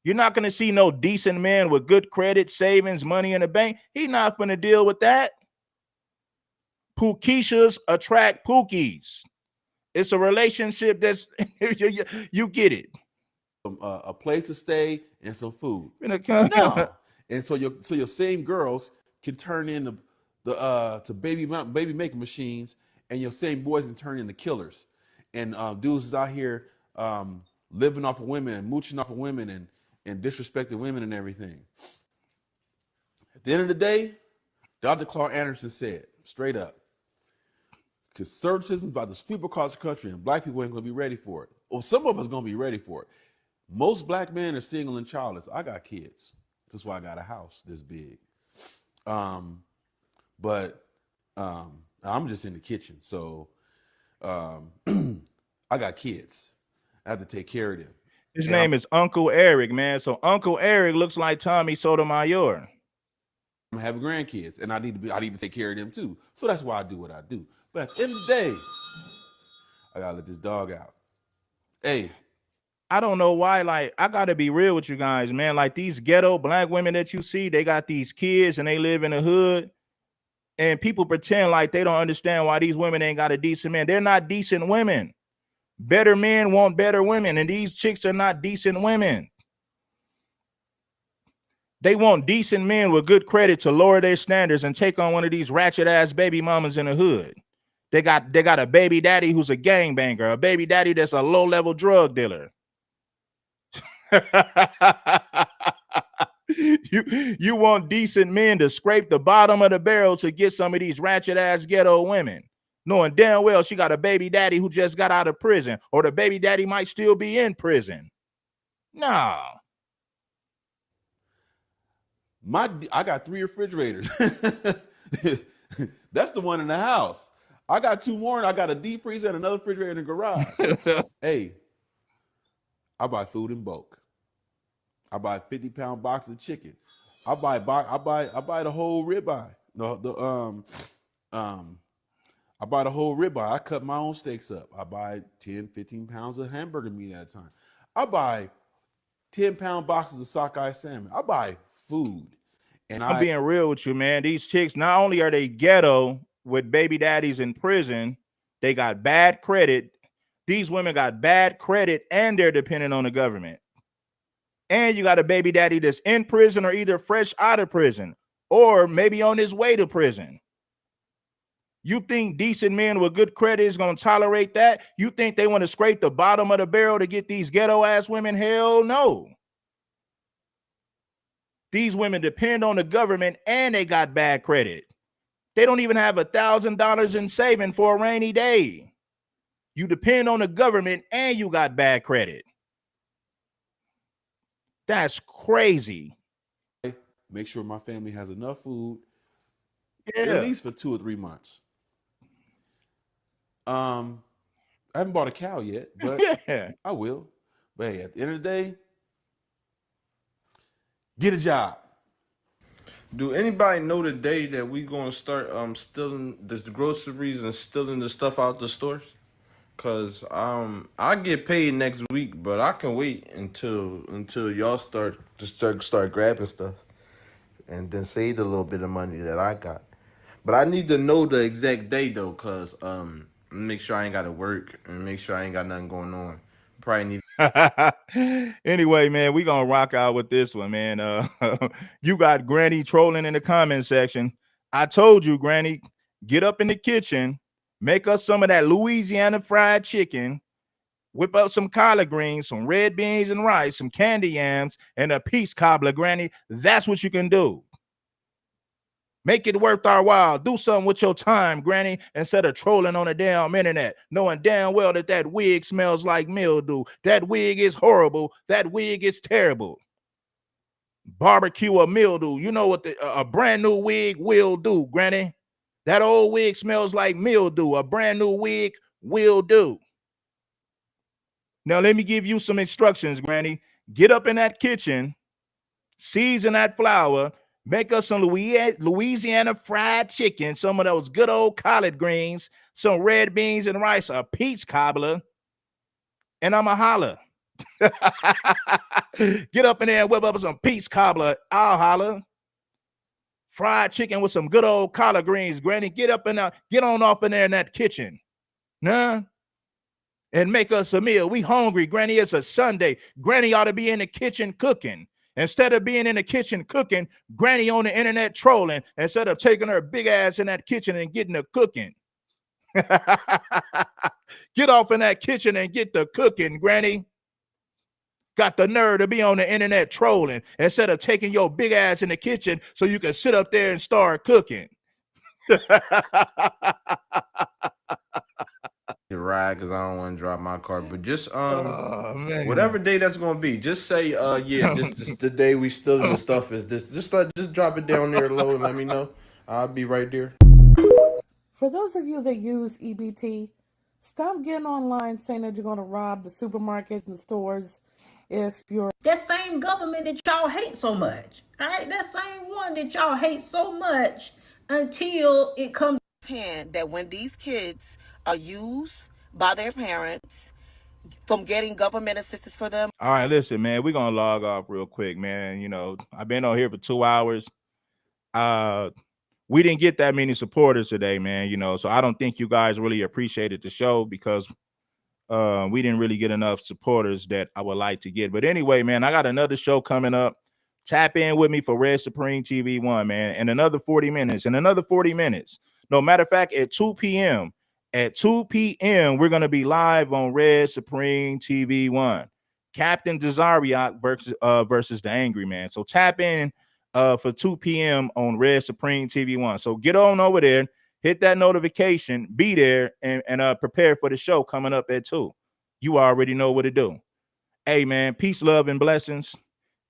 You're not going to see no decent man with good credit, savings, money in the bank. He's not going to deal with that. Keishas attract Pookies. It's a relationship that's, you get it. A place to stay and some food. No. And so your same girls can turn into to baby making machines, and your same boys can turn into killers. And dudes is out here living off of women and mooching off of women and disrespecting women and everything. At the end of the day, Dr. Clark Anderson said, straight up, conservatism is about to sweep across the country, and black people ain't going to be ready for it. Or some of us going to be ready for it. Most black men are single and childless. I got kids. That's why I got a house this big. But I'm just in the kitchen. So I got kids. I have to take care of them. His name is Uncle Eric, man. So Uncle Eric looks like Tommy Sotomayor. I'm having grandkids, and I need to take care of them too. So that's why I do what I do. But at the end of the day, I gotta let this dog out. Hey, I don't know why. Like, I gotta be real with you guys, man. Like, these ghetto black women that you see, they got these kids and they live in the hood, and people pretend like they don't understand why these women ain't got a decent man. They're not decent women. Better men want better women, and these chicks are not decent women. They want decent men with good credit to lower their standards and take on one of these ratchet ass baby mamas in the hood. They got a baby daddy who's a gangbanger, a baby daddy that's a low level drug dealer. You want decent men to scrape the bottom of the barrel to get some of these ratchet ass ghetto women, knowing damn well she got a baby daddy who just got out of prison, or the baby daddy might still be in prison. No. I got 3 refrigerators. That's the one in the house. I got 2 more, and I got a deep freezer and another refrigerator in the garage. Hey, I buy food in bulk. I buy 50-pound boxes of chicken. I buy the whole ribeye. I buy the whole ribeye. I cut my own steaks up. I buy 10, 15 pounds of hamburger meat at a time. I buy 10-pound boxes of sockeye salmon. I buy food. And I'm being real with you, man. These chicks, not only are they ghetto with baby daddies in prison, they got bad credit. These women got bad credit, and they're dependent on the government. And you got a baby daddy that's in prison, or either fresh out of prison, or maybe on his way to prison. You think decent men with good credit is going to tolerate that? You think they want to scrape the bottom of the barrel to get these ghetto ass women? Hell no. These women depend on the government, and they got bad credit. They don't even have $1,000 in saving for a rainy day. You depend on the government, and you got bad credit. That's crazy. Make sure my family has enough food, Yeah. at least for 2 or 3 months. I haven't bought a cow yet, but Yeah. I will. But hey, at the end of the day, get a job. Do anybody know the day that we gonna start stealing the groceries and stealing the stuff out the stores? Cause I get paid next week, but I can wait until y'all start grabbing stuff, and then save the little bit of money that I got. But I need to know the exact day though, cause make sure I ain't gotta work and make sure I ain't got nothing going on. Probably need. Anyway, man, we gonna rock out with this one, man. You got Granny trolling in the comment section. I told you, Granny, get up in the kitchen, make us some of that Louisiana fried chicken, whip up some collard greens, some red beans and rice, some candy yams, and a peach cobbler, Granny. That's what you can do. Make it worth our while. Do something with your time, Granny, instead of trolling on the damn internet, knowing damn well that that wig smells like mildew. That wig is horrible. That wig is terrible. Barbecue or mildew. You know what a brand new wig will do, Granny. That old wig smells like mildew. A brand new wig will do. Now, let me give you some instructions, Granny. Get up in that kitchen, season that flour, make us some Louisiana fried chicken, some of those good old collard greens, some red beans and rice, a peach cobbler, and I'm a holler. Get up in there and whip up some peach cobbler. I'll holler. Fried chicken with some good old collard greens, Granny. Get up and get on off in there in that kitchen. Nah. And make us a meal. We hungry, Granny. It's a Sunday. Granny ought to be in the kitchen cooking. Instead of being in the kitchen cooking, Granny on the internet trolling, instead of taking her big ass in that kitchen and getting her cooking. Get off in that kitchen and get the cooking, Granny. Got the nerve to be on the internet trolling instead of taking your big ass in the kitchen so you can sit up there and start cooking. Ride because I don't want to drop my car, but just whatever day that's gonna be, just say yeah, this the day we still in the stuff is this. Just drop it down there low and let me know. I'll be right there. For those of you that use EBT, stop getting online saying that you're going to rob the supermarkets and the stores if you're... That same government that y'all hate so much, all right? That same one that y'all hate so much until it comes hand that when these kids are used by their parents from getting government assistance for them. All right, listen, man, we're gonna log off real quick, man. You know, I've been on here for 2 hours. We didn't get that many supporters today, man. You know, so I don't think you guys really appreciated the show because we didn't really get enough supporters that I would like to get. But anyway, man, I got another show coming up. Tap in with me for Red Supreme TV 1, man, in another 40 minutes. No, matter of fact, at 2 p.m. At 2 p.m., we're going to be live on Red Supreme TV 1. Captain Desariat versus the Angry Man. So tap in for 2 p.m. on Red Supreme TV 1. So get on over there, hit that notification, be there, and prepare for the show coming up at 2. You already know what to do. Hey, man, peace, love, and blessings.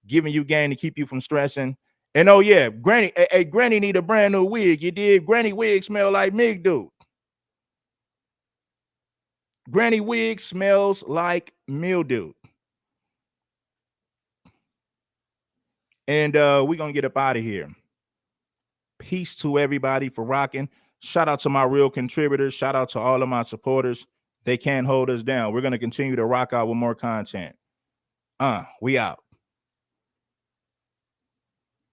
Giving you game to keep you from stressing. And oh yeah, Granny, Granny need a brand new wig. You did. Granny wig smell like mildew. Granny wig smells like mildew. And we're gonna get up out of here. Peace to everybody for rocking. Shout out to my real contributors. Shout out to all of my supporters. They can't hold us down. We're gonna continue to rock out with more content. We out.